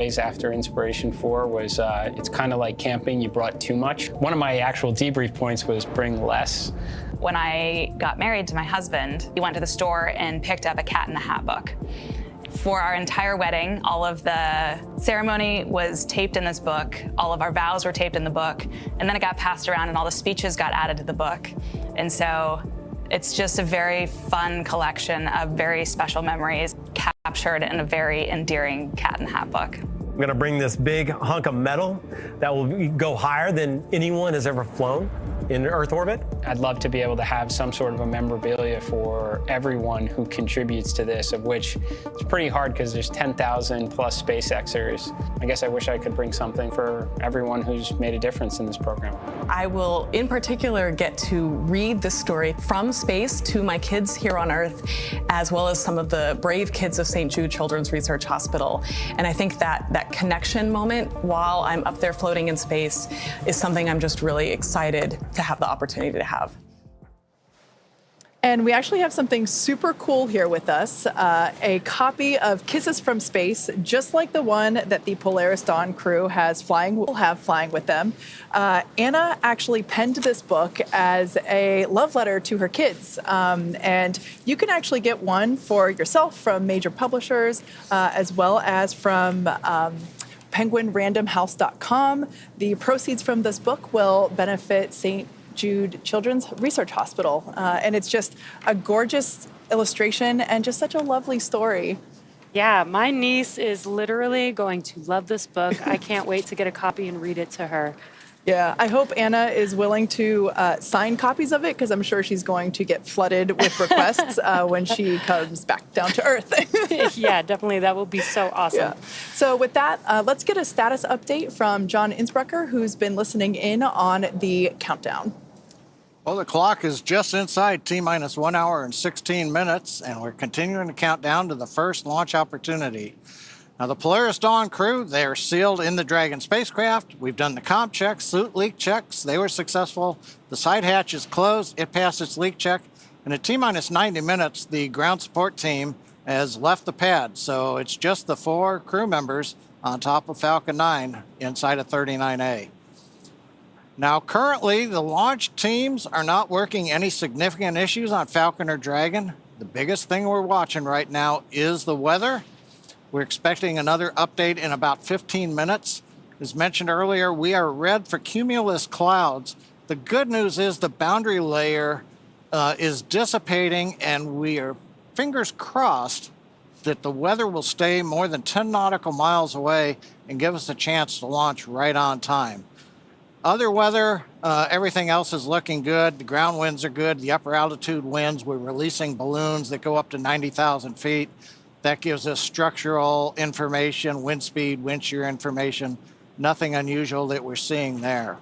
after Inspiration 4 was it's kind of like camping. You brought too much. One of my actual debrief points was bring less. When I got married to my husband, we went to the store and picked up a Cat in the Hat book. For our entire wedding, all of the ceremony was taped in this book, all of our vows were taped in the book, and then it got passed around and all the speeches got added to the book. And so it's just a very fun collection of very special memories captured in a very endearing Cat in the Hat book. I'm gonna bring this big hunk of metal that will go higher than anyone has ever flown in Earth orbit. I'd love to be able to have some sort of a memorabilia for everyone who contributes to this, of which it's pretty hard because there's 10,000 plus SpaceXers. I guess I wish I could bring something for everyone who's made a difference in this program. I will, in particular, get to read this story from space to my kids here on Earth, as well as some of the brave kids of St. Jude Children's Research Hospital. And I think that connection moment while I'm up there floating in space is something I'm just really excited to have the opportunity to have. And we actually have something super cool here with us, a copy of Kisses from Space, just like the one that the Polaris Dawn crew will have flying with them. Anna actually penned this book as a love letter to her kids. And you can actually get one for yourself from major publishers, as well as from penguinrandomhouse.com. The proceeds from this book will benefit St. Jude Children's Research Hospital. And it's just a gorgeous illustration and just such a lovely story. Yeah, my niece is literally going to love this book. I can't wait to get a copy and read it to her. Yeah, I hope Anna is willing to sign copies of it, because I'm sure she's going to get flooded with requests when she comes back down to Earth. Yeah, definitely. That will be so awesome. Yeah. So with that, let's get a status update from John Innsbrucker, who's been listening in on the countdown. Well, the clock is just inside T-minus 1 hour and 16 minutes, and we're continuing to count down to the first launch opportunity. Now, the Polaris Dawn crew, they're sealed in the Dragon spacecraft. We've done the comp checks, soot leak checks. They were successful. The side hatch is closed. It passed its leak check. And at T-minus 90 minutes, the ground support team has left the pad. So it's just the 4 crew members on top of Falcon 9 inside of 39A. Now, currently, the launch teams are not working any significant issues on Falcon or Dragon. The biggest thing we're watching right now is the weather. We're expecting another update in about 15 minutes. As mentioned earlier, we are red for cumulus clouds. The good news is the boundary layer is dissipating, and we are fingers crossed that the weather will stay more than 10 nautical miles away and give us a chance to launch right on time. Other weather, everything else is looking good. The ground winds are good. The upper altitude winds, we're releasing balloons that go up to 90,000 feet. That gives us structural information, wind speed, wind shear information, nothing unusual that we're seeing there.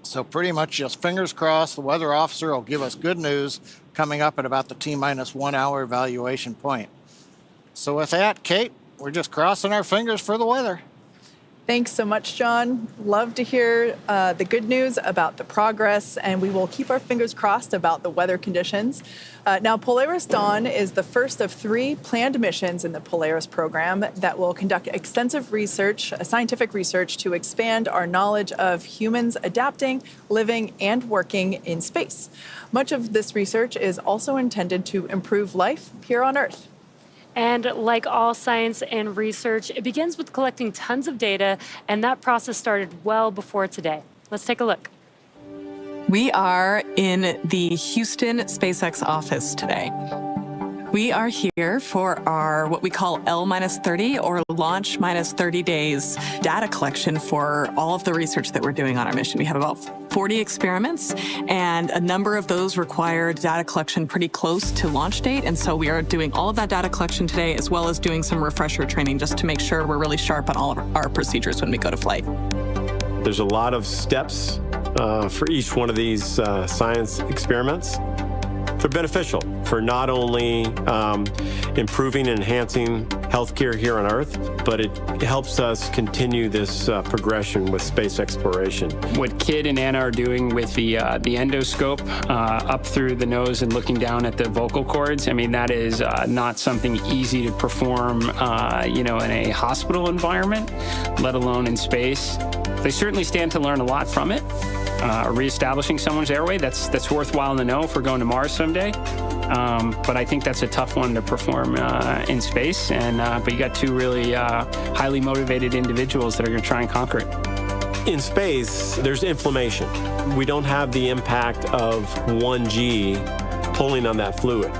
So pretty much just fingers crossed, the weather officer will give us good news coming up at about the T-minus 1 hour evaluation point. So with that, Kate, we're just crossing our fingers for the weather. Thanks so much, John. Love to hear the good news about the progress, and we will keep our fingers crossed about the weather conditions. Now, Polaris Dawn is the first of 3 planned missions in the Polaris program that will conduct extensive research, scientific research, to expand our knowledge of humans adapting, living, and working in space. Much of this research is also intended to improve life here on Earth. And like all science and research, it begins with collecting tons of data, and that process started well before today. Let's take a look. We are in the Houston SpaceX office today. We are here for our what we call L-30 or launch minus 30 days data collection for all of the research that we're doing on our mission. We have about 40 experiments, and a number of those require data collection pretty close to launch date. And so we are doing all of that data collection today, as well as doing some refresher training just to make sure we're really sharp on all of our procedures when we go to flight. There's a lot of steps for each one of these science experiments. They're beneficial for not only improving and enhancing healthcare here on Earth, but it helps us continue this progression with space exploration. What Kid and Anna are doing with the endoscope up through the nose and looking down at the vocal cords, I mean, that is not something easy to perform, in a hospital environment, let alone in space. They certainly stand to learn a lot from it. Reestablishing someone's airway, that's worthwhile to know if we're going to Mars someday. But I think that's a tough one to perform in space. But you got two really highly motivated individuals that are going to try and conquer it. In space, there's inflammation. We don't have the impact of 1G pulling on that fluid.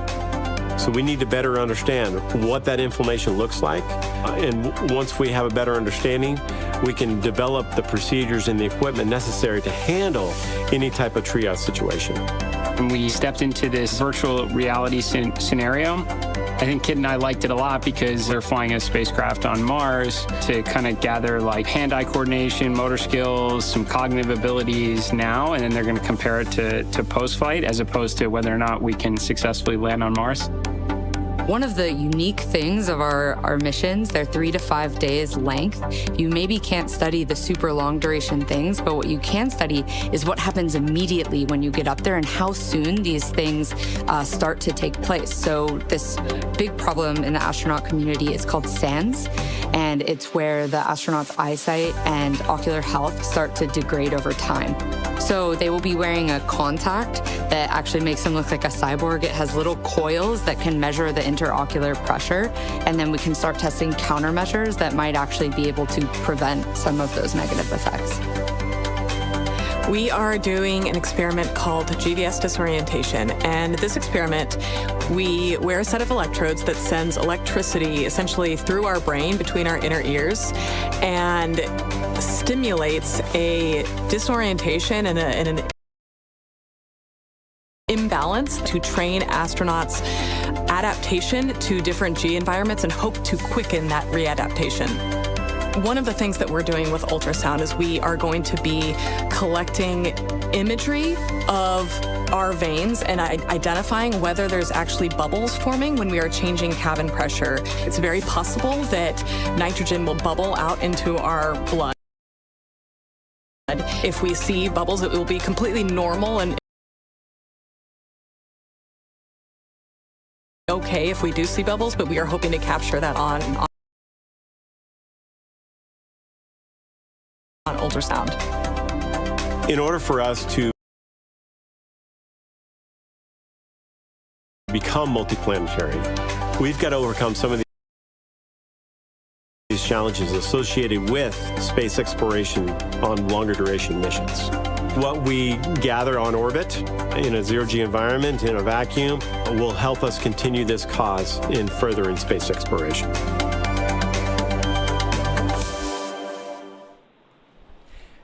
So we need to better understand what that inflammation looks like. And once we have a better understanding, we can develop the procedures and the equipment necessary to handle any type of triage situation. When we stepped into this virtual reality scenario, I think Kid and I liked it a lot because they're flying a spacecraft on Mars to kind of gather like hand-eye coordination, motor skills, some cognitive abilities now, and then they're going to compare it to post-flight as opposed to whether or not we can successfully land on Mars. One of the unique things of our missions, they're 3 to 5 days length. You maybe can't study the super long duration things, but what you can study is what happens immediately when you get up there and how soon these things start to take place. So this big problem in the astronaut community is called SANS, and it's where the astronaut's eyesight and ocular health start to degrade over time. So they will be wearing a contact that actually makes them look like a cyborg. It has little coils that can measure the interocular pressure, and then we can start testing countermeasures that might actually be able to prevent some of those negative effects. We are doing an experiment called GDS disorientation, and this experiment, we wear a set of electrodes that sends electricity essentially through our brain between our inner ears and stimulates a disorientation and an imbalance to train astronauts' adaptation to different G environments and hope to quicken that readaptation. One of the things that we're doing with ultrasound is we are going to be collecting imagery of our veins and identifying whether there's actually bubbles forming when we are changing cabin pressure. It's very possible that nitrogen will bubble out into our blood. If we see bubbles, it will be completely normal and okay if we do see bubbles, but we are hoping to capture that on ultrasound. In order for us to become multiplanetary, we've got to overcome some of these challenges associated with space exploration on longer duration missions. What we gather on orbit in a zero-G environment, in a vacuum, will help us continue this cause in further in space exploration.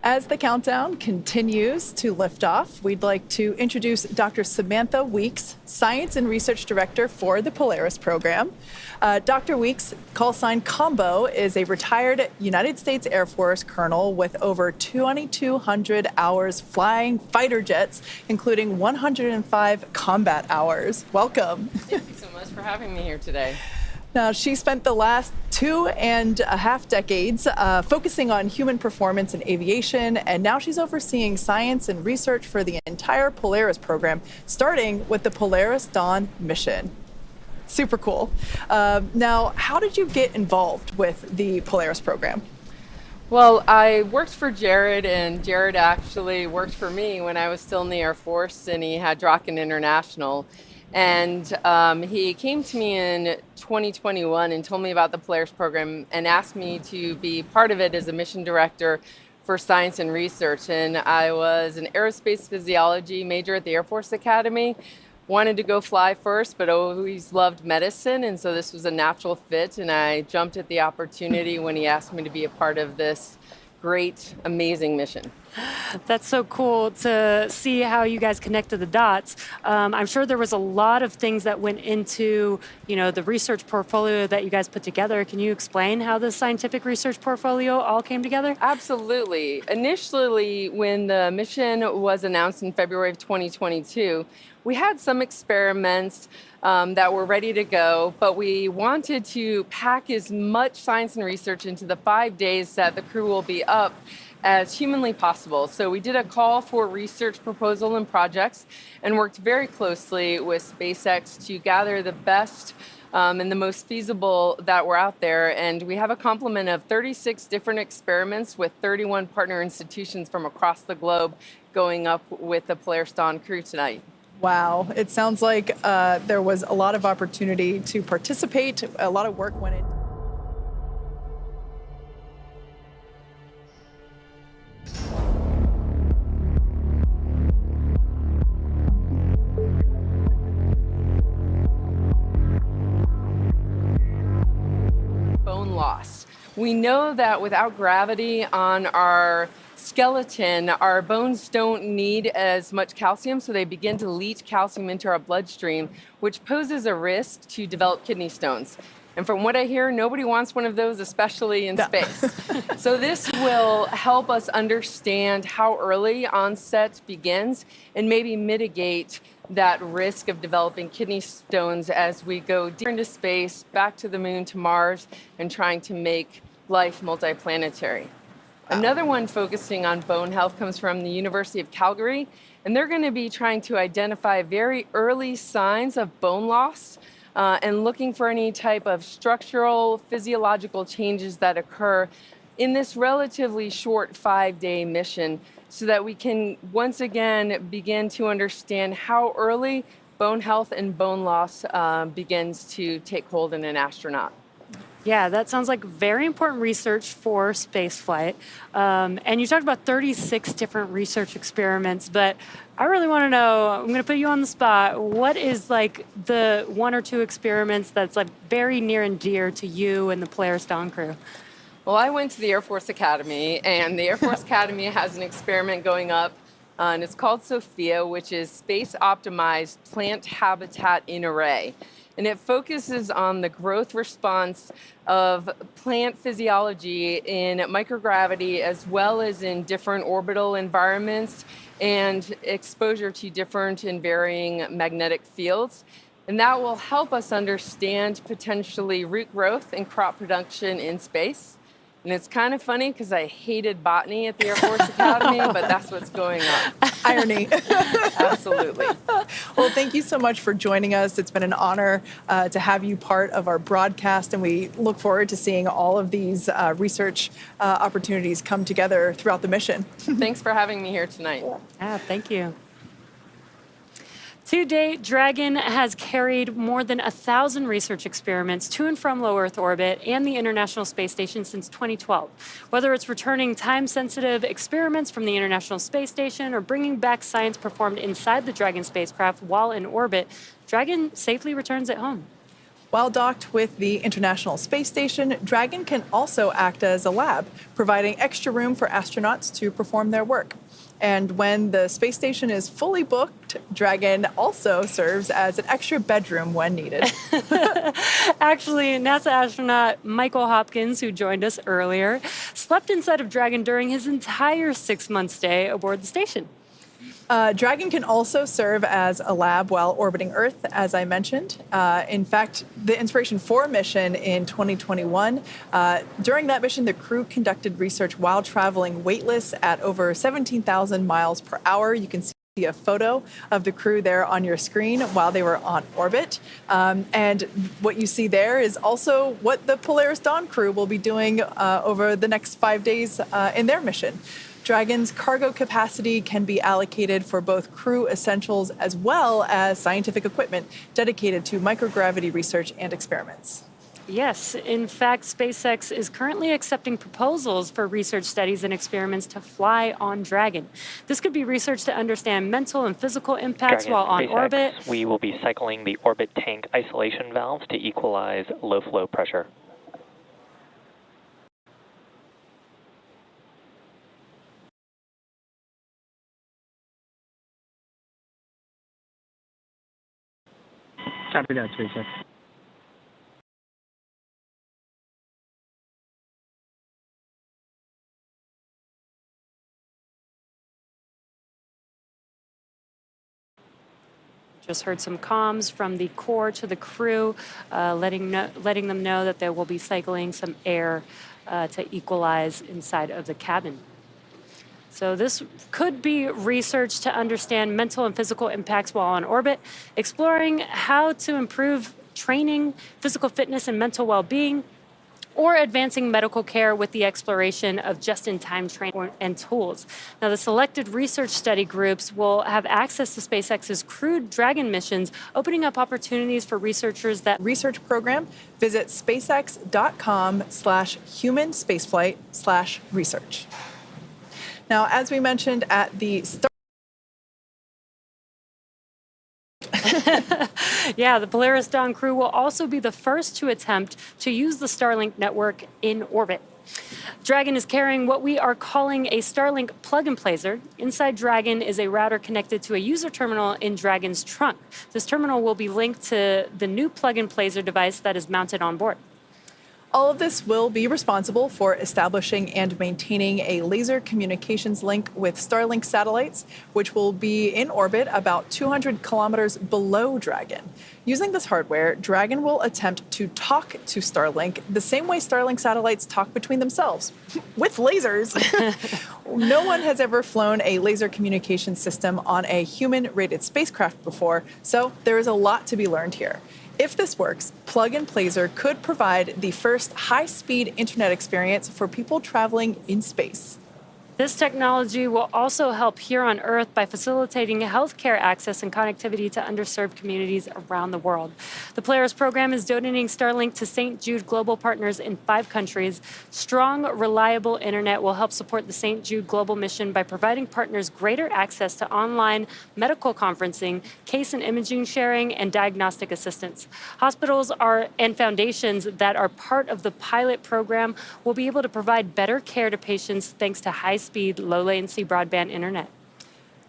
As the countdown continues to lift off, we'd like to introduce Dr. Samantha Weeks, Science and Research Director for the Polaris program. Dr. Weeks, call sign Combo, is a retired United States Air Force colonel with over 2,200 hours flying fighter jets, including 105 combat hours. Welcome. Thank you so much for having me here today. Now, she spent the last 2.5 decades focusing on human performance in aviation, and now she's overseeing science and research for the entire Polaris program, starting with the Polaris Dawn mission. Super cool. Now, how did you get involved with the Polaris program? Well, I worked for Jared, and Jared actually worked for me when I was still in the Air Force, and he had Draken International. And he came to me in 2021 and told me about the Polaris program and asked me to be part of it as a mission director for science and research. And I was an aerospace physiology major at the Air Force Academy. Wanted to go fly first, but always loved medicine. And so this was a natural fit. And I jumped at the opportunity when he asked me to be a part of this great, amazing mission. That's so cool to see how you guys connected the dots. I'm sure there was a lot of things that went into, the research portfolio that you guys put together. Can you explain how the scientific research portfolio all came together? Absolutely. Initially, when the mission was announced in February of 2022, we had some experiments that were ready to go, but we wanted to pack as much science and research into the 5 days that the crew will be up as humanly possible. So we did a call for research proposal and projects and worked very closely with SpaceX to gather the best and the most feasible that were out there. And we have a complement of 36 different experiments with 31 partner institutions from across the globe going up with the Polaris Dawn crew tonight. Wow, it sounds like there was a lot of opportunity to participate, a lot of work went in. Bone loss. We know that without gravity on our skeleton, our bones don't need as much calcium, so they begin to leach calcium into our bloodstream, which poses a risk to develop kidney stones. And from what I hear, nobody wants one of those, especially in space. So this will help us understand how early onset begins and maybe mitigate that risk of developing kidney stones as we go deeper into space, back to the moon, to Mars, and trying to make life multiplanetary. Another one focusing on bone health comes from the University of Calgary, and they're going to be trying to identify very early signs of bone loss and looking for any type of structural, physiological changes that occur in this relatively short 5-day mission so that we can once again begin to understand how early bone health and bone loss begins to take hold in an astronaut. Yeah, that sounds like very important research for spaceflight. And you talked about 36 different research experiments, but I really want to know, I'm going to put you on the spot, what is like the 1 or 2 experiments that's like very near and dear to you and the Polaris Dawn crew? Well, I went to the Air Force Academy, and the Air Force Academy has an experiment going up, and it's called SOFIA, which is Space-Optimized Plant Habitat in Array. And it focuses on the growth response of plant physiology in microgravity as well as in different orbital environments and exposure to different and varying magnetic fields. And that will help us understand potentially root growth and crop production in space. And it's kind of funny because I hated botany at the Air Force Academy, but that's what's going on. Irony. Absolutely. Well, thank you so much for joining us. It's been an honor to have you part of our broadcast, and we look forward to seeing all of these research opportunities come together throughout the mission. Thanks for having me here tonight. Yeah, thank you. To date, Dragon has carried more than 1,000 research experiments to and from low Earth orbit and the International Space Station since 2012. Whether it's returning time-sensitive experiments from the International Space Station or bringing back science performed inside the Dragon spacecraft while in orbit, Dragon safely returns at home. While docked with the International Space Station, Dragon can also act as a lab, providing extra room for astronauts to perform their work. And when the space station is fully booked, Dragon also serves as an extra bedroom when needed. Actually, NASA astronaut Michael Hopkins, who joined us earlier, slept inside of Dragon during his entire 6-month stay aboard the station. Dragon can also serve as a lab while orbiting Earth, as I mentioned. In fact, the Inspiration 4 mission in 2021, during that mission, the crew conducted research while traveling weightless at over 17,000 miles per hour. You can see a photo of the crew there on your screen while they were on orbit. And what you see there is also what the Polaris Dawn crew will be doing over the next 5 days in their mission. Dragon's cargo capacity can be allocated for both crew essentials as well as scientific equipment dedicated to microgravity research and experiments. Yes, in fact, SpaceX is currently accepting proposals for research studies and experiments to fly on Dragon. This could be research to understand mental and physical impacts Dragon, while on SpaceX, orbit. We will be cycling the orbit tank isolation valves to equalize low flow pressure. Copy that, SpaceX. Just heard some comms from the core to the crew, letting them know that they will be cycling some air to equalize inside of the cabin. So this could be research to understand mental and physical impacts while on orbit, exploring how to improve training, physical fitness, and mental well-being, or advancing medical care with the exploration of just-in-time training and tools. Now, the selected research study groups will have access to SpaceX's crewed Dragon missions, opening up opportunities for researchers that research program. Visit spacex.com/human spaceflight/research. Now, as we mentioned at the start, yeah, the Polaris Dawn crew will also be the first to attempt to use the Starlink network in orbit. Dragon is carrying what we are calling a Starlink plug-and-placer. Inside Dragon is a router connected to a user terminal in Dragon's trunk. This terminal will be linked to the new plug-and-placer device that is mounted on board. all of this will be responsible for establishing and maintaining a laser communications link with Starlink satellites, which will be in orbit about 200 kilometers below Dragon. Using this hardware, Dragon will attempt to talk to Starlink the same way Starlink satellites talk between themselves, with lasers. No one has ever flown a laser communication system on a human-rated spacecraft before, so there is a lot to be learned here. If this works, Plug and Placer could provide the first high-speed internet experience for people traveling in space. This technology will also help here on Earth by facilitating healthcare access and connectivity to underserved communities around the world. The Polaris program is donating Starlink to St. Jude Global Partners in 5 countries. Strong, reliable internet will help support the St. Jude Global mission by providing partners greater access to online medical conferencing, case and imaging sharing, and diagnostic assistance. Hospitals and foundations that are part of the pilot program will be able to provide better care to patients thanks to high-speed, low-latency broadband internet.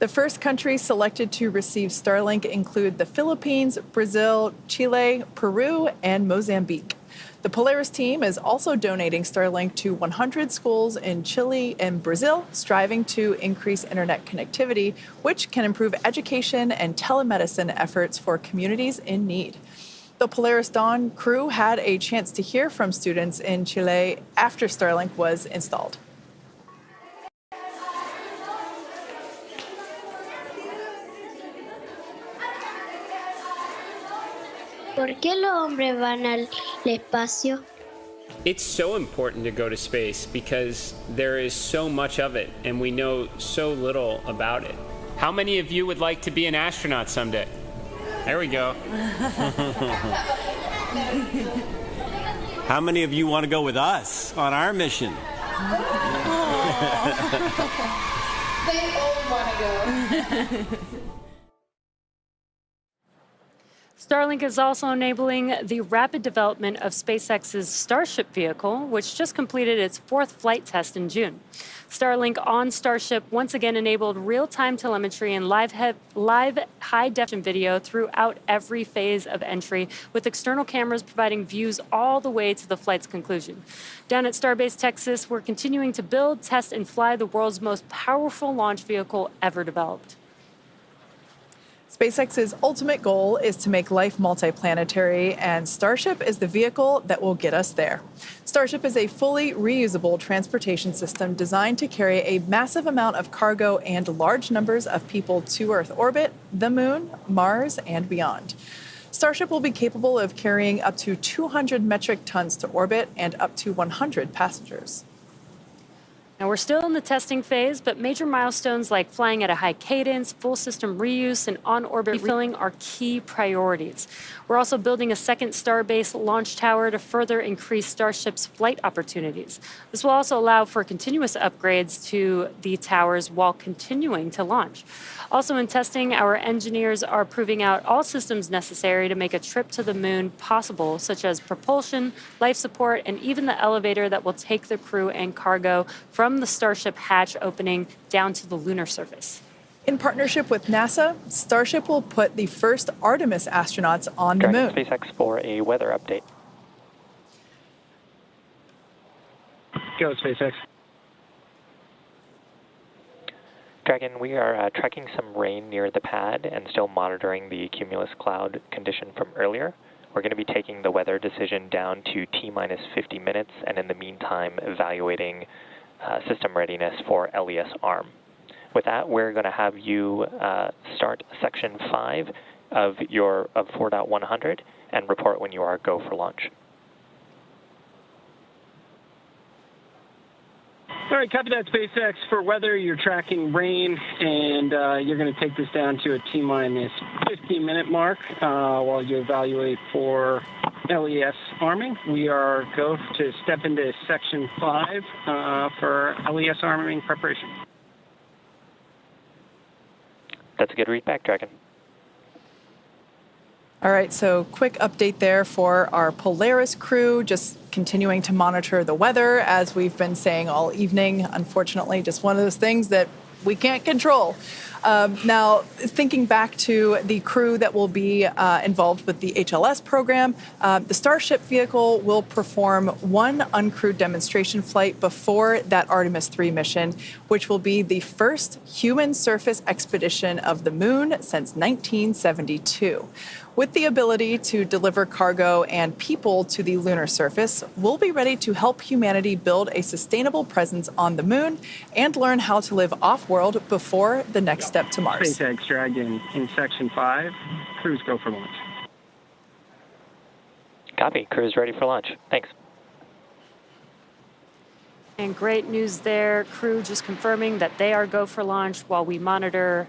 The first countries selected to receive Starlink include the Philippines, Brazil, Chile, Peru, and Mozambique. The Polaris team is also donating Starlink to 100 schools in Chile and Brazil, striving to increase internet connectivity, which can improve education and telemedicine efforts for communities in need. The Polaris Dawn crew had a chance to hear from students in Chile after Starlink was installed. ¿Por qué los hombres van al espacio? It's so important to go to space because there is so much of it and we know so little about it. How many of you would like to be an astronaut someday? There we go. How many of you want to go with us on our mission? They all want to go. Starlink is also enabling the rapid development of SpaceX's Starship vehicle, which just completed its 4th flight test in June. Starlink on Starship once again enabled real-time telemetry and live high-definition video throughout every phase of entry, with external cameras providing views all the way to the flight's conclusion. Down at Starbase, Texas, we're continuing to build, test, and fly the world's most powerful launch vehicle ever developed. SpaceX's ultimate goal is to make life multiplanetary, and Starship is the vehicle that will get us there. Starship is a fully reusable transportation system designed to carry a massive amount of cargo and large numbers of people to Earth orbit, the Moon, Mars, and beyond. Starship will be capable of carrying up to 200 metric tons to orbit and up to 100 passengers. Now, we're still in the testing phase, but major milestones like flying at a high cadence, full system reuse, and on-orbit refilling are key priorities. We're also building a second Starbase launch tower to further increase Starship's flight opportunities. This will also allow for continuous upgrades to the towers while continuing to launch. Also in testing, our engineers are proving out all systems necessary to make a trip to the Moon possible, such as propulsion, life support, and even the elevator that will take the crew and cargo from the Starship hatch opening down to the lunar surface. In partnership with NASA, Starship will put the first Artemis astronauts on the moon. SpaceX for a weather update. Go, SpaceX. Dragon, we are tracking some rain near the pad and still monitoring the cumulus cloud condition from earlier. We're going to be taking the weather decision down to T-minus 50 minutes, and in the meantime, evaluating system readiness for LES arm. With that, we're going to have you start section 5 of 4.100 and report when you are go for launch. All right, copy that, SpaceX. For weather, you're tracking rain, and you're going to take this down to a T-minus 50-minute mark while you evaluate for LES arming. We are go to step into section 5 for LES arming preparation. That's a good read back, Dragon. All right, so quick update there for our Polaris crew, just continuing to monitor the weather, as we've been saying all evening. Unfortunately, just one of those things that we can't control. Now, thinking back to the crew that will be involved with the HLS program, the Starship vehicle will perform one uncrewed demonstration flight before that Artemis 3 mission, which will be the first human surface expedition of the moon since 1972. With the ability to deliver cargo and people to the lunar surface, we'll be ready to help humanity build a sustainable presence on the moon and learn how to live off-world before the next step to Mars. SpaceX Dragon in section 5. Crews go for launch. Copy. Crew is ready for launch. Thanks. And great news there. Crew just confirming that they are go for launch while we monitor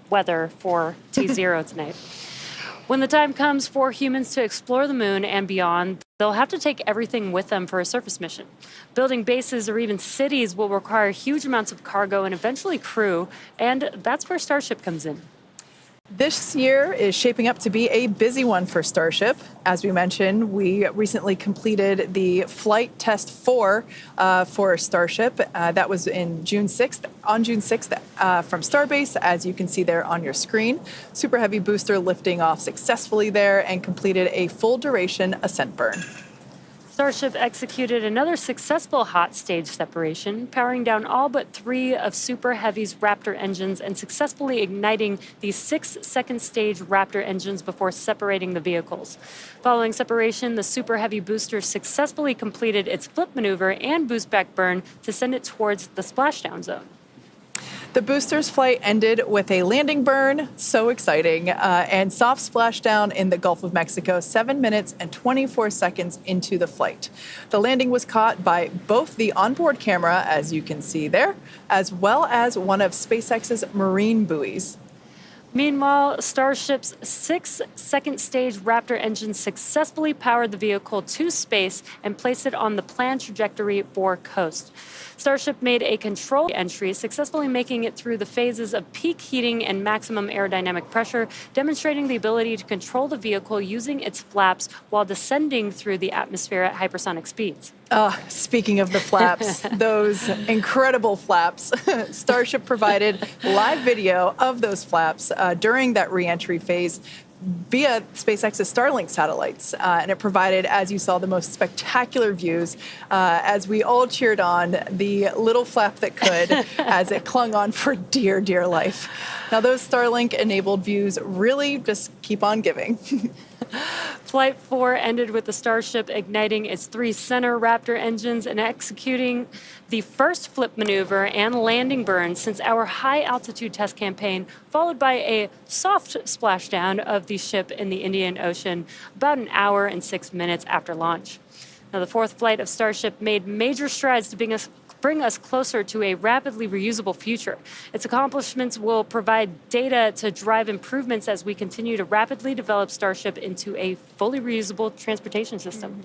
weather for T0 tonight. When the time comes for humans to explore the moon and beyond, they'll have to take everything with them for a surface mission. Building bases or even cities will require huge amounts of cargo and eventually crew, and that's where Starship comes in. This year is shaping up to be a busy one for Starship. As we mentioned, we recently completed the flight test 4 for Starship. That was on June 6th from Starbase, as you can see there on your screen. Super Heavy booster lifting off successfully there and completed a full duration ascent burn. Starship executed another successful hot stage separation, powering down all but 3 of Super Heavy's Raptor engines and successfully igniting the 6-second stage Raptor engines before separating the vehicles. Following separation, the Super Heavy booster successfully completed its flip maneuver and boost back burn to send it towards the splashdown zone. The booster's flight ended with a landing burn, so exciting, and soft splashdown in the Gulf of Mexico 7 minutes and 24 seconds into the flight. The landing was caught by both the onboard camera, as you can see there, as well as one of SpaceX's marine buoys. Meanwhile, Starship's 6-second stage Raptor engine successfully powered the vehicle to space and placed it on the planned trajectory for coast. Starship made a control entry, successfully making it through the phases of peak heating and maximum aerodynamic pressure, demonstrating the ability to control the vehicle using its flaps while descending through the atmosphere at hypersonic speeds. Speaking of the flaps, those incredible flaps, Starship provided live video of those flaps during that re-entry phase via SpaceX's Starlink satellites. And it provided, as you saw, the most spectacular views as we all cheered on the little flap that could as it clung on for dear, dear life. Now, those Starlink-enabled views really just keep on giving. Flight 4 ended with the Starship igniting its 3 center Raptor engines and executing the first flip maneuver and landing burn since our high-altitude test campaign, followed by a soft splashdown of the ship in the Indian Ocean about an hour and 6 minutes after launch. Now, the 4th flight of Starship made major strides to bring us closer to a rapidly reusable future. Its accomplishments will provide data to drive improvements as we continue to rapidly develop Starship into a fully reusable transportation system.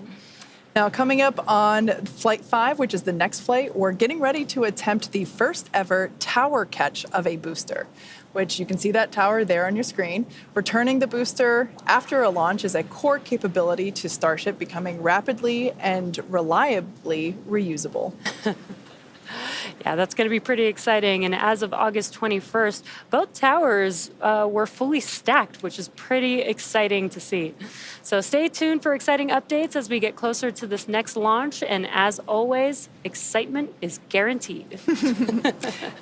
Now, coming up on Flight 5, which is the next flight, we're getting ready to attempt the first ever tower catch of a booster, which you can see that tower there on your screen. Returning the booster after a launch is a core capability to Starship becoming rapidly and reliably reusable. Yeah, that's going to be pretty exciting. And as of August 21st, both towers were fully stacked, which is pretty exciting to see. So stay tuned for exciting updates as we get closer to this next launch. And as always, excitement is guaranteed.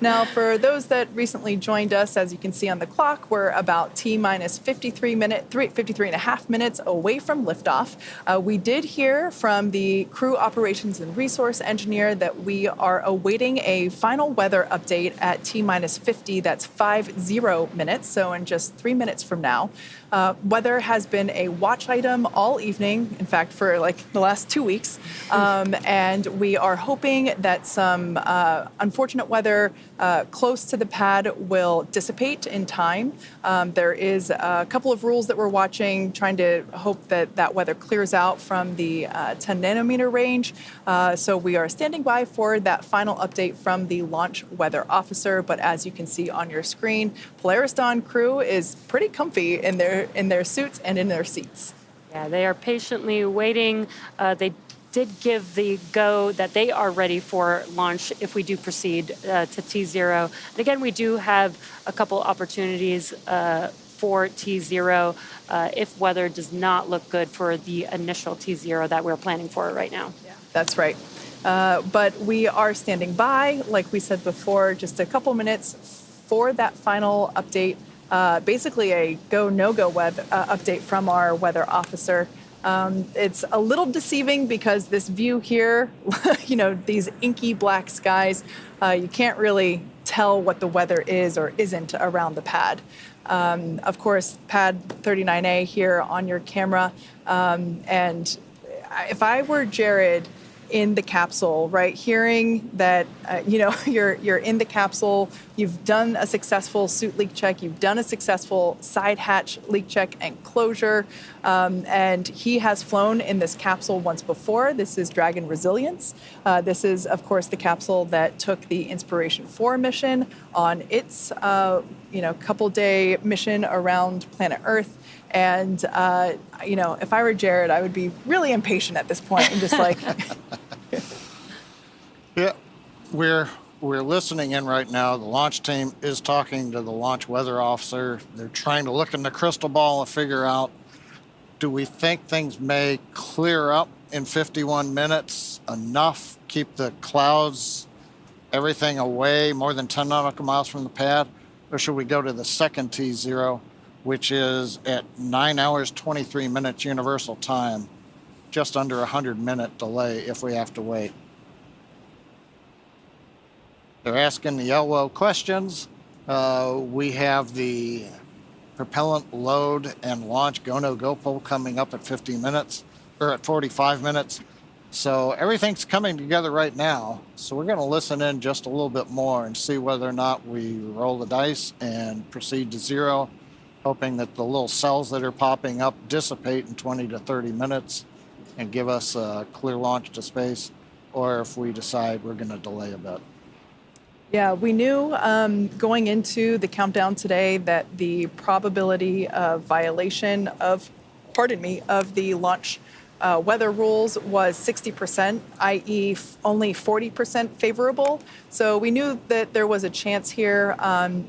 Now, for those that recently joined us, as you can see on the clock, we're about T-minus 53 and a half minutes away from liftoff. We did hear from the crew operations and resource engineer that we are awaiting a final weather update at T-minus 50. That's 50 minutes, so in just 3 minutes from now. Weather has been a watch item all evening, in fact, for like the last 2 weeks. And we are hoping that some unfortunate weather close to the pad will dissipate in time. There is a couple of rules that we're watching, trying to hope that that weather clears out from the 10 nanometer range. So we are standing by for that final update from the launch weather officer. But as you can see on your screen, Polaris Dawn crew is pretty comfy in their suits and in their seats. Yeah, they are patiently waiting. They did give the go that they are ready for launch if we do proceed to T0. And again, we do have a couple opportunities for T0 if weather does not look good for the initial T0 that we're planning for right now. Yeah, that's right. But we are standing by, like we said before, just a couple minutes for that final update. Basically a go, no-go update from our weather officer. It's a little deceiving because this view here, these inky black skies, you can't really tell what the weather is or isn't around the pad. Of course, pad 39A here on your camera. And if I were Jared in the capsule, right, hearing that, you're in the capsule, you've done a successful suit leak check, you've done a successful side hatch leak check and closure, and he has flown in this capsule once before. This is Dragon Resilience. This is, of course, the capsule that took the Inspiration 4 mission on its, couple-day mission around planet Earth. And, if I were Jared, I would be really impatient at this point and just like... Yeah, we're listening in right now. The launch team is talking to the launch weather officer. They're trying to look in the crystal ball and figure out, do we think things may clear up in 51 minutes enough, keep the clouds, everything away more than 10 nautical miles from the pad? Or should we go to the second T0, which is at 9 hours, 23 minutes universal time, just under 100-minute delay if we have to wait? They're asking the LWO questions. We have the propellant load and launch go-no-go poll coming up at 50 minutes, or at 45 minutes. So everything's coming together right now. So we're going to listen in just a little bit more and see whether or not we roll the dice and proceed to 0, hoping that the little cells that are popping up dissipate in 20 to 30 minutes and give us a clear launch to space, or if we decide we're going to delay a bit. Yeah, we knew going into the countdown today that the probability of violation of the launch weather rules was 60%, i.e. only 40% favorable. So we knew that there was a chance here,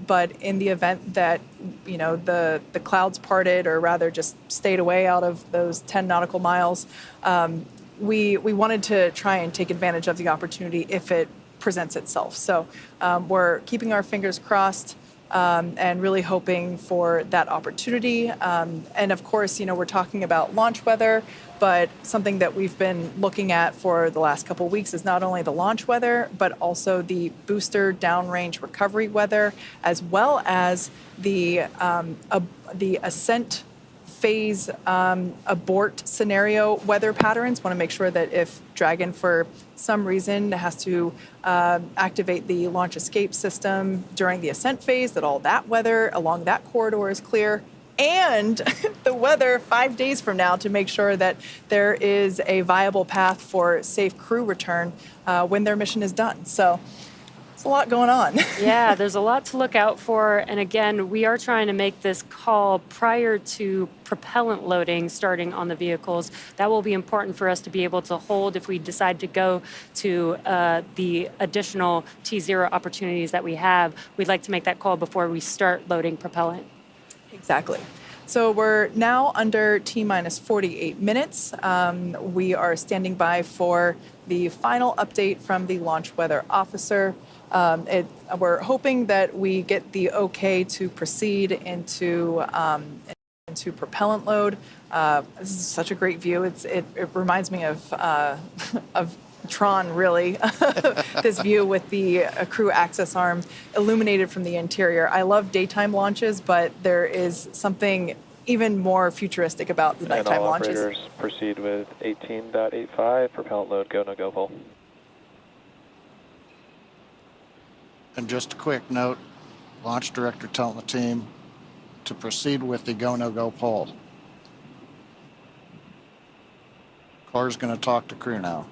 but in the event that, the clouds parted, or rather just stayed away out of those 10 nautical miles, we wanted to try and take advantage of the opportunity if it presents itself. So we're keeping our fingers crossed and really hoping for that opportunity. And of course, we're talking about launch weather, but something that we've been looking at for the last couple of weeks is not only the launch weather, but also the booster downrange recovery weather, as well as the ascent phase abort scenario weather patterns. Want to make sure that if Dragon, for some reason, has to activate the launch escape system during the ascent phase, that all that weather along that corridor is clear, and the weather 5 days from now to make sure that there is a viable path for safe crew return when their mission is done. So It's a lot going on. Yeah, there's a lot to look out for. And again, we are trying to make this call prior to propellant loading starting on the vehicles. That will be important for us to be able to hold if we decide to go to the additional T0 opportunities that we have. We'd like to make that call before we start loading propellant. Exactly. So we're now under T-minus 48 minutes. We are standing by for the final update from the launch weather officer. We're hoping that we get the okay to proceed into propellant load. This is such a great view. It reminds me of Tron, really. This view with the crew access arm illuminated from the interior. I love daytime launches, but there is something even more futuristic about the nighttime launches. And all operators proceed with 18.85, propellant load, go, no go pull. And just a quick note, launch director telling the team to proceed with the go, no go pull. Car's going to talk to crew now.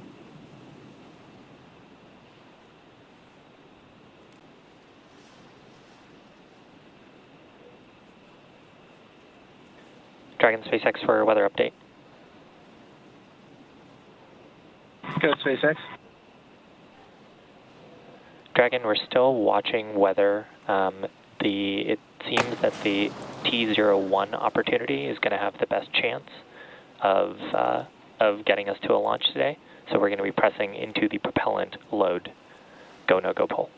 Dragon SpaceX for weather update. Go SpaceX. Dragon, we're still watching weather. It seems that the T01 opportunity is going to have the best chance of getting us to a launch today. So we're going to be pressing into the propellant load, go, no go pull.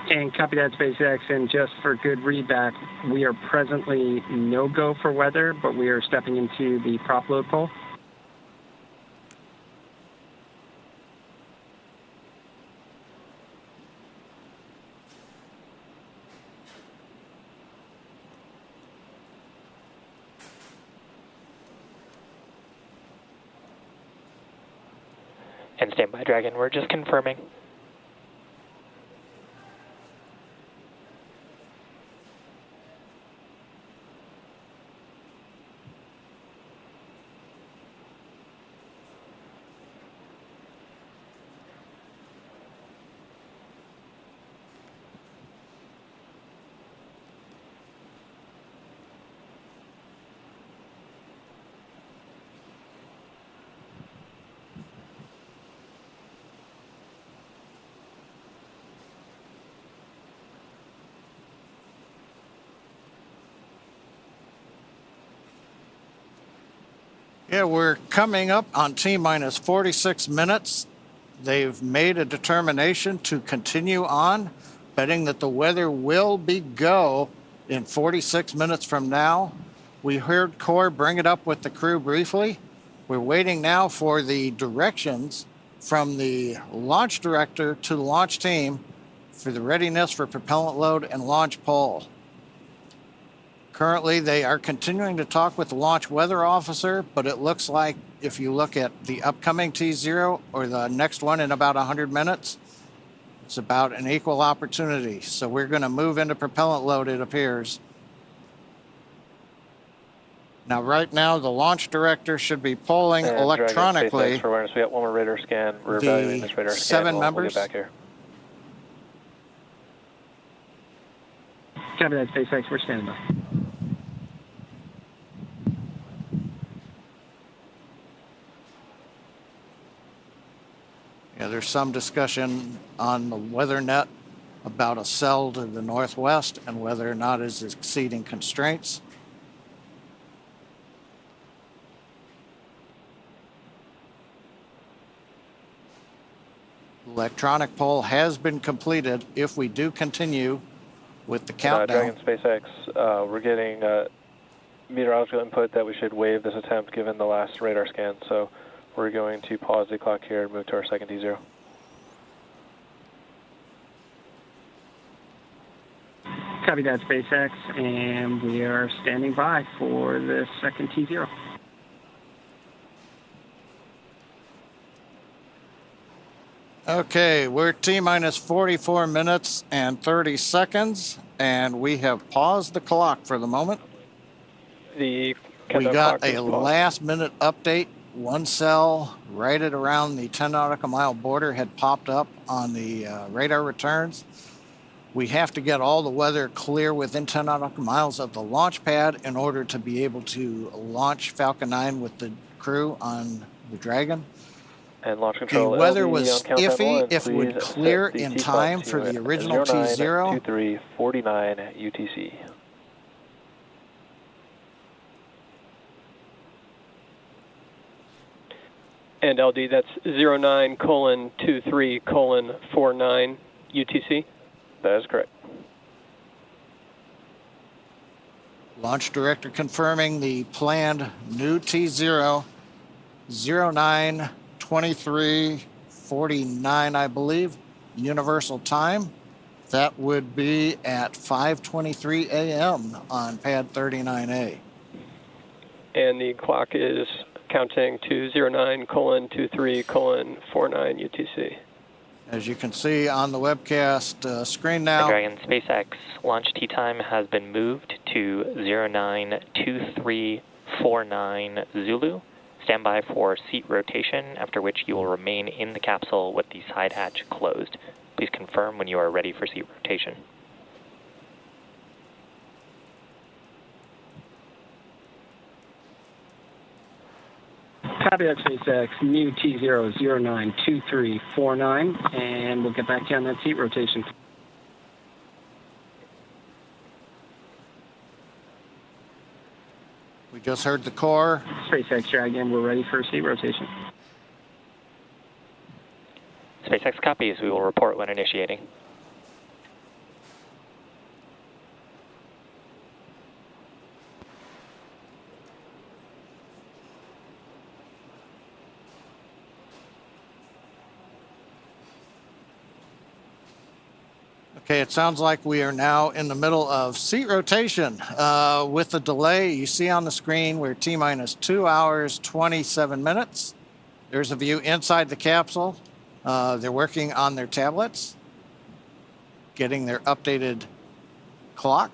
And copy that, SpaceX. And just for good readback, we are presently no-go for weather, but we are stepping into the prop load pull. And stand by, Dragon. We're just confirming. Yeah, we're coming up on T-minus 46 minutes. They've made a determination to continue on, betting that the weather will be go in 46 minutes from now. We heard Core bring it up with the crew briefly. We're waiting now for the directions from the launch director to the launch team for the readiness for propellant load and launch pull. Currently, they are continuing to talk with the launch weather officer, but it looks like if you look at the upcoming T0 or the next one in about 100 minutes, it's about an equal opportunity. So we're going to move into propellant load, it appears. Now, right now, the launch director should be polling and electronically. For awareness, we got one more radar scan. We're evaluating this radar scan. 7 members. We'll get back here. Copy that, SpaceX. We're standing by. Yeah, there's some discussion on the weather net about a cell to the northwest and whether or not it's exceeding constraints. Electronic poll has been completed. If we do continue with the countdown. Dragon SpaceX, we're getting meteorological input that we should waive this attempt given the last radar scan. So we're going to pause the clock here and move to our second T0. Copy that, SpaceX, and we are standing by for the second T0. Okay, we're T-minus 44 minutes and 30 seconds, and we have paused the clock for the moment. We got a last-minute update one cell right at around the 10 nautical mile border had popped up on the radar returns. We have to get all the weather clear within 10 nautical miles of the launch pad in order to be able to launch Falcon 9 with the crew on the Dragon. And launch control. The weather LD was on countdown iffy. one, If it would please clear set the in T-spot time to for the original T0. 092349 UTC. And LD, that's 09:23:49 UTC? That is correct. Launch director confirming the planned new T0, 09:23:49, I believe, universal time. That would be at 5:23 a.m. on pad 39A. And the clock is counting to 09:23:49 UTC. As you can see on the webcast screen now. Dragon SpaceX launch T time has been moved to 09:23:49 Zulu. Stand by for seat rotation, after which you will remain in the capsule with the side hatch closed. Please confirm when you are ready for seat rotation. Copy that, SpaceX. New T0 092349, and we'll get back to you on that seat rotation. We just heard the core. SpaceX Dragon, we're ready for seat rotation. SpaceX copies. We will report when initiating. Okay, it sounds like we are now in the middle of seat rotation. With the delay, you see on the screen, we're T-minus 2 hours, 27 minutes. There's a view inside the capsule. They're working on their tablets, getting their updated clock.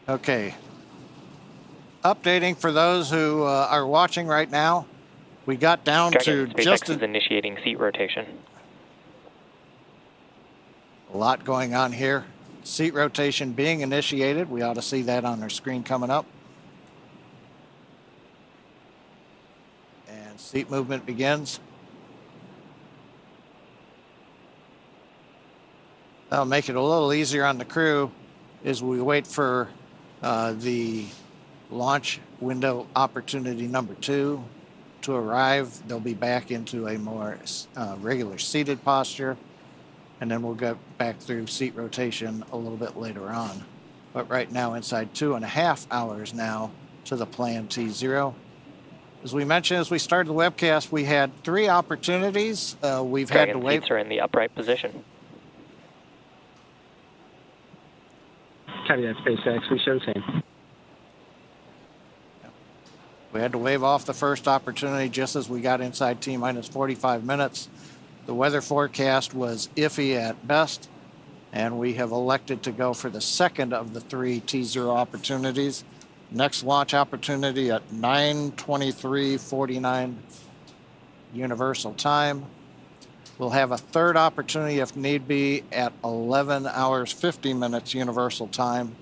Okay. Updating for those who are watching right now. We got down Dragon, to SpaceX just is initiating seat rotation. a lot going on here. Seat rotation being initiated. We ought to see that on our screen coming up. And seat movement begins. That'll make it a little easier on the crew as we wait for the launch window opportunity number 2 to arrive. They'll be back into a more regular seated posture, and then we'll go back through seat rotation a little bit later on. But right now, inside 2.5 hours now to the planned T0. As we mentioned, as we started the webcast, we had 3 opportunities. We've Dragon had to wait. seats are in the upright position. Copy that, SpaceX. We show the same. We had to wave off the first opportunity just as we got inside T-minus 45 minutes. The weather forecast was iffy at best, and we have elected to go for the second of the 3 T0 opportunities. Next launch opportunity at 9:23:49 universal time. We'll have a third opportunity if need be at 11 hours 50 minutes universal time.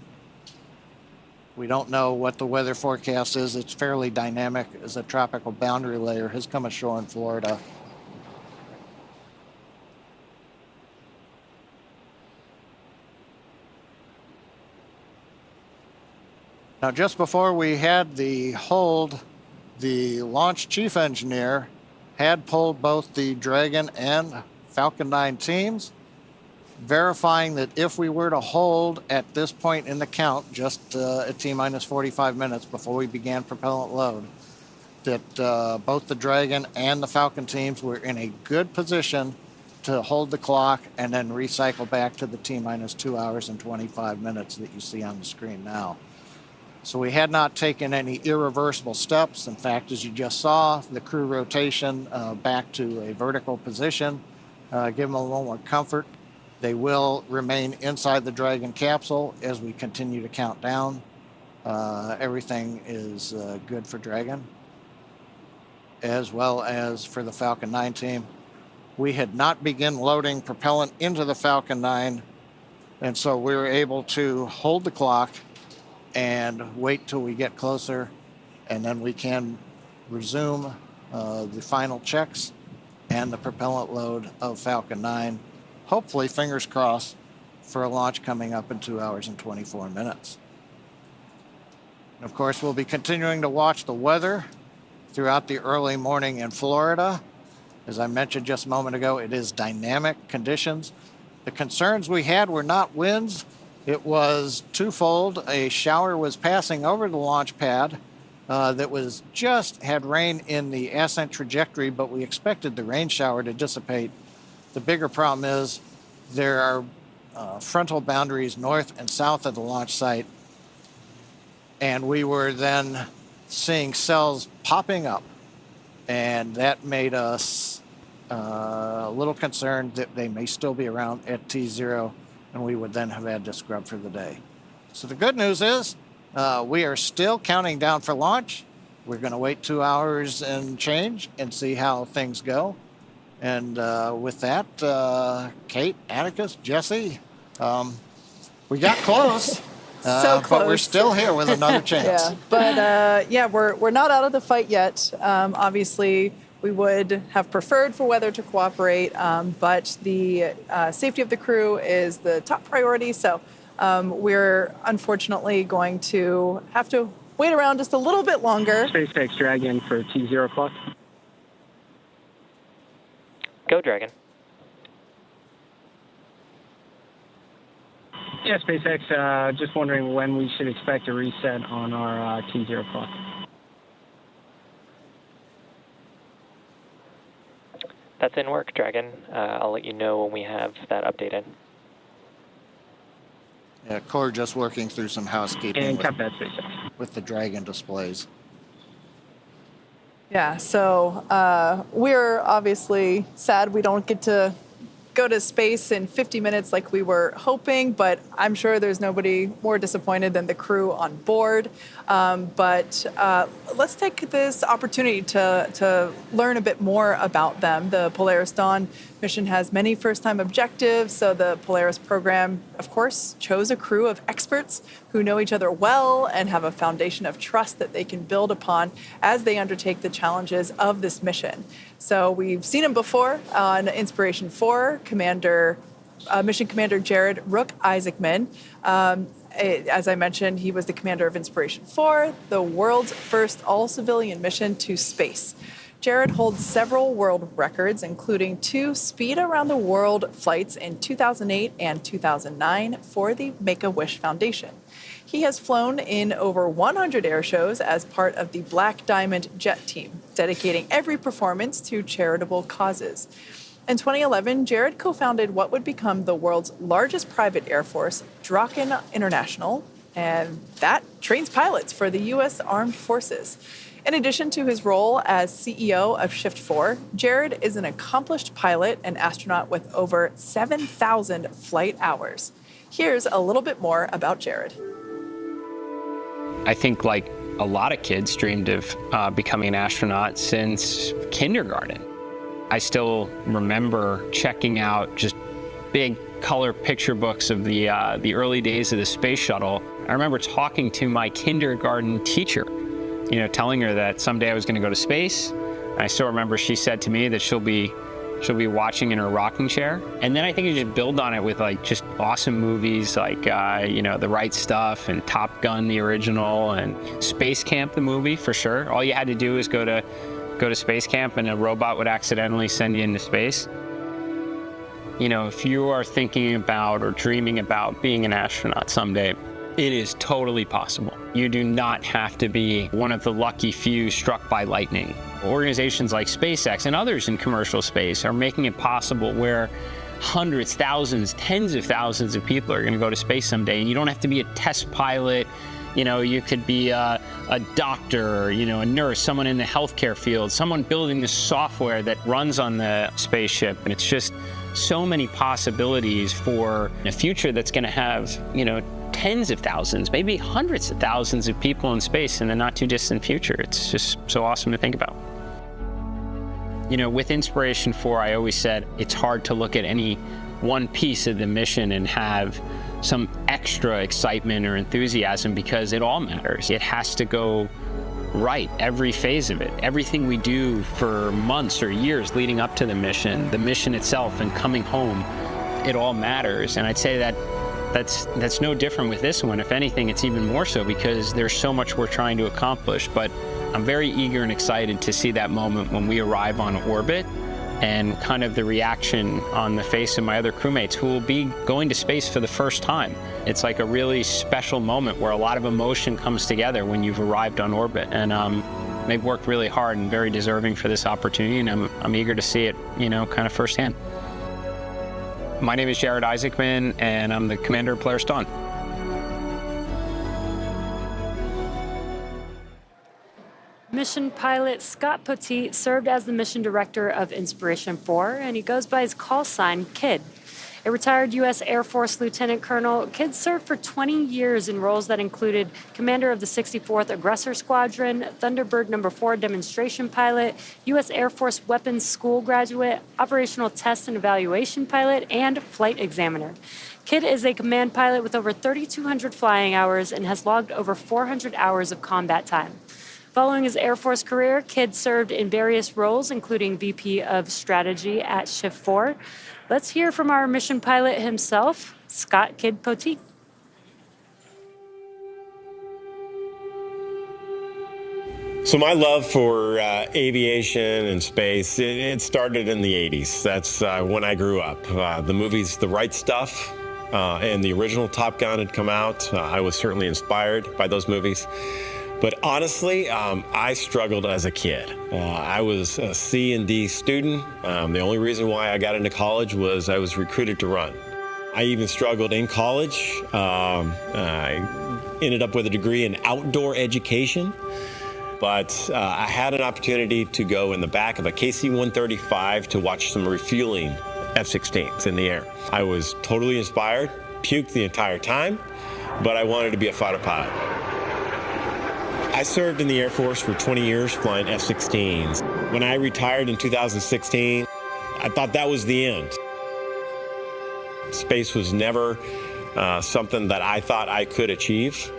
We don't know what the weather forecast is. It's fairly dynamic as a tropical boundary layer has come ashore in Florida. Now, just before we had the hold, the launch chief engineer had pulled both the Dragon and Falcon 9 teams, verifying that if we were to hold at this point in the count, just at T-minus 45 minutes before we began propellant load, that both the Dragon and the Falcon teams were in a good position to hold the clock and then recycle back to the T-minus 2 hours and 25 minutes that you see on the screen now. So we had not taken any irreversible steps. In fact, as you just saw, the crew rotation back to a vertical position, give them a little more comfort. They will remain inside the Dragon capsule as we continue to count down. Everything is good for Dragon, as well as for the Falcon 9 team. We had not begun loading propellant into the Falcon 9, and so we were able to hold the clock and wait till we get closer, and then we can resume the final checks and the propellant load of Falcon 9. Hopefully, fingers crossed, for a launch coming up in 2 hours and 24 minutes. And of course, we'll be continuing to watch the weather throughout the early morning in Florida. As I mentioned just a moment ago, it is dynamic conditions. The concerns we had were not winds. It was twofold. A shower was passing over the launch pad that was just had rain in the ascent trajectory, but we expected the rain shower to dissipate. The bigger problem is there are frontal boundaries north and south of the launch site, and we were then seeing cells popping up, and that made us a little concerned that they may still be around at T0, and we would then have had to scrub for the day. So the good news is we are still counting down for launch. We're going to wait 2 hours and change and see how things go. And with that, Kate, Atticus, Jesse, we got close. So close. But we're still here with another chance. Yeah, but we're not out of the fight yet. Obviously, we would have preferred for weather to cooperate, but the safety of the crew is the top priority. So we're unfortunately going to have to wait around just a little bit longer. SpaceX Dragon for T0 clock. Go, Dragon. Yeah, SpaceX, just wondering when we should expect a reset on our T0 clock. That's in work, Dragon. I'll let you know when we have that updated. Yeah, Core just working through some housekeeping And cut that, SpaceX. with the Dragon displays. Yeah, so we're obviously sad we don't get to go to space in 50 minutes like we were hoping, but I'm sure there's nobody more disappointed than the crew on board. But let's take this opportunity to learn a bit more about them. The Polaris Dawn mission has many first-time objectives, so the Polaris program, of course, chose a crew of experts who know each other well and have a foundation of trust that they can build upon as they undertake the challenges of this mission. So we've seen him before on Inspiration 4, Mission Commander Jared Rook Isaacman. As I mentioned, he was the commander of Inspiration 4, the world's first all-civilian mission to space. Jared holds several world records, including 2 speed-around-the-world flights in 2008 and 2009 for the Make-A-Wish Foundation. He has flown in over 100 air shows as part of the Black Diamond Jet Team, dedicating every performance to charitable causes. In 2011, Jared co-founded what would become the world's largest private air force, Draken International, and that trains pilots for the U.S. Armed Forces. In addition to his role as CEO of Shift 4, Jared is an accomplished pilot and astronaut with over 7,000 flight hours. Here's a little bit more about Jared. I think like a lot of kids dreamed of becoming an astronaut since kindergarten. I still remember checking out just big color picture books of the early days of the space shuttle. I remember talking to my kindergarten teacher, telling her that someday I was going to go to space. And I still remember she said to me that she'll be watching in her rocking chair. And then I think you just build on it with like just awesome movies like The Right Stuff and Top Gun, the original, and Space Camp, the movie, for sure. All you had to do was go to space camp and a robot would accidentally send you into space. If you are thinking about or dreaming about being an astronaut someday, it is totally possible. You do not have to be one of the lucky few struck by lightning. Organizations like SpaceX and others in commercial space are making it possible where hundreds, thousands, tens of thousands of people are going to go to space someday, and you don't have to be a test pilot You know, you could be a doctor, you know, a nurse, someone in the healthcare field, someone building the software that runs on the spaceship. And it's just so many possibilities for a future that's going to have, you know, tens of thousands, maybe hundreds of thousands of people in space in the not too distant future. It's just so awesome to think about. You know, with Inspiration 4, I always said it's hard to look at any one piece of the mission and have some extra excitement or enthusiasm, because it all matters. It has to go right, every phase of it. Everything we do for months or years leading up to the mission itself and coming home, it all matters. And I'd say that that's no different with this one. If anything, it's even more so, because there's so much we're trying to accomplish. But I'm very eager and excited to see that moment when we arrive on orbit, and kind of the reaction on the face of my other crewmates who will be going to space for the first time. It's like a really special moment where a lot of emotion comes together when you've arrived on orbit. And they've worked really hard and very deserving for this opportunity, and I'm eager to see it, you know, kind of firsthand. My name is Jared Isaacman, and I'm the commander of Polaris Dawn. Mission pilot Scott Poteet served as the mission director of Inspiration 4, and he goes by his call sign, Kid. A retired U.S. Air Force Lieutenant Colonel, Kid served for 20 years in roles that included commander of the 64th Aggressor Squadron, Thunderbird No. 4 demonstration pilot, U.S. Air Force Weapons School graduate, operational test and evaluation pilot, and flight examiner. Kid is a command pilot with over 3,200 flying hours and has logged over 400 hours of combat time. Following his Air Force career, Kid served in various roles, including VP of Strategy at Shift 4. Let's hear from our mission pilot himself, Scott Kid Poteet. So my love for aviation and space, it started in the 80s. That's when I grew up. The movies The Right Stuff and the original Top Gun had come out. I was certainly inspired by those movies. But honestly, I struggled as a kid. I was a C and D student. The only reason why I got into college was I was recruited to run. I even struggled in college. I ended up with a degree in outdoor education. But I had an opportunity to go in the back of a KC-135 to watch some refueling F-16s in the air. I was totally inspired, puked the entire time, but I wanted to be a fighter pilot. I served in the Air Force for 20 years flying F-16s. When I retired in 2016, I thought that was the end. Space was never something that I thought I could achieve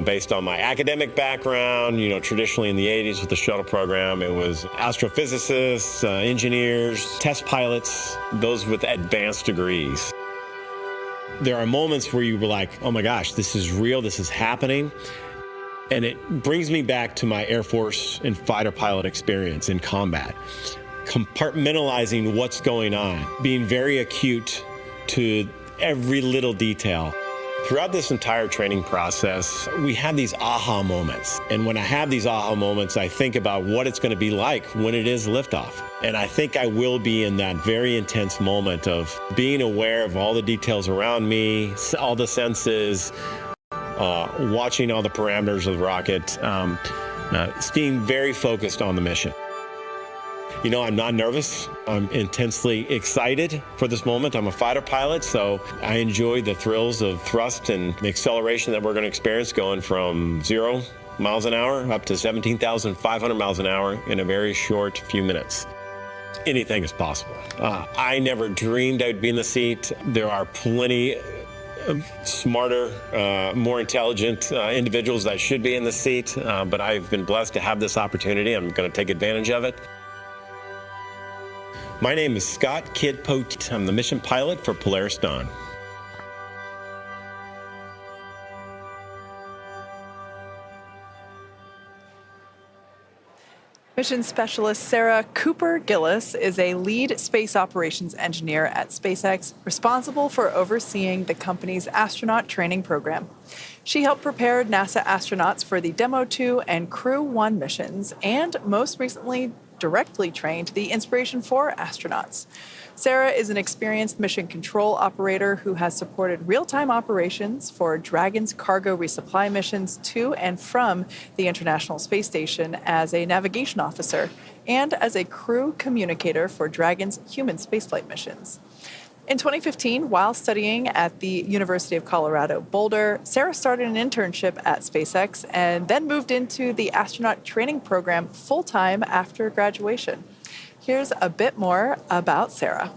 based on my academic background. You know, traditionally in the 80s with the shuttle program, it was astrophysicists, engineers, test pilots, those with advanced degrees. There are moments where you were like, oh my gosh, this is real, this is happening. And it brings me back to my Air Force and fighter pilot experience in combat. Compartmentalizing what's going on, being very acute to every little detail. Throughout this entire training process, we have these aha moments. And when I have these aha moments, I think about what it's going to be like when it is liftoff. And I think I will be in that very intense moment of being aware of all the details around me, all the senses, watching all the parameters of the rocket, staying very focused on the mission. You know, I'm not nervous. I'm intensely excited for this moment. I'm a fighter pilot, so I enjoy the thrills of thrust and the acceleration that we're going to experience, going from 0 miles an hour up to 17,500 miles an hour in a very short few minutes. Anything is possible. I never dreamed I'd be in the seat. There are plenty smarter, more intelligent individuals that should be in the seat, but I've been blessed to have this opportunity. I'm going to take advantage of it. My name is Scott Kid Poteet. I'm the mission pilot for Polaris Dawn. Mission Specialist Sarah Cooper Gillis is a lead space operations engineer at SpaceX, responsible for overseeing the company's astronaut training program. She helped prepare NASA astronauts for the Demo 2 and Crew 1 missions, and most recently directly trained the Inspiration 4 astronauts. Sarah is an experienced mission control operator who has supported real-time operations for Dragon's cargo resupply missions to and from the International Space Station as a navigation officer and as a crew communicator for Dragon's human spaceflight missions. In 2015, while studying at the University of Colorado Boulder, Sarah started an internship at SpaceX and then moved into the astronaut training program full-time after graduation. Here's a bit more about Sarah.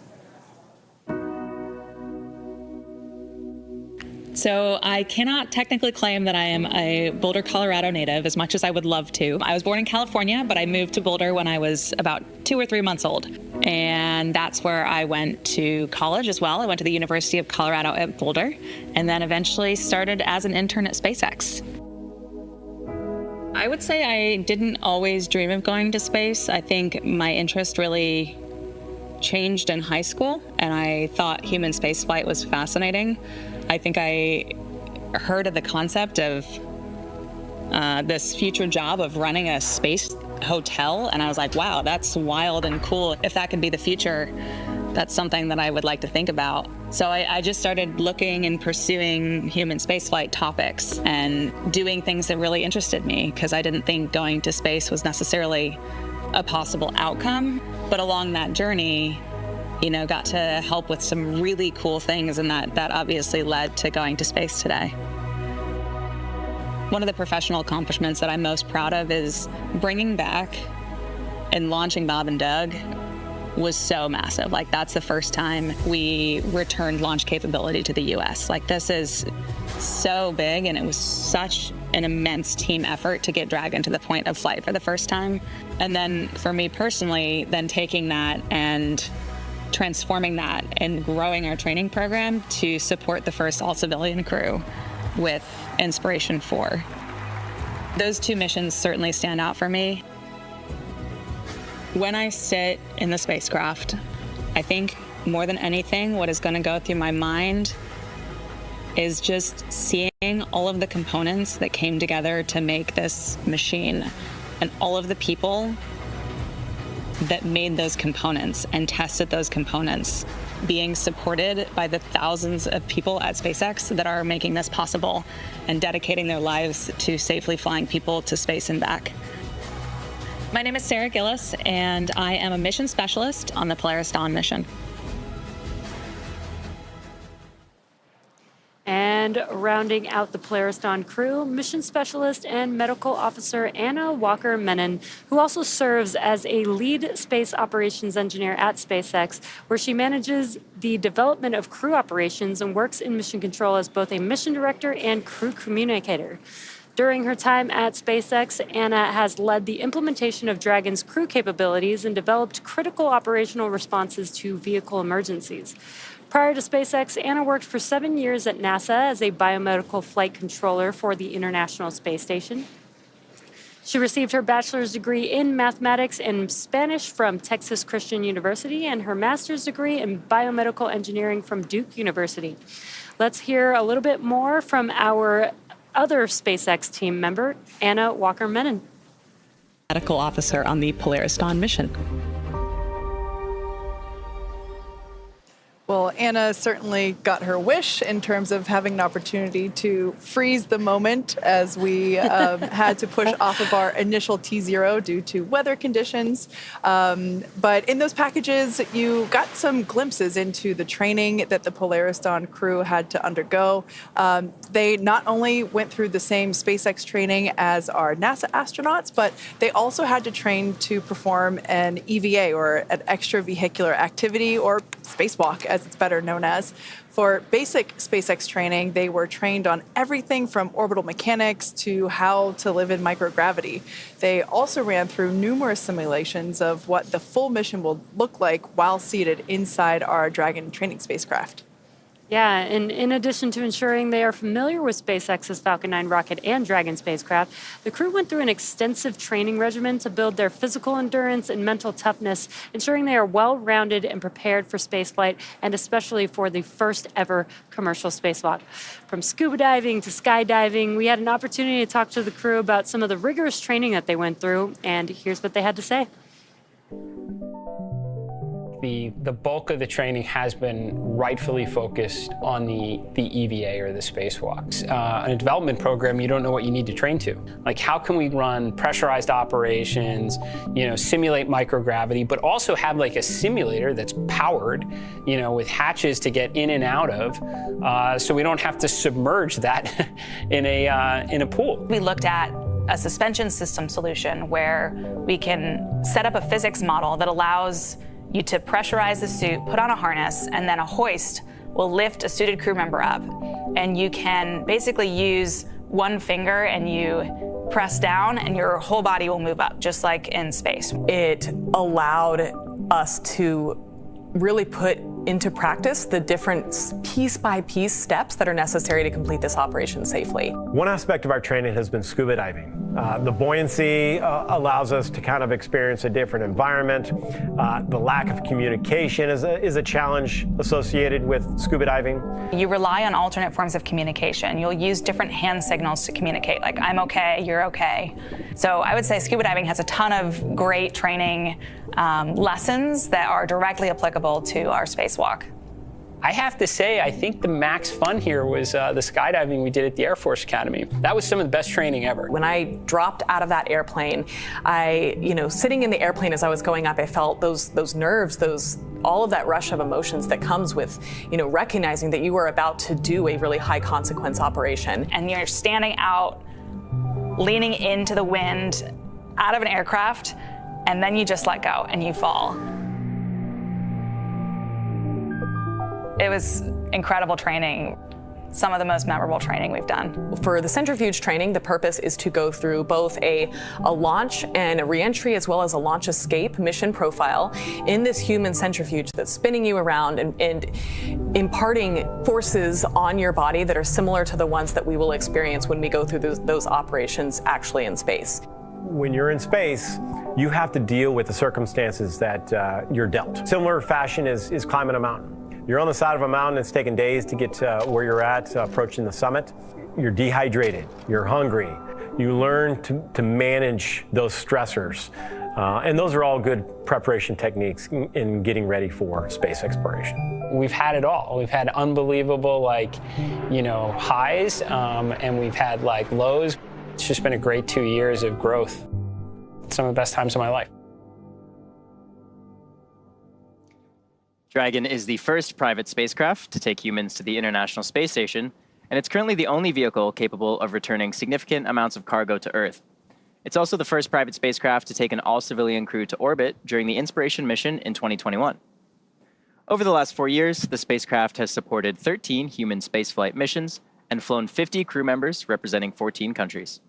So I cannot technically claim that I am a Boulder, Colorado native as much as I would love to. I was born in California, but I moved to Boulder when I was about 2 or 3 months old. And that's where I went to college as well. I went to the University of Colorado at Boulder, and then eventually started as an intern at SpaceX. I would say I didn't always dream of going to space. I think my interest really changed in high school, and I thought human spaceflight was fascinating. I think I heard of the concept of this future job of running a space hotel, and I was like, wow, that's wild and cool. If that could be the future, that's something that I would like to think about. So I just started looking and pursuing human spaceflight topics and doing things that really interested me, because I didn't think going to space was necessarily a possible outcome. But along that journey, got to help with some really cool things, and that obviously led to going to space today. One of the professional accomplishments that I'm most proud of is bringing back and launching Bob and Doug was so massive. Like, that's the first time we returned launch capability to the US. Like, this is so big, and it was such an immense team effort to get Dragon to the point of flight for the first time. And then for me personally, then taking that and transforming that and growing our training program to support the first all-civilian crew with Inspiration 4. Those 2 missions certainly stand out for me. When I sit in the spacecraft, I think more than anything, what is going to go through my mind is just seeing all of the components that came together to make this machine, and all of the people that made those components and tested those components, being supported by the thousands of people at SpaceX that are making this possible and dedicating their lives to safely flying people to space and back. My name is Sarah Gillis, and I am a mission specialist on the Polaris Dawn mission. And rounding out the Polaris Dawn crew, mission specialist and medical officer Anna Walker-Menon, who also serves as a lead space operations engineer at SpaceX, where she manages the development of crew operations and works in mission control as both a mission director and crew communicator. During her time at SpaceX, Anna has led the implementation of Dragon's crew capabilities and developed critical operational responses to vehicle emergencies. Prior to SpaceX, Anna worked for 7 years at NASA as a biomedical flight controller for the International Space Station. She received her bachelor's degree in mathematics and Spanish from Texas Christian University and her master's degree in biomedical engineering from Duke University. Let's hear a little bit more from our other SpaceX team member, Anna Walker-Menon. Medical officer on the Polaris Dawn mission. Well, Anna certainly got her wish in terms of having an opportunity to freeze the moment as we had to push off of our initial T0 due to weather conditions. But in those packages, you got some glimpses into the training that the Polaris Dawn crew had to undergo. They not only went through the same SpaceX training as our NASA astronauts, but they also had to train to perform an EVA, or an extravehicular activity, or spacewalk, as it's better known as. For basic SpaceX training, they were trained on everything from orbital mechanics to how to live in microgravity. They also ran through numerous simulations of what the full mission will look like while seated inside our Dragon training spacecraft. Yeah, and in addition to ensuring they are familiar with SpaceX's Falcon 9 rocket and Dragon spacecraft, the crew went through an extensive training regimen to build their physical endurance and mental toughness, ensuring they are well-rounded and prepared for spaceflight, and especially for the first ever commercial spacewalk. From scuba diving to skydiving, we had an opportunity to talk to the crew about some of the rigorous training that they went through, and here's what they had to say. The bulk of the training has been rightfully focused on the EVA or the spacewalks. In a development program, you don't know what you need to train to. Like, how can we run pressurized operations, simulate microgravity, but also have like a simulator that's powered, with hatches to get in and out of, so we don't have to submerge that in a pool. We looked at a suspension system solution where we can set up a physics model that allows you to pressurize the suit, put on a harness, and then a hoist will lift a suited crew member up. And you can basically use one finger and you press down and your whole body will move up, just like in space. It allowed us to really put into practice the different piece-by-piece steps that are necessary to complete this operation safely. One aspect of our training has been scuba diving. The buoyancy allows us to kind of experience a different environment. The lack of communication is a challenge associated with scuba diving. You rely on alternate forms of communication. You'll use different hand signals to communicate, like I'm okay, you're okay. So I would say scuba diving has a ton of great training lessons that are directly applicable to our spacewalk. I have to say, I think the max fun here was the skydiving we did at the Air Force Academy. That was some of the best training ever. When I dropped out of that airplane, sitting in the airplane as I was going up, I felt those nerves, all of that rush of emotions that comes with, recognizing that you are about to do a really high consequence operation. And you're standing out, leaning into the wind, out of an aircraft, and then you just let go and you fall. It was incredible training, some of the most memorable training we've done. For the centrifuge training, the purpose is to go through both a launch and a reentry, as well as a launch escape mission profile in this human centrifuge that's spinning you around and imparting forces on your body that are similar to the ones that we will experience when we go through those operations actually in space. When you're in space, you have to deal with the circumstances that you're dealt. Similar fashion is climbing a mountain. You're on the side of a mountain, it's taken days to get to where you're at, approaching the summit. You're dehydrated, you're hungry. You learn to manage those stressors. And those are all good preparation techniques in getting ready for space exploration. We've had it all. We've had unbelievable, highs, and we've had, lows. It's just been a great 2 years of growth. Some of the best times of my life. Dragon is the first private spacecraft to take humans to the International Space Station, and it's currently the only vehicle capable of returning significant amounts of cargo to Earth. It's also the first private spacecraft to take an all-civilian crew to orbit during the Inspiration mission in 2021. Over the last 4 years, the spacecraft has supported 13 human spaceflight missions and flown 50 crew members representing 14 countries.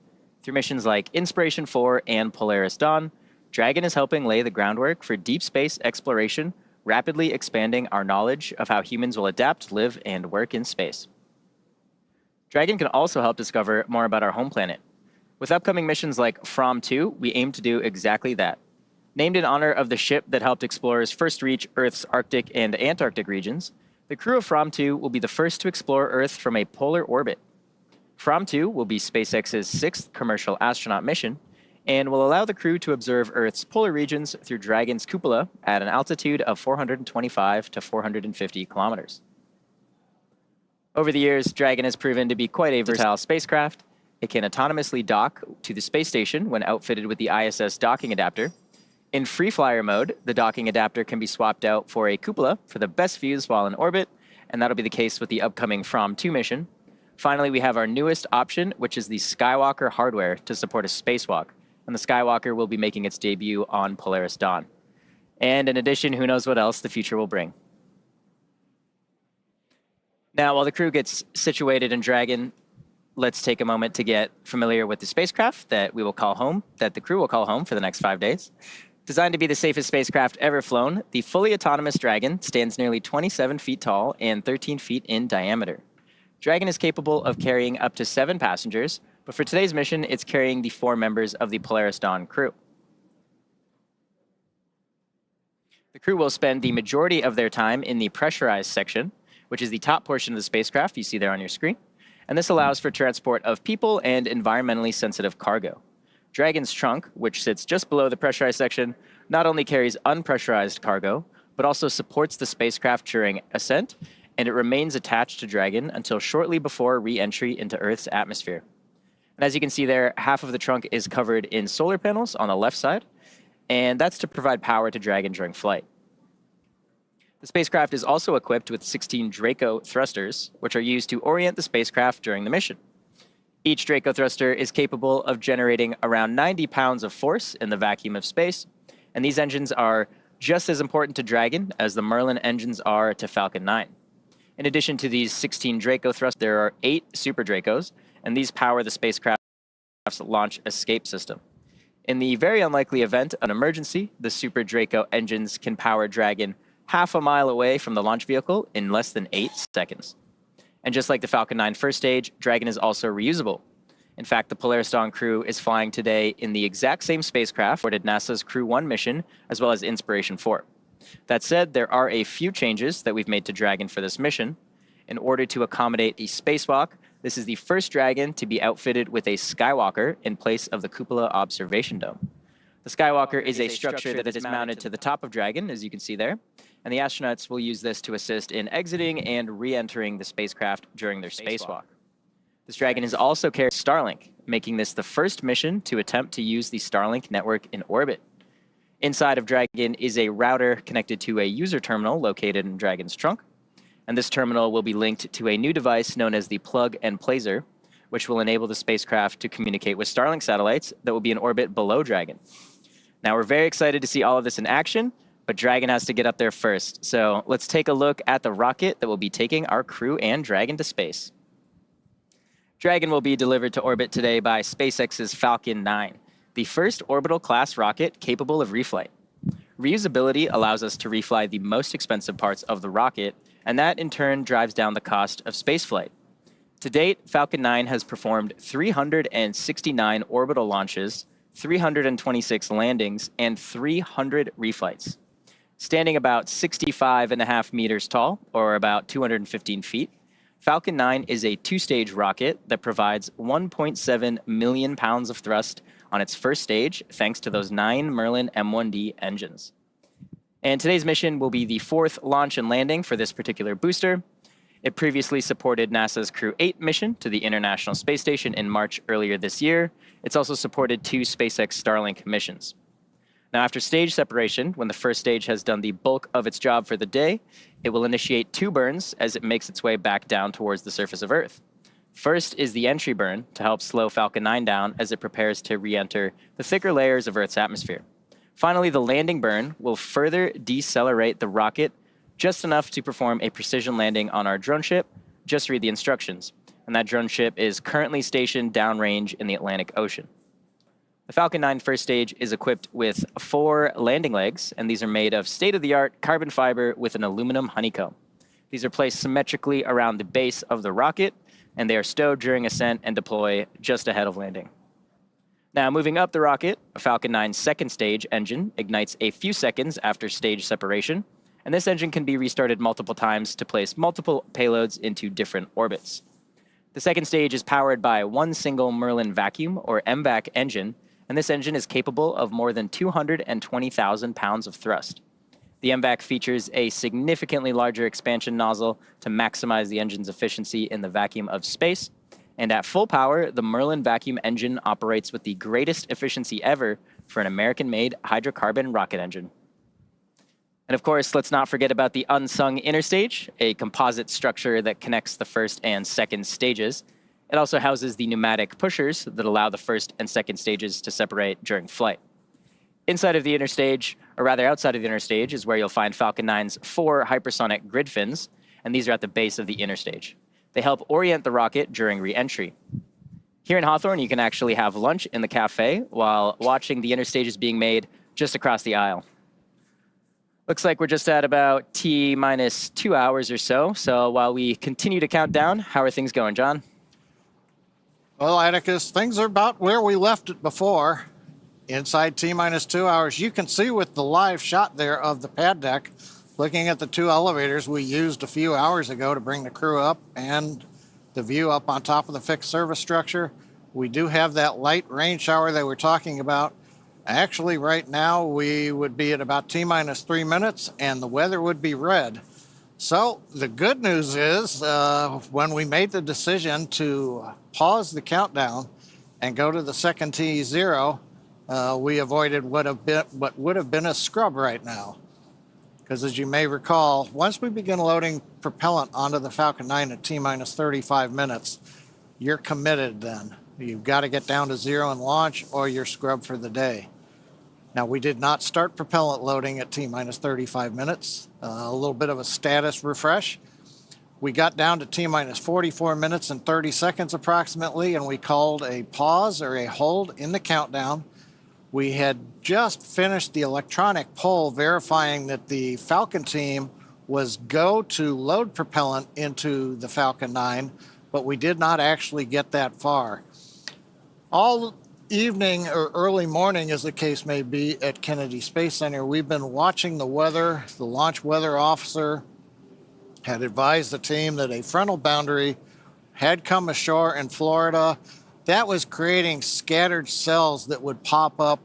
Through missions like Inspiration 4 and Polaris Dawn, Dragon is helping lay the groundwork for deep space exploration, rapidly expanding our knowledge of how humans will adapt, live, and work in space. Dragon can also help discover more about our home planet. With upcoming missions like From 2, we aim to do exactly that. Named in honor of the ship that helped explorers first reach Earth's Arctic and Antarctic regions, the crew of From 2 will be the first to explore Earth from a polar orbit. From 2 will be SpaceX's 6th commercial astronaut mission, and will allow the crew to observe Earth's polar regions through Dragon's cupola at an altitude of 425 to 450 kilometers. Over the years, Dragon has proven to be quite a versatile spacecraft. It can autonomously dock to the space station when outfitted with the ISS docking adapter. In free flyer mode, the docking adapter can be swapped out for a cupola for the best views while in orbit, and that'll be the case with the upcoming From 2 mission. Finally, we have our newest option, which is the Skywalker hardware to support a spacewalk. And the Skywalker will be making its debut on Polaris Dawn. And in addition, who knows what else the future will bring. Now, while the crew gets situated in Dragon, let's take a moment to get familiar with the spacecraft that we will call home, that the crew will call home for the next 5 days. Designed to be the safest spacecraft ever flown, the fully autonomous Dragon stands nearly 27 feet tall and 13 feet in diameter. Dragon is capable of carrying up to 7 passengers, but for today's mission, it's carrying the 4 members of the Polaris Dawn crew. The crew will spend the majority of their time in the pressurized section, which is the top portion of the spacecraft you see there on your screen, and this allows for transport of people and environmentally sensitive cargo. Dragon's trunk, which sits just below the pressurized section, not only carries unpressurized cargo, but also supports the spacecraft during ascent, and it remains attached to Dragon until shortly before re-entry into Earth's atmosphere. And as you can see there, half of the trunk is covered in solar panels on the left side, and that's to provide power to Dragon during flight. The spacecraft is also equipped with 16 Draco thrusters, which are used to orient the spacecraft during the mission. Each Draco thruster is capable of generating around 90 pounds of force in the vacuum of space, and these engines are just as important to Dragon as the Merlin engines are to Falcon 9. In addition to these 16 Draco thrusters, there are 8 Super Dracos, and these power the spacecraft's launch escape system. In the very unlikely event of an emergency, the Super Draco engines can power Dragon half a mile away from the launch vehicle in less than 8 seconds. And just like the Falcon 9 first stage, Dragon is also reusable. In fact, the Polaris Dawn crew is flying today in the exact same spacecraft for NASA's Crew 1 mission, as well as Inspiration 4. That said, there are a few changes that we've made to Dragon for this mission. In order to accommodate a spacewalk, this is the first Dragon to be outfitted with a Skywalker in place of the Cupola Observation Dome. The Skywalker is a structure that is mounted to the top of Dragon, as you can see there, and the astronauts will use this to assist in exiting and re-entering the spacecraft during their spacewalk. This Dragon is also carrying Starlink, making this the first mission to attempt to use the Starlink network in orbit. Inside of Dragon is a router connected to a user terminal located in Dragon's trunk, and this terminal will be linked to a new device known as the Plug and Placer, which will enable the spacecraft to communicate with Starlink satellites that will be in orbit below Dragon. Now, we're very excited to see all of this in action, but Dragon has to get up there first. So let's take a look at the rocket that will be taking our crew and Dragon to space. Dragon will be delivered to orbit today by SpaceX's Falcon 9, the first orbital class rocket capable of reflight. Reusability allows us to refly the most expensive parts of the rocket, and that in turn drives down the cost of spaceflight. To date, Falcon 9 has performed 369 orbital launches, 326 landings, and 300 reflights. Standing about 65.5 meters tall, or about 215 feet, Falcon 9 is a 2-stage rocket that provides 1.7 million pounds of thrust on its first stage, thanks to those 9 Merlin M1D engines. And today's mission will be the 4th launch and landing for this particular booster. It previously supported NASA's Crew 8 mission to the International Space Station in March earlier this year. It's also supported 2 SpaceX Starlink missions. Now, after stage separation, when the first stage has done the bulk of its job for the day, it will initiate 2 burns as it makes its way back down towards the surface of Earth. First is the entry burn to help slow Falcon 9 down as it prepares to re-enter the thicker layers of Earth's atmosphere. Finally, the landing burn will further decelerate the rocket just enough to perform a precision landing on our drone ship. Just read the instructions. And that drone ship is currently stationed downrange in the Atlantic Ocean. The Falcon 9 first stage is equipped with 4 landing legs, and these are made of state-of-the-art carbon fiber with an aluminum honeycomb. These are placed symmetrically around the base of the rocket, and they are stowed during ascent and deploy just ahead of landing. Now, moving up the rocket, a Falcon 9's second stage engine ignites a few seconds after stage separation, and this engine can be restarted multiple times to place multiple payloads into different orbits. The second stage is powered by one single Merlin vacuum, or MVAC engine, and this engine is capable of more than 220,000 pounds of thrust. The MVAC features a significantly larger expansion nozzle to maximize the engine's efficiency in the vacuum of space. And at full power, the Merlin vacuum engine operates with the greatest efficiency ever for an American-made hydrocarbon rocket engine. And of course, let's not forget about the unsung inner stage, a composite structure that connects the first and second stages. It also houses the pneumatic pushers that allow the first and second stages to separate during flight. Inside of the inner stage, or rather outside of the inner stage, is where you'll find Falcon 9's 4 hypersonic grid fins, and these are at the base of the inner stage. They help orient the rocket during re-entry. Here in Hawthorne, you can actually have lunch in the cafe while watching the inner stages being made just across the aisle. Looks like we're just at about T-minus 2 hours or so. So while we continue to count down, how are things going, John? Well, Atticus, things are about where we left it before. Inside T-minus 2 hours, you can see with the live shot there of the pad deck, looking at the 2 elevators we used a few hours ago to bring the crew up and the view up on top of the fixed service structure. We do have that light rain shower that we're talking about. Actually, right now, we would be at about T-minus 3 minutes, and the weather would be red. So the good news is when we made the decision to pause the countdown and go to the second T0, we avoided what would have been a scrub right now. Because as you may recall, once we begin loading propellant onto the Falcon 9 at T-minus 35 minutes, you're committed then. You've got to get down to 0 and launch, or you're scrubbed for the day. Now, we did not start propellant loading at T-minus 35 minutes. A little bit of a status refresh. We got down to T-minus 44 minutes and 30 seconds approximately, and we called a pause or a hold in the countdown. We had just finished the electronic poll verifying that the Falcon team was go to load propellant into the Falcon 9, but we did not actually get that far. All evening or early morning, as the case may be, at Kennedy Space Center, we've been watching the weather. The launch weather officer had advised the team that a frontal boundary had come ashore in Florida. That was creating scattered cells that would pop up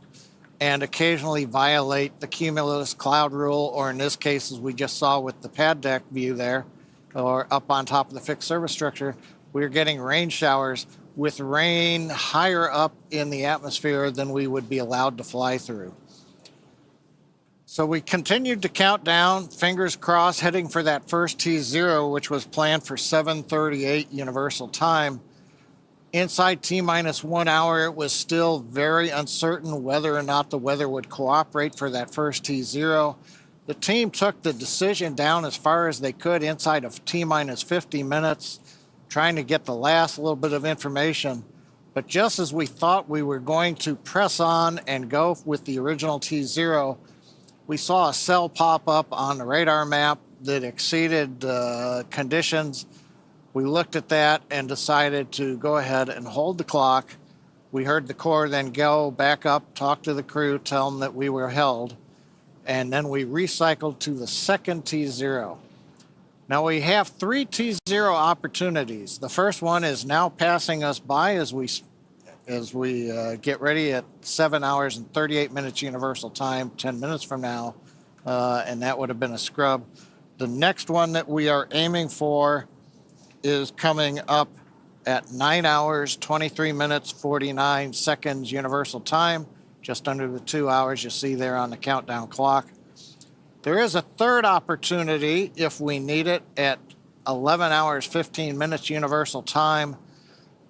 and occasionally violate the cumulus cloud rule, or in this case, as we just saw with the pad deck view there, or up on top of the fixed service structure, we were getting rain showers with rain higher up in the atmosphere than we would be allowed to fly through. So we continued to count down, fingers crossed, heading for that first T0, which was planned for 7:38 Universal Time. Inside T-minus 1 hour, it was still very uncertain whether or not the weather would cooperate for that first T0. The team took the decision down as far as they could inside of T-minus 50 minutes, trying to get the last little bit of information. But just as we thought we were going to press on and go with the original T0, we saw a cell pop up on the radar map that exceeded conditions. We looked at that and decided to go ahead and hold the clock. We heard the Corps then go back up, talk to the crew, tell them that we were held, and then we recycled to the second T0. Now we have 3 T0 opportunities. The first one is now passing us by as we get ready at 7 hours and 38 minutes Universal Time, 10 minutes from now, and that would have been a scrub. The next one that we are aiming for is coming up at 9 hours, 23 minutes, 49 seconds Universal Time, just under the 2 hours you see there on the countdown clock. There is a third opportunity if we need it at 11 hours, 15 minutes Universal Time.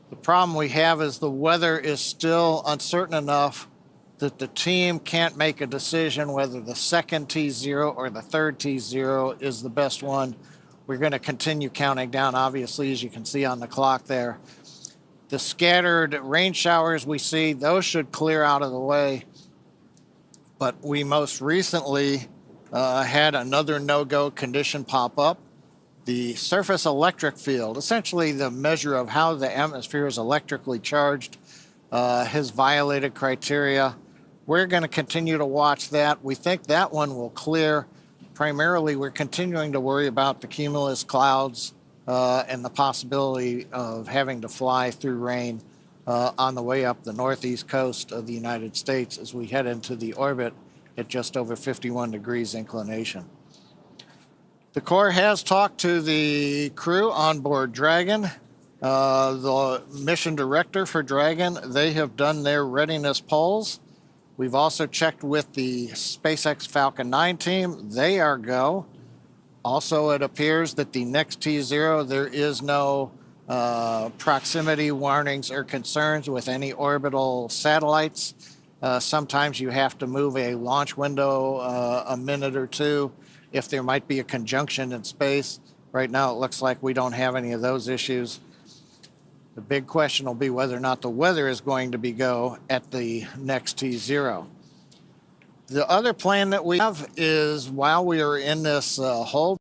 The problem we have is the weather is still uncertain enough that the team can't make a decision whether the second T0 or the third T0 is the best one. We're going to continue counting down, obviously, as you can see on the clock there. The scattered rain showers we see, those should clear out of the way. But we most recently had another no-go condition pop up. The surface electric field, essentially the measure of how the atmosphere is electrically charged, has violated criteria. We're going to continue to watch that. We think that one will clear. Primarily, we're continuing to worry about the cumulus clouds and the possibility of having to fly through rain on the way up the northeast coast of the United States as we head into the orbit at just over 51 degrees inclination. The Corps has talked to the crew on board Dragon. The mission director for Dragon, they have done their readiness polls. We've also checked with the SpaceX Falcon 9 team. They are go. Also, it appears that the next T0, there is no proximity warnings or concerns with any orbital satellites. Sometimes you have to move a launch window a minute or two if there might be a conjunction in space. Right now, it looks like we don't have any of those issues. The big question will be whether or not the weather is going to be go at the next T0. The other plan that we have is while we are in this hold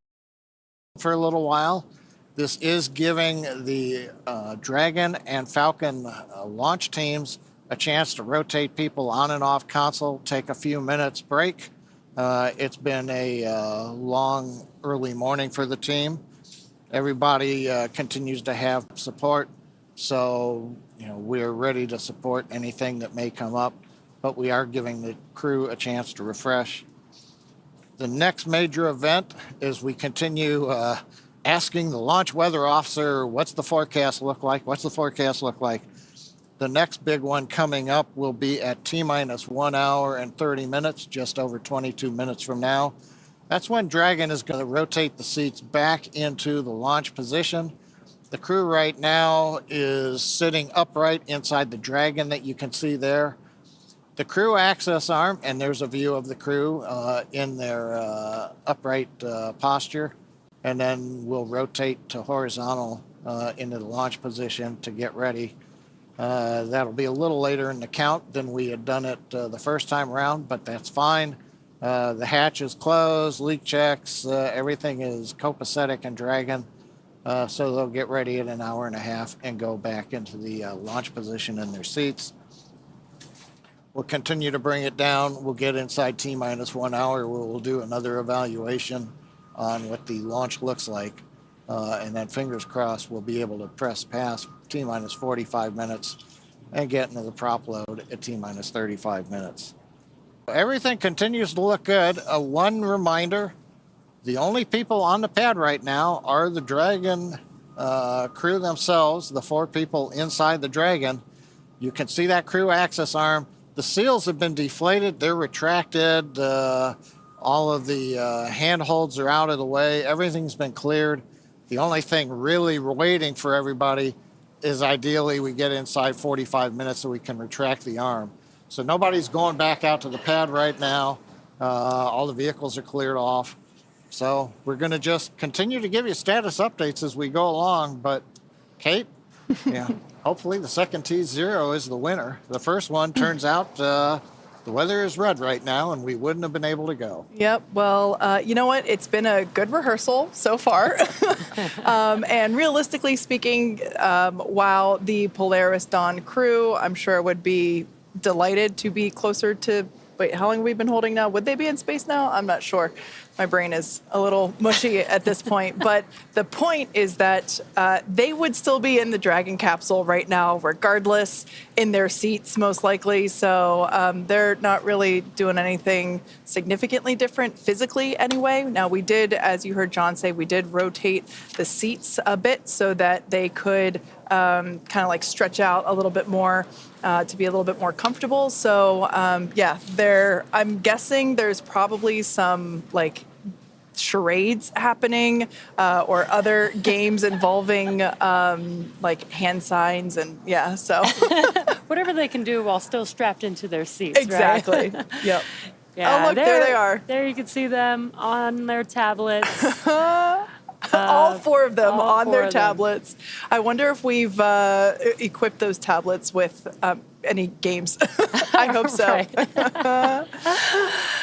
for a little while, this is giving the Dragon and Falcon launch teams a chance to rotate people on and off console, take a few minutes break. It's been a long early morning for the team. Everybody continues to have support. So, we're ready to support anything that may come up. but we are giving the crew a chance to refresh. The next major event is we continue asking the launch weather officer, what's the forecast look like? What's the forecast look like? The next big one coming up will be at T-minus 1 hour and 30 minutes, just over 22 minutes from now. That's when Dragon is going to rotate the seats back into the launch position. The crew right now is sitting upright inside the Dragon that you can see there. The crew access arm, and there's a view of the crew in their upright posture, and then we'll rotate to horizontal into the launch position to get ready. That'll be a little later in the count than we had done it the first time around, but that's fine. The hatch is closed, leak checks, everything is copacetic and Dragon, so they'll get ready in an hour and a half and go back into the launch position in their seats. We'll continue to bring it down. We'll get inside T-minus 1 hour where we'll do another evaluation on what the launch looks like. And then fingers crossed, we'll be able to press past T-minus 45 minutes and get into the prop load at T-minus 35 minutes. Everything continues to look good. One reminder, the only people on the pad right now are the Dragon crew themselves, the 4 people inside the Dragon. You can see that crew access arm. The seals have been deflated. They're retracted. All of the handholds are out of the way. Everything's been cleared. The only thing really waiting for everybody is ideally we get inside 45 minutes so we can retract the arm. So nobody's going back out to the pad right now. All the vehicles are cleared off. So we're going to just continue to give you status updates as we go along. But Kate, yeah, hopefully the second T0 is the winner. The first one turns out the weather is red right now, and we wouldn't have been able to go. Yep. Well, you know what? It's been a good rehearsal so far. And realistically speaking, while the Polaris Dawn crew, I'm sure, would be delighted to be closer to, wait, how long have we been holding now? Would they be in space now? I'm not sure. My brain is a little mushy at this point. But the point is that they would still be in the Dragon capsule right now, regardless, in their seats, most likely. So they're not really doing anything significantly different physically anyway. Now, we did, as you heard John say, we did rotate the seats a bit so that they could kind of like stretch out a little bit more to be a little bit more comfortable. So yeah, I'm guessing there's probably some like charades happening or other games involving like hand signs and yeah, so whatever they can do while still strapped into their seats. Exactly. Right? Yep. Yeah, oh, look, there they are. There you can see them on their tablets. All 4 of them on their tablets. I wonder if we've equipped those tablets with any games. I hope so.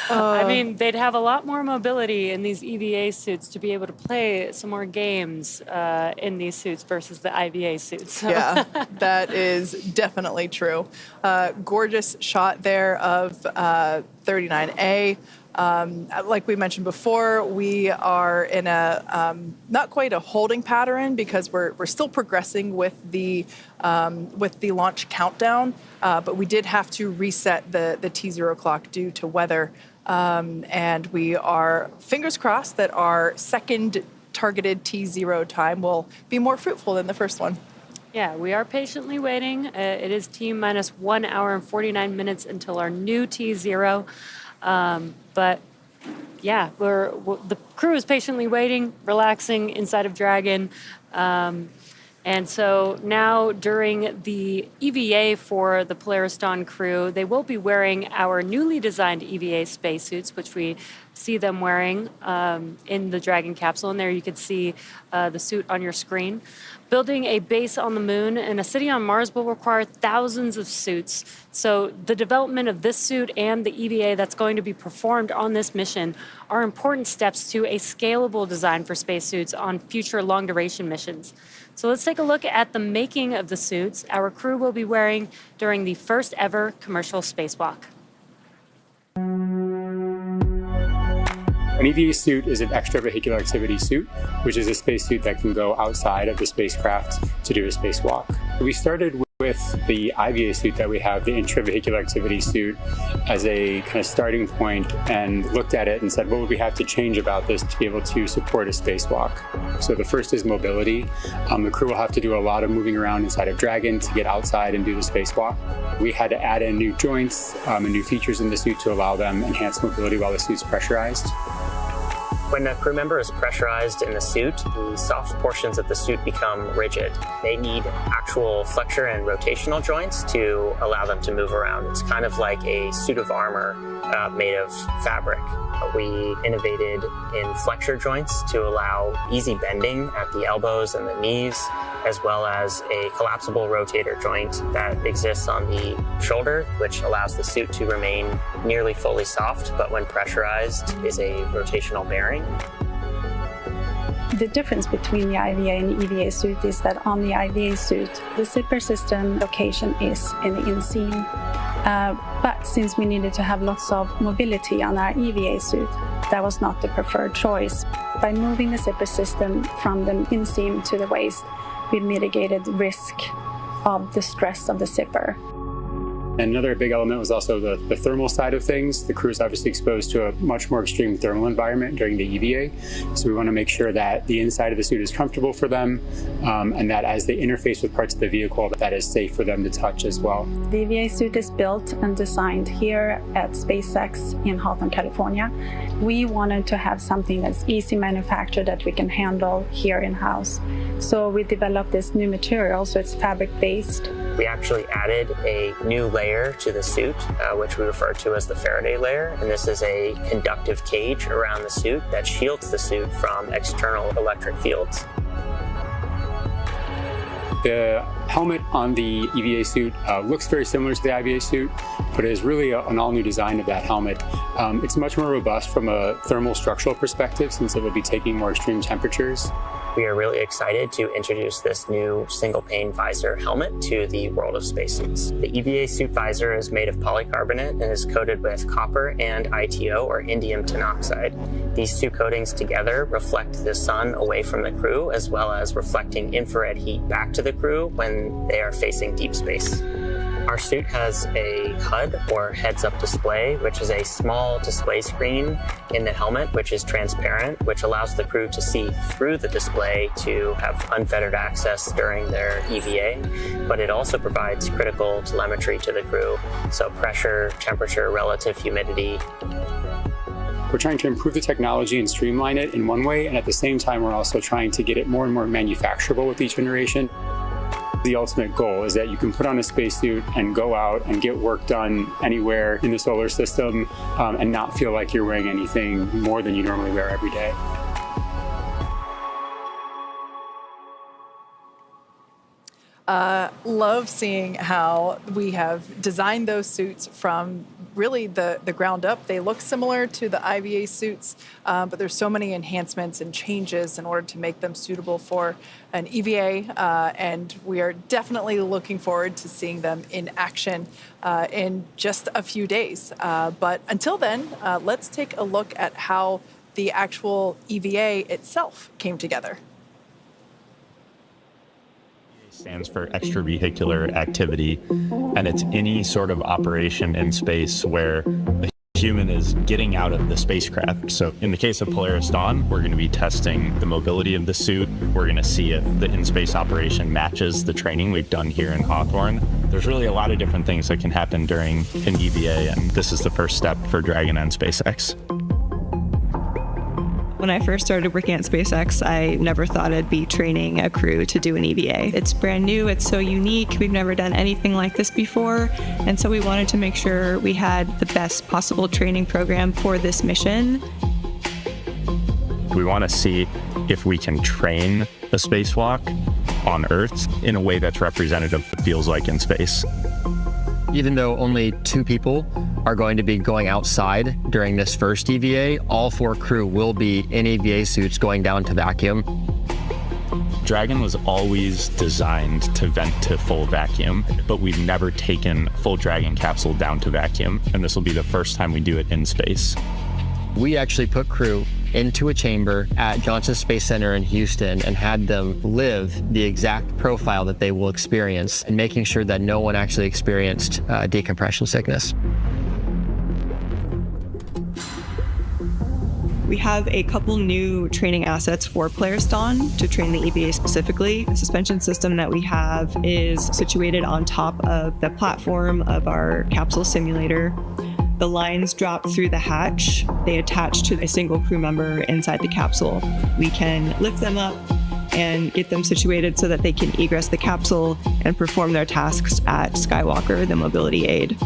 I mean, they'd have a lot more mobility in these EVA suits to be able to play some more games in these suits versus the IVA suits. So. Yeah, that is definitely true. Gorgeous shot there of 39A. Like we mentioned before, we are in a not quite a holding pattern because we're still progressing with the launch countdown, but we did have to reset the T0 clock due to weather, and we are fingers crossed that our second targeted T0 time will be more fruitful than the first one. Yeah, we are patiently waiting. It is T-minus 1 hour and 49 minutes until our new T0. But yeah, the crew is patiently waiting, relaxing inside of Dragon. And so now during the EVA for the Polaris Dawn crew, they will be wearing our newly designed EVA spacesuits, which we see them wearing in the Dragon capsule. And there you can see the suit on your screen. Building a base on the moon and a city on Mars will require thousands of suits. So the development of this suit and the EVA that's going to be performed on this mission are important steps to a scalable design for spacesuits on future long-duration missions. So let's take a look at the making of the suits our crew will be wearing during the first ever commercial spacewalk. An EVA suit is an extravehicular activity suit, which is a spacesuit that can go outside of the spacecraft to do a spacewalk. We started With the IVA suit that we have, the intravehicular activity suit, as a kind of starting point, and looked at it and said, what would we have to change about this to be able to support a spacewalk? So the first is mobility. The crew will have to do a lot of moving around inside of Dragon to get outside and do the spacewalk. We had to add in new joints and new features in the suit to allow them enhanced mobility while the suit's pressurized. When a crew member is pressurized in the suit, the soft portions of the suit become rigid. They need actual flexure and rotational joints to allow them to move around. It's kind of like a suit of armor made of fabric. We innovated in flexure joints to allow easy bending at the elbows and the knees, as well as a collapsible rotator joint that exists on the shoulder, which allows the suit to remain nearly fully soft, but when pressurized is a rotational bearing. The difference between the IVA and the EVA suit is that on the IVA suit, the zipper system location is in the inseam. But since we needed to have lots of mobility on our EVA suit, that was not the preferred choice. By moving the zipper system from the inseam to the waist, we mitigated risk of the stress of the zipper. And another big element was also the thermal side of things. The crew is obviously exposed to a much more extreme thermal environment during the EVA. So we want to make sure that the inside of the suit is comfortable for them, and that as they interface with parts of the vehicle, that is safe for them to touch as well. The EVA suit is built and designed here at SpaceX in Houghton, California. We wanted to have something that's easy manufactured that we can handle here in-house. So we developed this new material, so it's fabric-based. We actually added a new layer to the suit, which we refer to as the Faraday layer. And this is a conductive cage around the suit that shields the suit from external electric fields. The helmet on the EVA suit looks very similar to the IVA suit, but it is really an all-new design of that helmet. It's much more robust from a thermal structural perspective, since it will be taking more extreme temperatures. We are really excited to introduce this new single-pane visor helmet to the world of spacesuits. The EVA suit visor is made of polycarbonate and is coated with copper and ITO, or indium tinoxide. These two coatings together reflect the sun away from the crew, as well as reflecting infrared heat back to the crew when they are facing deep space. Our suit has a HUD, or heads-up display, which is a small display screen in the helmet, which is transparent, which allows the crew to see through the display to have unfettered access during their EVA, but it also provides critical telemetry to the crew, so pressure, temperature, relative humidity. We're trying to improve the technology and streamline it in one way, and at the same time, we're also trying to get it more and more manufacturable with each generation. The ultimate goal is that you can put on a spacesuit and go out and get work done anywhere in the solar system and not feel like you're wearing anything more than you normally wear every day. Love seeing how we have designed those suits from really the ground up. They look similar to the IVA suits, but there's so many enhancements and changes in order to make them suitable for an EVA, and we are definitely looking forward to seeing them in action in just a few days. But until then, let's take a look at how the actual EVA itself came together. Stands for extravehicular activity, and it's any sort of operation in space where a human is getting out of the spacecraft. So in the case of Polaris Dawn, we're going to be testing the mobility of the suit. We're going to see if the in-space operation matches the training we've done here in Hawthorne. There's really a lot of different things that can happen during an EVA, and this is the first step for Dragon and SpaceX. When I first started working at SpaceX, I never thought I'd be training a crew to do an EVA. It's brand new, it's so unique, we've never done anything like this before, and so we wanted to make sure we had the best possible training program for this mission. We want to see if we can train a spacewalk on Earth in a way that's representative of what it feels like in space. Even though only 2 people are going to be going outside during this first EVA, all 4 crew will be in EVA suits going down to vacuum. Dragon was always designed to vent to full vacuum, but we've never taken full Dragon capsule down to vacuum, and this will be the first time we do it in space. We actually put crew into a chamber at Johnson Space Center in Houston and had them live the exact profile that they will experience, and making sure that no one actually experienced decompression sickness. We have a couple new training assets for Polaris Dawn to train the EVA specifically. The suspension system that we have is situated on top of the platform of our capsule simulator. The lines drop through the hatch. They attach to a single crew member inside the capsule. We can lift them up and get them situated so that they can egress the capsule and perform their tasks at Skywalker, the mobility aid.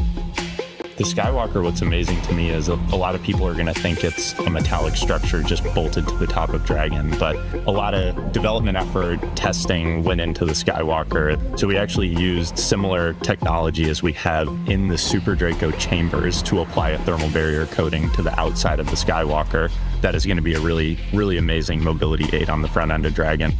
The Skywalker, what's amazing to me is a lot of people are going to think it's a metallic structure just bolted to the top of Dragon, but a lot of development effort, testing went into the Skywalker. So we actually used similar technology as we have in the Super Draco chambers to apply a thermal barrier coating to the outside of the Skywalker. That is going to be a really, really amazing mobility aid on the front end of Dragon.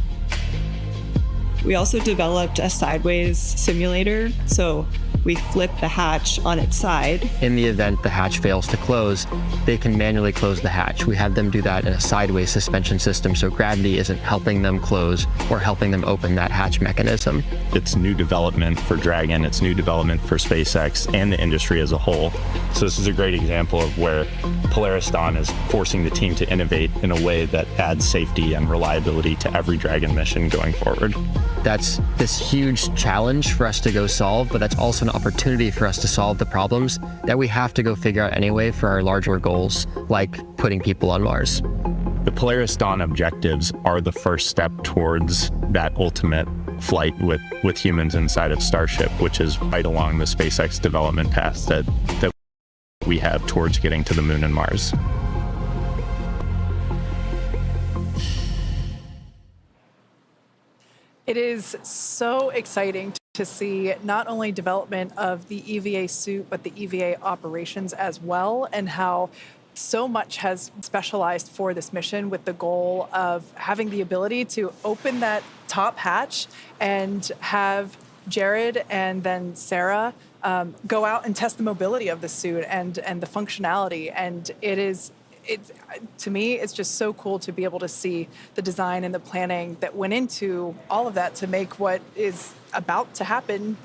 We also developed a sideways simulator, so we flip the hatch on its side. In the event the hatch fails to close, they can manually close the hatch. We have them do that in a sideways suspension system, so gravity isn't helping them close or helping them open that hatch mechanism. It's new development for Dragon, it's new development for SpaceX and the industry as a whole. So this is a great example of where Polaris Dawn is forcing the team to innovate in a way that adds safety and reliability to every Dragon mission going forward. That's this huge challenge for us to go solve, but that's also an opportunity for us to solve the problems that we have to go figure out anyway for our larger goals, like putting people on Mars. The Polaris Dawn objectives are the first step towards that ultimate flight with humans inside of Starship, which is right along the SpaceX development path that we have towards getting to the Moon and Mars. It is so exciting to see not only development of the EVA suit, but the EVA operations as well, and how so much has specialized for this mission with the goal of having the ability to open that top hatch and have Jared and then Sarah go out and test the mobility of the suit and the functionality. And to me, it's just so cool to be able to see the design and the planning that went into all of that to make what is about to happen.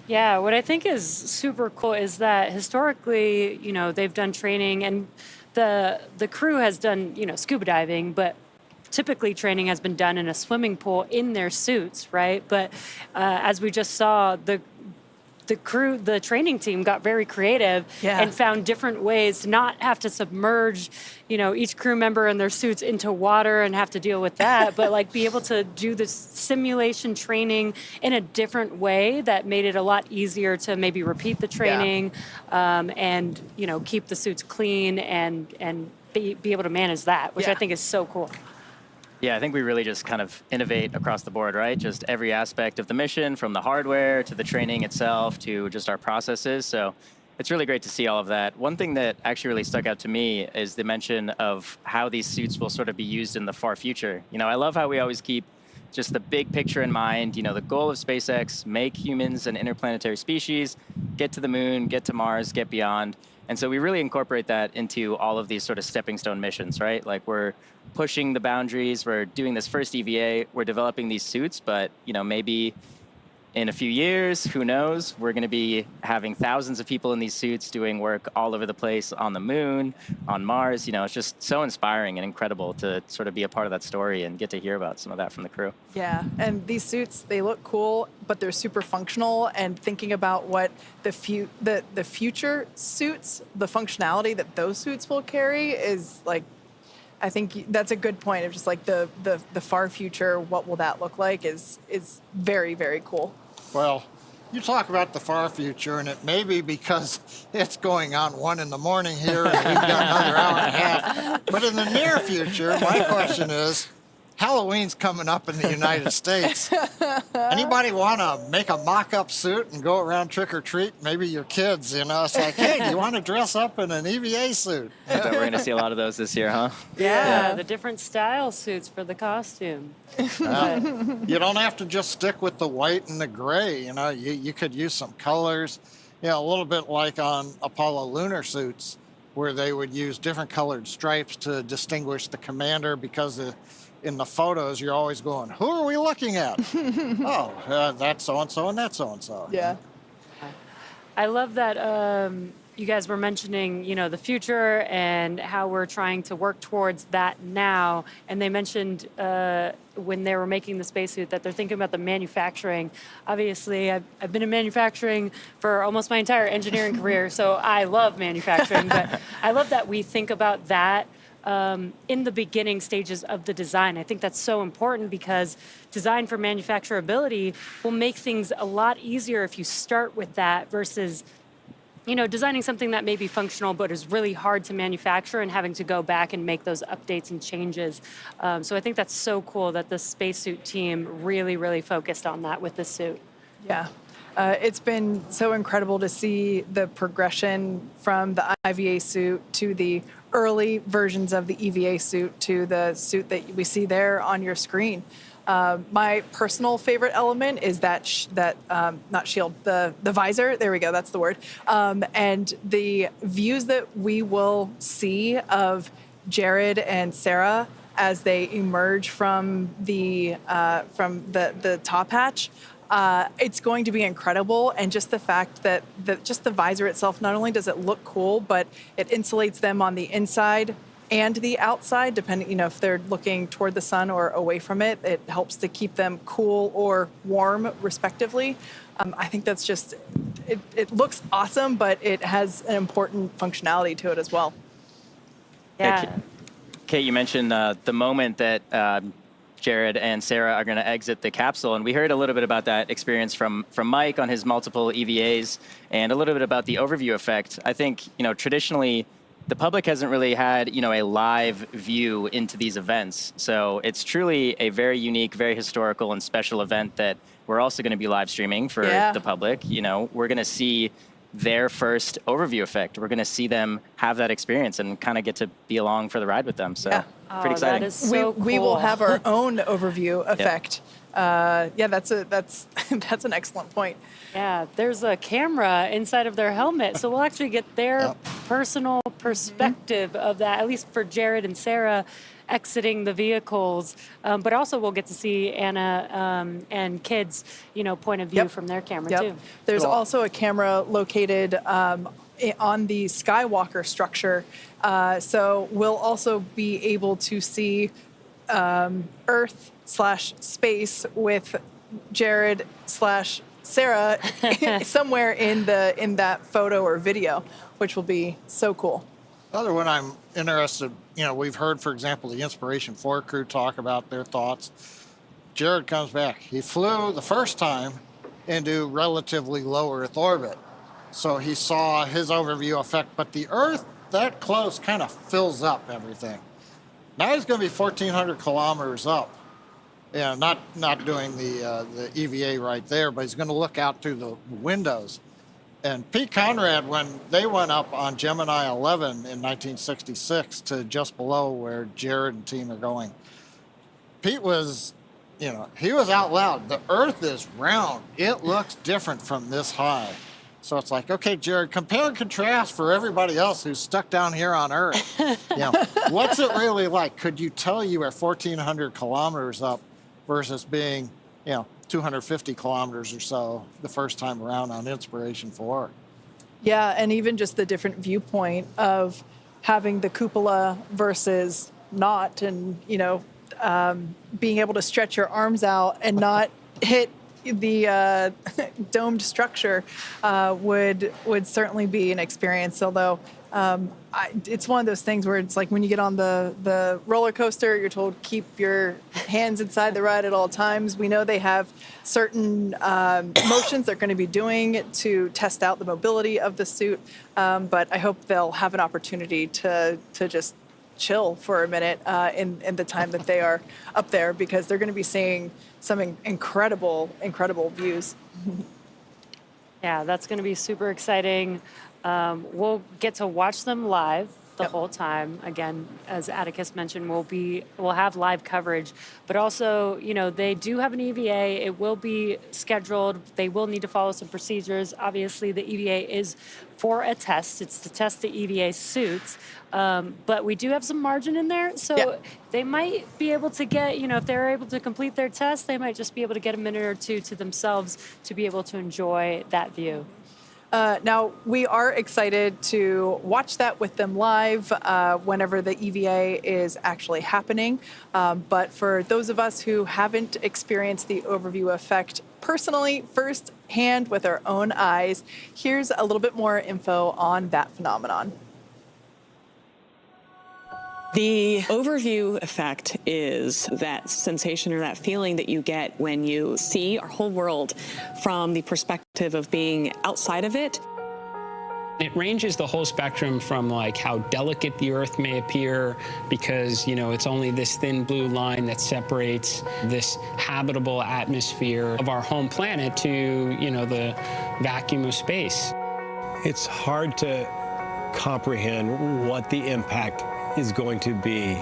Yeah, what I think is super cool is that historically, they've done training and the crew has done, scuba diving, but typically training has been done in a swimming pool in their suits, right? But as we just saw, the training team got very creative and found different ways to not have to submerge, each crew member in their suits into water and have to deal with that, but be able to do this simulation training in a different way that made it a lot easier to maybe repeat the training and, keep the suits clean and be able to manage that, which I think is so cool. Yeah, I think we really just kind of innovate across the board, right? Just every aspect of the mission, from the hardware to the training itself to just our processes. So it's really great to see all of that. One thing that actually really stuck out to me is the mention of how these suits will sort of be used in the far future. I love how we always keep just the big picture in mind. The goal of SpaceX, make humans an interplanetary species, get to the moon, get to Mars, get beyond. And so we really incorporate that into all of these sort of stepping stone missions, right? We're pushing the boundaries, we're doing this first EVA, we're developing these suits, but maybe in a few years, who knows, we're going to be having thousands of people in these suits doing work all over the place on the moon, on Mars. It's just so inspiring and incredible to sort of be a part of that story and get to hear about some of that from the crew. Yeah, and these suits, they look cool, but they're super functional, and thinking about what the future suits, the functionality that those suits will carry is I think that's a good point of just the far future, what will that look like is very, very cool. Well, you talk about the far future, and it may be because it's going on 1 a.m. here, and we've got another hour and a half. But in the near future, my question is, Halloween's coming up in the United States. Anybody want to make a mock-up suit and go around trick-or-treat? Maybe your kids, It's like, hey, do you want to dress up in an EVA suit? I bet we're going to see a lot of those this year, huh? Yeah, the different style suits for the costume. You don't have to just stick with the white and the gray. You could use some colors. A little bit like on Apollo lunar suits. where they would use different colored stripes to distinguish the commander, because in the photos, you're always going, who are we looking at? That's so-and-so and that's so-and-so. Yeah. I love that you guys were mentioning, the future and how we're trying to work towards that now. And they mentioned when they were making the spacesuit that they're thinking about the manufacturing. Obviously, I've been in manufacturing for almost my entire engineering career, so I love manufacturing. But I love that we think about that in the beginning stages of the design. I think that's so important, because design for manufacturability will make things a lot easier if you start with that versus, designing something that may be functional but is really hard to manufacture and having to go back and make those updates and changes. So I think that's so cool that the spacesuit team really, really focused on that with the suit. Yeah. It's been so incredible to see the progression from the IVA suit to the early versions of the EVA suit to the suit that we see there on your screen. My personal favorite element is not shield, the visor. There we go. That's the word. And the views that we will see of Jared and Sarah as they emerge from the top hatch. It's going to be incredible, and just the fact that just the visor itself, not only does it look cool, but it insulates them on the inside and the outside, depending, if they're looking toward the sun or away from it. It helps to keep them cool or warm, respectively. I think that's just, it looks awesome, but it has an important functionality to it as well. Yeah. Kate, you mentioned the moment that Jared and Sarah are going to exit the capsule, and we heard a little bit about that experience from Mike on his multiple EVAs, and a little bit about the overview effect. I think, traditionally, the public hasn't really had, a live view into these events. So it's truly a very unique, very historical and special event that we're also going to be live streaming for the public. We're going to see their first overview effect. We're going to see them have that experience and kind of get to be along for the ride with them. So pretty exciting. That is so we will have our own overview effect. That's an excellent point. Yeah, there's a camera inside of their helmet, so we'll actually get their personal perspective of that, at least for Jared and Sarah exiting the vehicles. But also we'll get to see Anna and kids, point of view from their camera too. There's also a camera located on the Skywalker structure, so we'll also be able to see Earth/space with Jared/Sarah somewhere in that photo or video, which will be so cool. Another one I'm interested, we've heard, for example, the Inspiration 4 crew talk about their thoughts. Jared comes back. He flew the first time into relatively low Earth orbit. So he saw his overview effect, but the Earth that close kind of fills up everything. Now he's going to be 1,400 kilometers up. Yeah, not doing the EVA right there, but he's going to look out through the windows. And Pete Conrad, when they went up on Gemini 11 in 1966 to just below where Jared and team are going, Pete was, he was out loud. The Earth is round. It looks different from this high. So it's like, okay, Jared, compare and contrast for everybody else who's stuck down here on Earth. What's it really like? Could you tell you are 1,400 kilometers up versus being, 250 kilometers or so the first time around on Inspiration 4? Yeah, and even just the different viewpoint of having the cupola versus not, and, being able to stretch your arms out and not hit the domed structure would certainly be an experience. Although it's one of those things where it's like when you get on the roller coaster, you're told keep your hands inside the ride at all times. We know they have certain motions they're going to be doing to test out the mobility of the suit, but I hope they'll have an opportunity to just chill for a minute in the time that they are up there, because they're going to be seeing some incredible views. Yeah, that's going to be super exciting. We'll get to watch them live the whole time. Again, as Atticus mentioned, we'll have live coverage, but also, they do have an EVA. It will be scheduled. They will need to follow some procedures. Obviously, the EVA is for a test. It's to test the EVA suits, but we do have some margin in there, so they might be able to get, if they're able to complete their test, they might just be able to get a minute or two to themselves to be able to enjoy that view. Now, we are excited to watch that with them live whenever the EVA is actually happening. But for those of us who haven't experienced the overview effect personally, firsthand with our own eyes, here's a little bit more info on that phenomenon. The overview effect is that sensation or that feeling that you get when you see our whole world from the perspective of being outside of it. It ranges the whole spectrum from like how delicate the Earth may appear because, it's only this thin blue line that separates this habitable atmosphere of our home planet to, the vacuum of space. It's hard to comprehend what the impact is going to be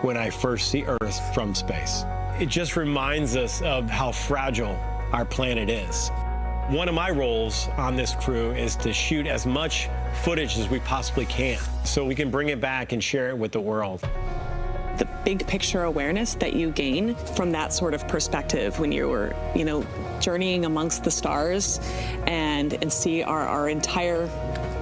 when I first see Earth from space. It just reminds us of how fragile our planet is. One of my roles on this crew is to shoot as much footage as we possibly can so we can bring it back and share it with the world. The big picture awareness that you gain from that sort of perspective when you're, journeying amongst the stars and see our entire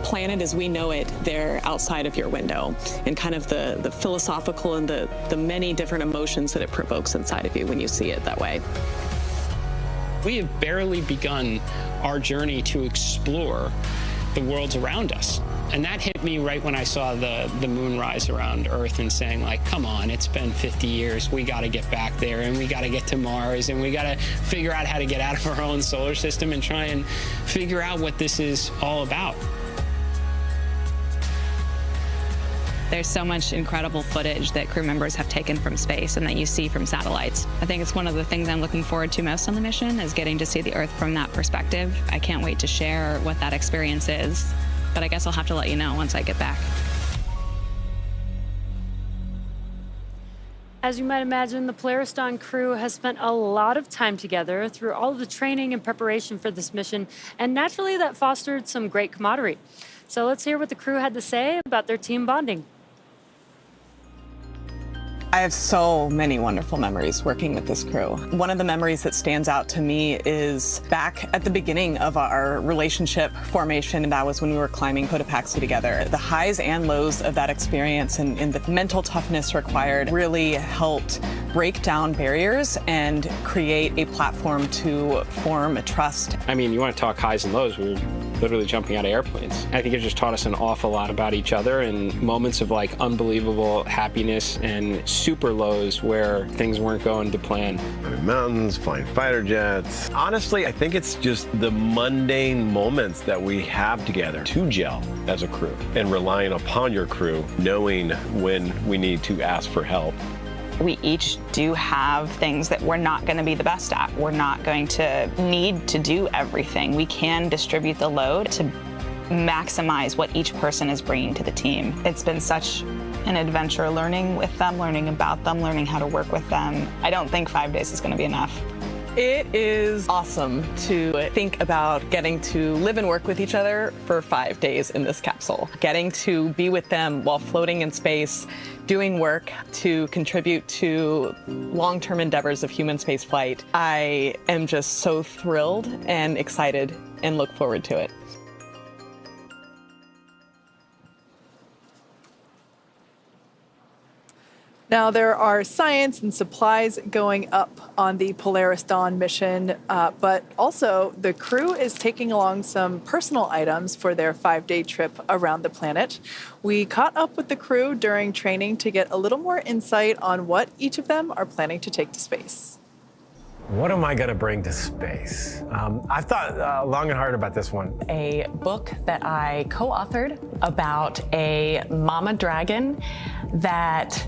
planet as we know it there outside of your window, and kind of the philosophical and the many different emotions that it provokes inside of you when you see it that way. We have barely begun our journey to explore the worlds around us. And that hit me right when I saw the moon rise around Earth and saying, like, come on, it's been 50 years. We got to get back there, and we got to get to Mars, and we got to figure out how to get out of our own solar system and try and figure out what this is all about. There's so much incredible footage that crew members have taken from space and that you see from satellites. I think it's one of the things I'm looking forward to most on the mission is getting to see the Earth from that perspective. I can't wait to share what that experience is, but I guess I'll have to let you know once I get back. As you might imagine, the Polaris Dawn crew has spent a lot of time together through all of the training and preparation for this mission, and naturally that fostered some great camaraderie. So let's hear what the crew had to say about their team bonding. I have so many wonderful memories working with this crew. One of the memories that stands out to me is back at the beginning of our relationship formation, and that was when we were climbing Cotopaxi together. The highs and lows of that experience and the mental toughness required really helped break down barriers and create a platform to form a trust. I mean, you want to talk highs and lows, we were literally jumping out of airplanes. I think it just taught us an awful lot about each other and moments of like unbelievable happiness and super lows where things weren't going to plan. Climbing mountains, flying fighter jets. Honestly, I think it's just the mundane moments that we have together to gel as a crew and relying upon your crew, knowing when we need to ask for help. We each do have things that we're not going to be the best at. We're not going to need to do everything. We can distribute the load to maximize what each person is bringing to the team. It's been such an adventure learning with them, learning about them, learning how to work with them. I don't think 5 days is going to be enough. It is awesome to think about getting to live and work with each other for 5 days in this capsule. Getting to be with them while floating in space, doing work to contribute to long-term endeavors of human spaceflight. I am just so thrilled and excited and look forward to it. Now, there are science and supplies going up on the Polaris Dawn mission, but also the crew is taking along some personal items for their 5-day trip around the planet. We caught up with the crew during training to get a little more insight on what each of them are planning to take to space. What am I going to bring to space? I've thought long and hard about this one. A book that I co-authored about a mama dragon that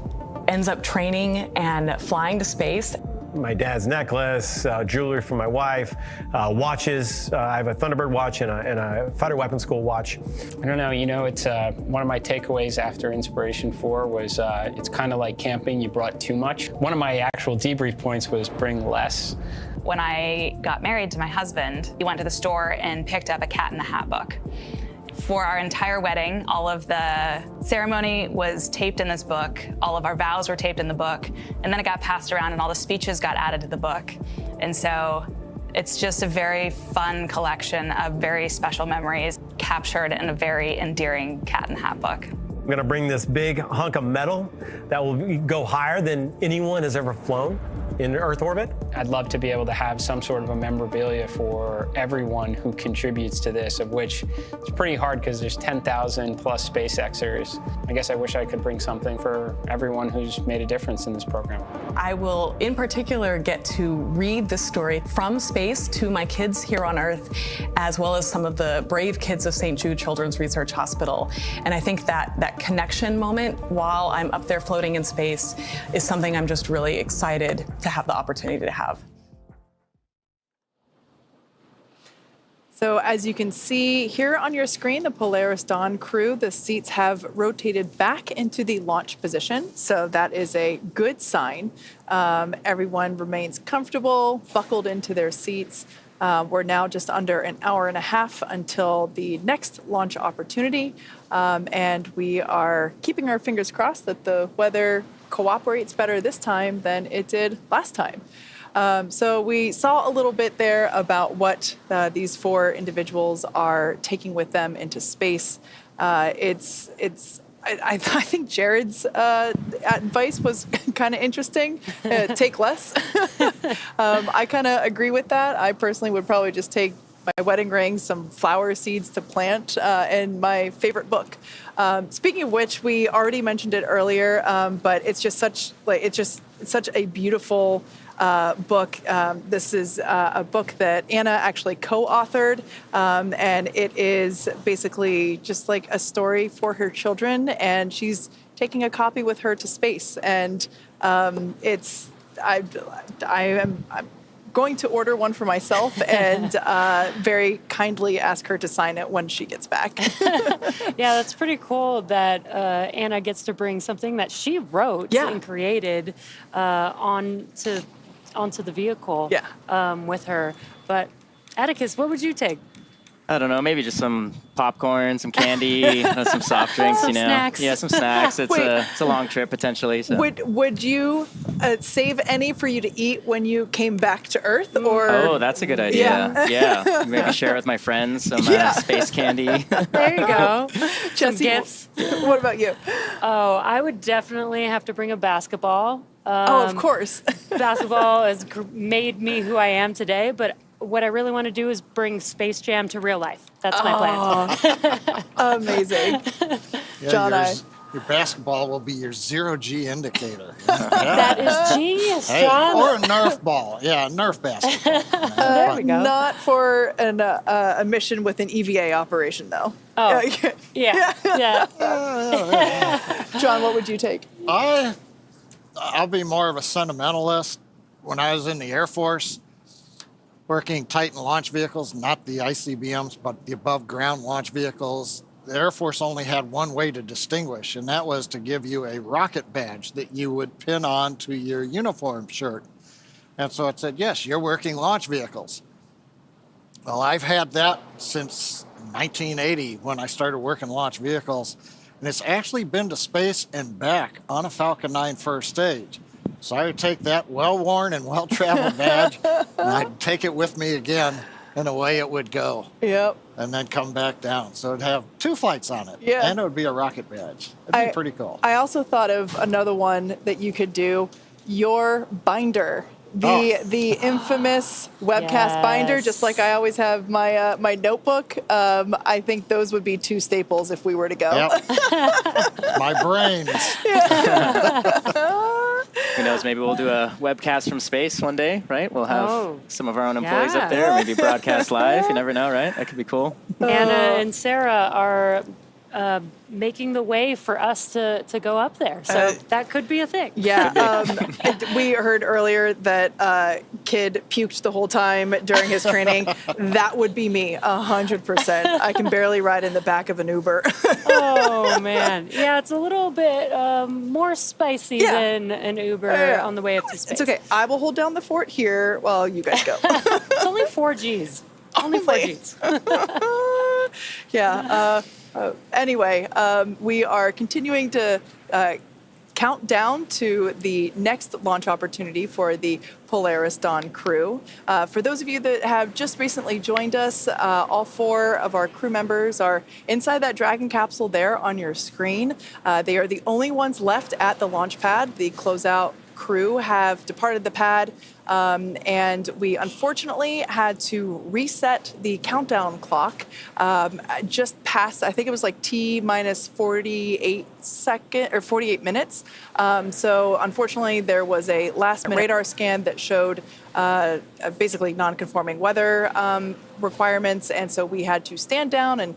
ends up training and flying to space. my dad's necklace, jewelry for my wife, watches. I have a Thunderbird watch and a fighter weapons school watch. I don't know, it's one of my takeaways after Inspiration 4 was it's kind of like camping, you brought too much. One of my actual debrief points was bring less. When I got married to my husband, he went to the store and picked up a Cat in the Hat book. For our entire wedding, all of the ceremony was taped in this book, all of our vows were taped in the book, and then it got passed around and all the speeches got added to the book. And so it's just a very fun collection of very special memories captured in a very endearing Cat in the Hat book. I'm gonna bring this big hunk of metal that will go higher than anyone has ever flown in Earth orbit. I'd love to be able to have some sort of a memorabilia for everyone who contributes to this, of which it's pretty hard because there's 10,000 plus SpaceXers. I guess I wish I could bring something for everyone who's made a difference in this program. I will, in particular, get to read the story from space to my kids here on Earth, as well as some of the brave kids of St. Jude Children's Research Hospital. And I think that connection moment while I'm up there floating in space is something I'm just really excited to have the opportunity to have. So as you can see here on your screen, the Polaris Dawn crew, the seats have rotated back into the launch position. So that is a good sign. Everyone remains comfortable, buckled into their seats. We're now just under an hour and a half until the next launch opportunity. And we are keeping our fingers crossed that the weather cooperates better this time than it did last time. So we saw a little bit there about what these four individuals are taking with them into space. I think Jared's advice was kind of interesting. Take less. I kind of agree with that. I personally would probably just take my wedding ring, some flower seeds to plant, and my favorite book. Speaking of which, we already mentioned it earlier, but it's just such a beautiful book. This is a book that Anna actually co-authored, and it is basically just like a story for her children, and she's taking a copy with her to space. And I'm going to order one for myself and very kindly ask her to sign it when she gets back. Yeah, that's pretty cool that Anna gets to bring something that she wrote and created onto the vehicle with her. But Atticus, what would you take? I don't know, maybe just some popcorn, some candy, some soft drinks, some snacks. Yeah, some snacks. It's a long trip potentially. So. Would you save any for you to eat when you came back to Earth? Or oh, that's a good idea. Yeah. Maybe share with my friends some space candy. There you go. Some gifts. What about you? Oh, I would definitely have to bring a basketball. Of course. Basketball has made me who I am today, but what I really want to do is bring Space Jam to real life. That's my plan. Amazing. John, your basketball will be your zero-G indicator. That is genius, John. Or a Nerf ball. Yeah, a Nerf basketball. There we go. Not for a mission with an EVA operation, though. Oh, yeah. John, what would you take? I'll be more of a sentimentalist. When I was in the Air Force, working Titan launch vehicles, not the ICBMs, but the above-ground launch vehicles, the Air Force only had one way to distinguish, and that was to give you a rocket badge that you would pin on to your uniform shirt. And so it said, yes, you're working launch vehicles. Well, I've had that since 1980 when I started working launch vehicles, and it's actually been to space and back on a Falcon 9 first stage. So I would take that well-worn and well-traveled badge, and I'd take it with me again, and away it would go. Yep. And then come back down. So it'd have 2 flights on it. Yeah. And it would be a rocket badge. It'd be pretty cool. I also thought of another one that you could do, your binder. The infamous webcast binder, just like I always have my my notebook. I think those would be 2 staples if we were to go. Yep. My brains. Who knows, maybe we'll do a webcast from space one day, right? We'll have some of our own employees up there, maybe broadcast live. You never know, right? That could be cool. Anna and Sarah are making the way for us to go up there. So that could be a thing. Yeah. We heard earlier that kid puked the whole time during his training. That would be me, 100%. I can barely ride in the back of an Uber. Oh, man. Yeah, it's a little bit more spicy than an Uber on the way up to space. It's okay. I will hold down the fort here while you guys go. It's only 4 Gs. Only 4 Gs. Yeah. Anyway, we are continuing to count down to the next launch opportunity for the Polaris Dawn crew. For those of you that have just recently joined us, all 4 of our crew members are inside that Dragon capsule there on your screen. They are the only ones left at the launch pad. The closeout crew have departed the pad, and we unfortunately had to reset the countdown clock just past, I think it was like T minus 48 minutes. So unfortunately, there was a last-minute radar scan that showed basically non-conforming weather requirements, and so we had to stand down and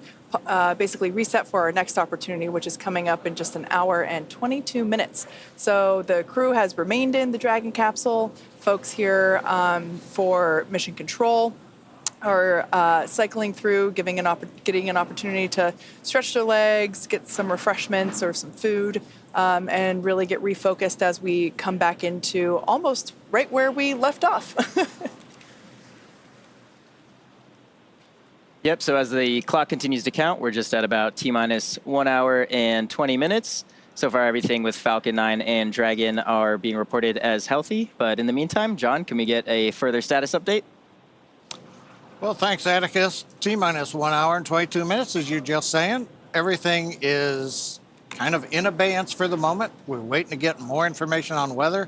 basically reset for our next opportunity, which is coming up in just an hour and 22 minutes. So the crew has remained in the Dragon capsule. Folks here for mission control are cycling through, getting an opportunity to stretch their legs, get some refreshments or some food, and really get refocused as we come back into almost right where we left off. Yep, so as the clock continues to count, we're just at about T-minus 1 hour and 20 minutes. So far, everything with Falcon 9 and Dragon are being reported as healthy. But in the meantime, John, can we get a further status update? Well, thanks, Atticus. T-minus 1 hour and 22 minutes, as you're just saying. Everything is kind of in abeyance for the moment. We're waiting to get more information on weather.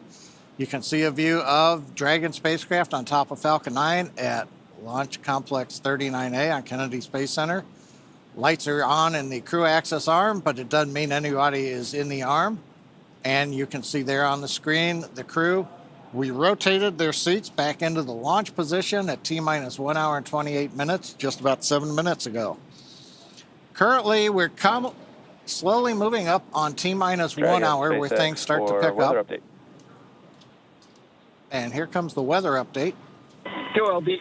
You can see a view of Dragon spacecraft on top of Falcon 9 at Launch Complex 39A on Kennedy Space Center. Lights are on in the crew access arm, but it doesn't mean anybody is in the arm. And you can see there on the screen the crew. We rotated their seats back into the launch position at T-minus 1 hour and 28 minutes, just about 7 minutes ago. Currently, we're slowly moving up on T-minus 1 hour where things start to pick up. Update. And here comes the weather update. Go, LB.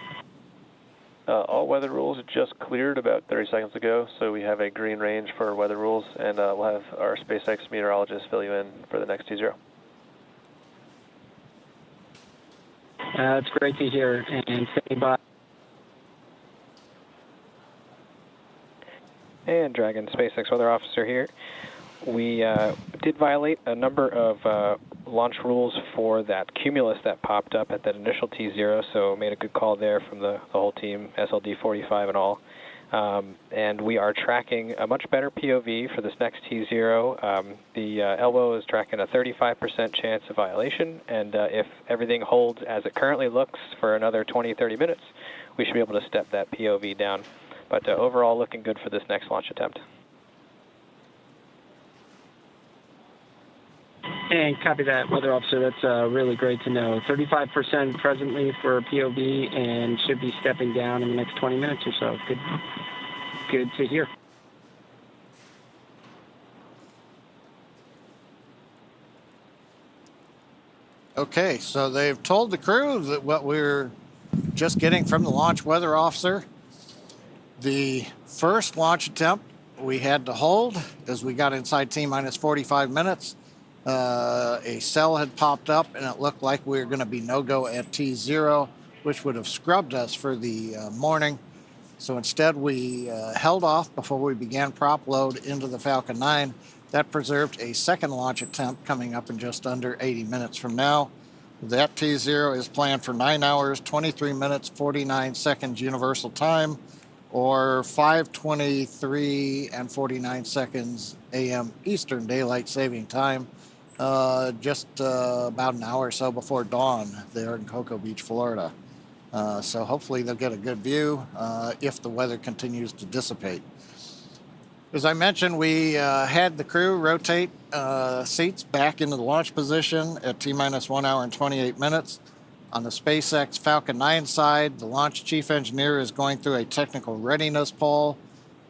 All weather rules just cleared about 30 seconds ago, so we have a green range for weather rules, and we'll have our SpaceX meteorologist fill you in for the next T0. That's great to hear, and stay by. And Dragon SpaceX weather officer here. We did violate a number of launch rules for that cumulus that popped up at that initial T0, so made a good call there from the whole team, SLD 45 and all. And we are tracking a much better POV for this next T0. The elbow is tracking a 35% chance of violation, and if everything holds as it currently looks for another 20-30 minutes, we should be able to step that POV down. But overall, looking good for this next launch attempt. And copy that, weather officer. That's really great to know. 35% presently for POV, and should be stepping down in the next 20 minutes or so. Good to hear. Okay, so they've told the crew that what we're just getting from the launch weather officer. The first launch attempt we had to hold as we got inside T-minus 45 minutes. A cell had popped up, and it looked like we were going to be no-go at T0, which would have scrubbed us for the morning. So instead, we held off before we began prop load into the Falcon 9. That preserved a second launch attempt coming up in just under 80 minutes from now. That T0 is planned for 9 hours, 23 minutes, 49 seconds universal time, or 5:23 and 49 seconds a.m. Eastern Daylight Saving Time. Just about an hour or so before dawn there in Cocoa Beach, Florida. So hopefully they'll get a good view if the weather continues to dissipate. As I mentioned, we had the crew rotate seats back into the launch position at T-minus 1 hour and 28 minutes. On the SpaceX Falcon 9 side, the launch chief engineer is going through a technical readiness poll.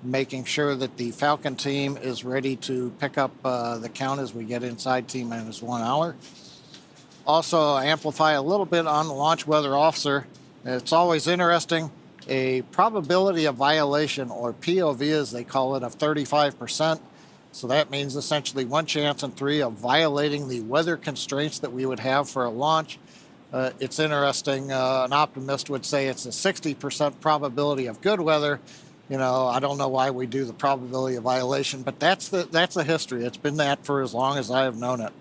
making sure that the Falcon team is ready to pick up the count as we get inside T-minus 1 hour. Also, amplify a little bit on the launch weather officer. It's always interesting. A probability of violation, or POV as they call it, of 35%. So that means essentially 1 chance in 3 of violating the weather constraints that we would have for a launch. It's interesting. An optimist would say it's a 60% probability of good weather. You know, I don't know why we do the probability of violation, but that's the history. It's been that for as long as I have known it.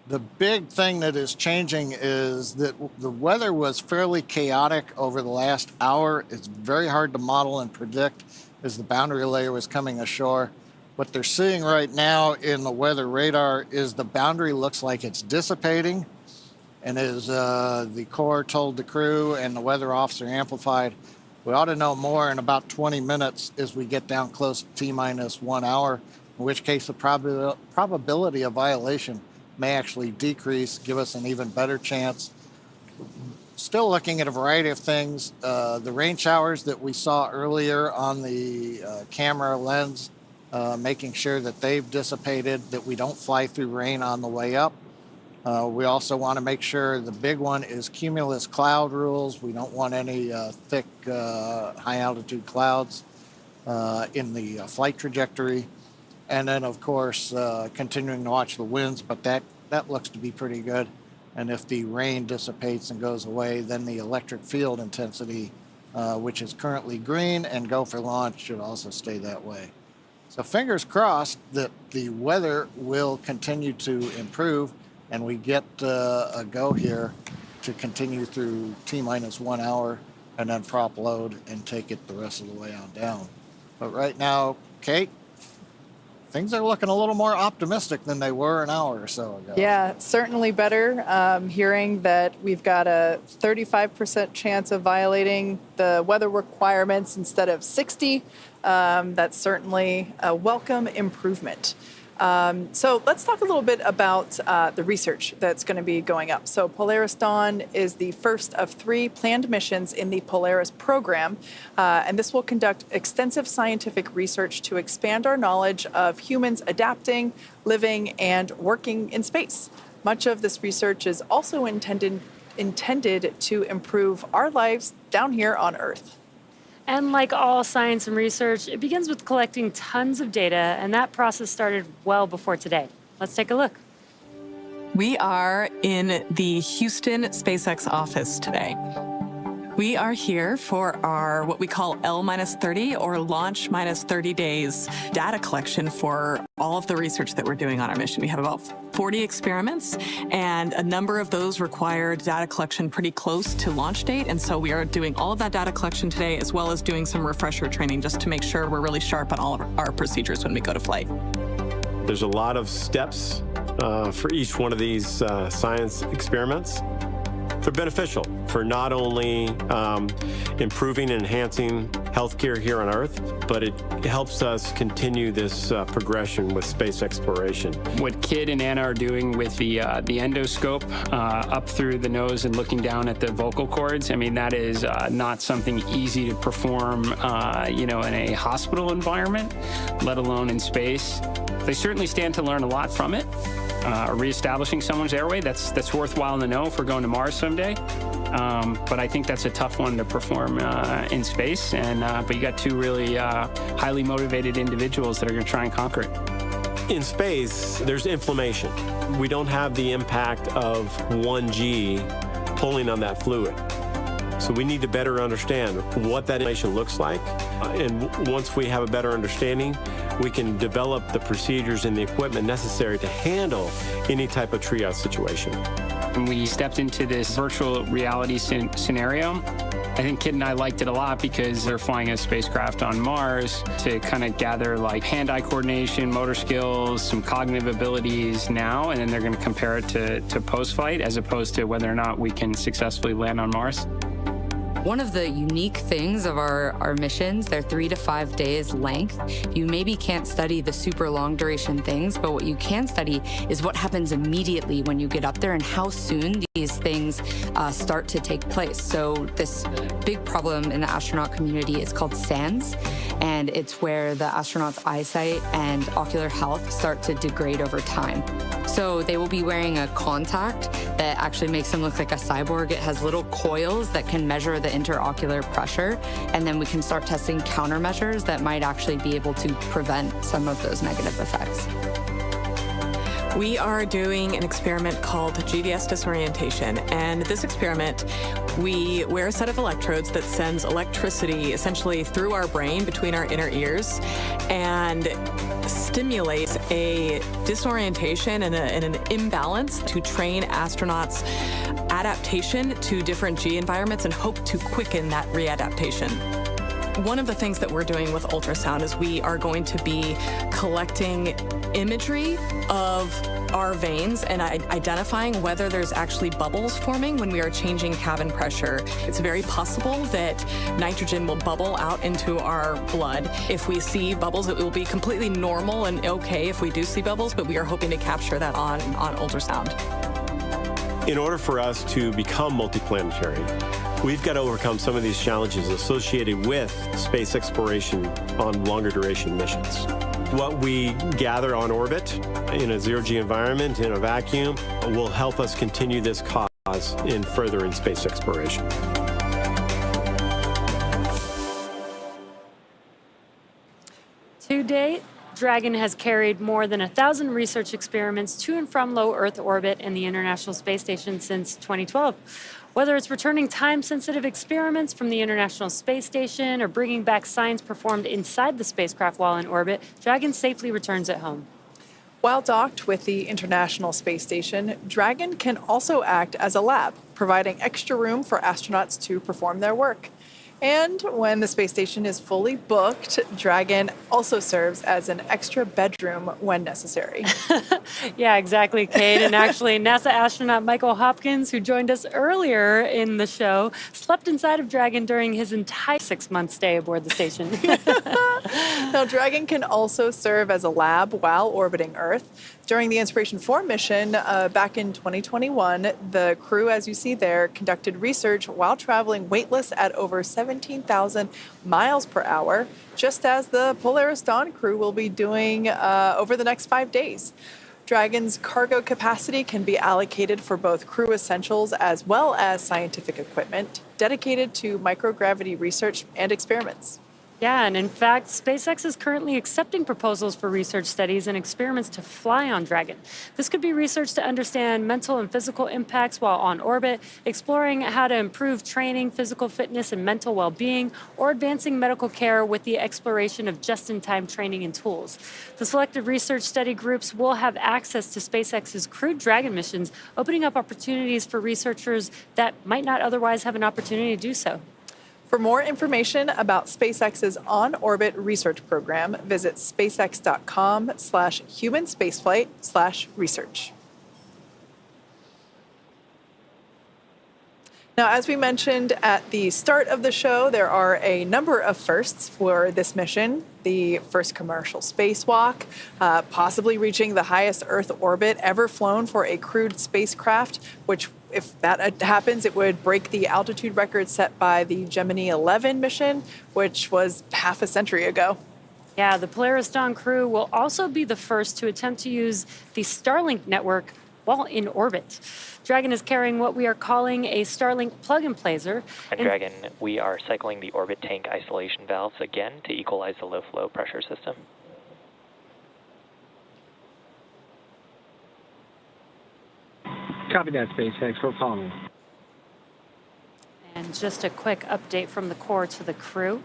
The big thing that is changing is that the weather was fairly chaotic over the last hour. It's very hard to model and predict as the boundary layer was coming ashore. What they're seeing right now in the weather radar is the boundary looks like it's dissipating. And as the Corps told the crew and the weather officer amplified, we ought to know more in about 20 minutes as we get down close to T-minus 1 hour, in which case the probability of violation may actually decrease, give us an even better chance. Still looking at a variety of things. The rain showers that we saw earlier on the camera lens, making sure that they've dissipated, that we don't fly through rain on the way up. We also want to make sure the big one is cumulus cloud rules. We don't want any thick, high altitude clouds in the flight trajectory. And then, of course, continuing to watch the winds, but that looks to be pretty good. And if the rain dissipates and goes away, then the electric field intensity, which is currently green and go for launch, should also stay that way. So fingers crossed that the weather will continue to improve and we get a go here to continue through T-minus 1 hour and then prop load and take it the rest of the way on down. But right now, Kate, things are looking a little more optimistic than they were an hour or so ago. Yeah, certainly better. Hearing that we've got a 35% chance of violating the weather requirements instead of 60, that's certainly a welcome improvement. So let's talk a little bit about the research that's going to be going up. So Polaris Dawn is the first of 3 planned missions in the Polaris program, and this will conduct extensive scientific research to expand our knowledge of humans adapting, living, and working in space. Much of this research is also intended to improve our lives down here on Earth. And like all science and research, it begins with collecting tons of data, and that process started well before today. Let's take a look. We are in the Houston SpaceX office today. We are here for our what we call L-30 or launch minus 30 days data collection for all of the research that we're doing on our mission. We have about 40 experiments, and a number of those require data collection pretty close to launch date. And so we are doing all of that data collection today, as well as doing some refresher training just to make sure we're really sharp on all of our procedures when we go to flight. There's a lot of steps for each one of these science experiments. They're beneficial for not only improving and enhancing healthcare here on Earth, but it helps us continue this progression with space exploration. What Kid and Anna are doing with the endoscope up through the nose and looking down at the vocal cords, I mean, that is not something easy to perform, in a hospital environment, let alone in space. They certainly stand to learn a lot from it. Reestablishing someone's airway, that's worthwhile to know if we're going to Mars someday. But I think that's a tough one to perform in space. But you got 2 really highly motivated individuals that are going to try and conquer it. In space, there's inflammation. We don't have the impact of 1G pulling on that fluid. So we need to better understand what that inflammation looks like. And once we have a better understanding, we can develop the procedures and the equipment necessary to handle any type of triage situation. When we stepped into this virtual reality scenario, I think Kid and I liked it a lot because they're flying a spacecraft on Mars to kind of gather like hand-eye coordination, motor skills, some cognitive abilities now, and then they're going to compare it to post-flight as opposed to whether or not we can successfully land on Mars. One of the unique things of our missions, they're 3 to 5 days length. You maybe can't study the super long duration things, but what you can study is what happens immediately when you get up there and how soon the these things start to take place. So this big problem in the astronaut community is called SANS, and it's where the astronauts' eyesight and ocular health start to degrade over time. So they will be wearing a contact that actually makes them look like a cyborg. It has little coils that can measure the interocular pressure, and then we can start testing countermeasures that might actually be able to prevent some of those negative effects. We are doing an experiment called GVS disorientation, and this experiment, we wear a set of electrodes that sends electricity essentially through our brain between our inner ears and stimulates a disorientation and an imbalance to train astronauts' adaptation to different G environments and hope to quicken that readaptation. One of the things that we're doing with ultrasound is we are going to be collecting imagery of our veins and identifying whether there's actually bubbles forming when we are changing cabin pressure. It's very possible that nitrogen will bubble out into our blood. If we see bubbles, it will be completely normal and okay if we do see bubbles, but we are hoping to capture that on ultrasound. In order for us to become multiplanetary, we've got to overcome some of these challenges associated with space exploration on longer duration missions. What we gather on orbit in a zero-G environment, in a vacuum, will help us continue this cause in furthering space exploration. To date, Dragon has carried more than 1,000 research experiments to and from low Earth orbit and the International Space Station since 2012. Whether it's returning time-sensitive experiments from the International Space Station or bringing back science performed inside the spacecraft while in orbit, Dragon safely returns at home. While docked with the International Space Station, Dragon can also act as a lab, providing extra room for astronauts to perform their work. And when the space station is fully booked, Dragon also serves as an extra bedroom when necessary. Yeah, exactly, Kate. And actually, NASA astronaut Michael Hopkins, who joined us earlier in the show, slept inside of Dragon during his entire 6-month stay aboard the station. Now, Dragon can also serve as a lab while orbiting Earth. During the Inspiration 4 mission back in 2021, the crew, as you see there, conducted research while traveling weightless at over 17,000 miles per hour, just as the Polaris Dawn crew will be doing over the next 5 days. Dragon's cargo capacity can be allocated for both crew essentials as well as scientific equipment dedicated to microgravity research and experiments. Yeah, and in fact, SpaceX is currently accepting proposals for research studies and experiments to fly on Dragon. This could be research to understand mental and physical impacts while on orbit, exploring how to improve training, physical fitness, and mental well-being, or advancing medical care with the exploration of just-in-time training and tools. The selected research study groups will have access to SpaceX's crewed Dragon missions, opening up opportunities for researchers that might not otherwise have an opportunity to do so. For more information about SpaceX's on-orbit research program, visit spacex.com/humanspaceflight/research. Now, as we mentioned at the start of the show, there are a number of firsts for this mission. The first commercial spacewalk, possibly reaching the highest Earth orbit ever flown for a crewed spacecraft, which, if that happens, it would break the altitude record set by the Gemini 11 mission, which was half a century ago. Yeah, the Polaris Dawn crew will also be the first to attempt to use the Starlink network while in orbit. Dragon is carrying what we are calling a Starlink plug-and-placer. And Dragon, we are cycling the orbit tank isolation valves again to equalize the low-flow pressure system. Copy that, SpaceX. We're following. And just a quick update from the core to the crew.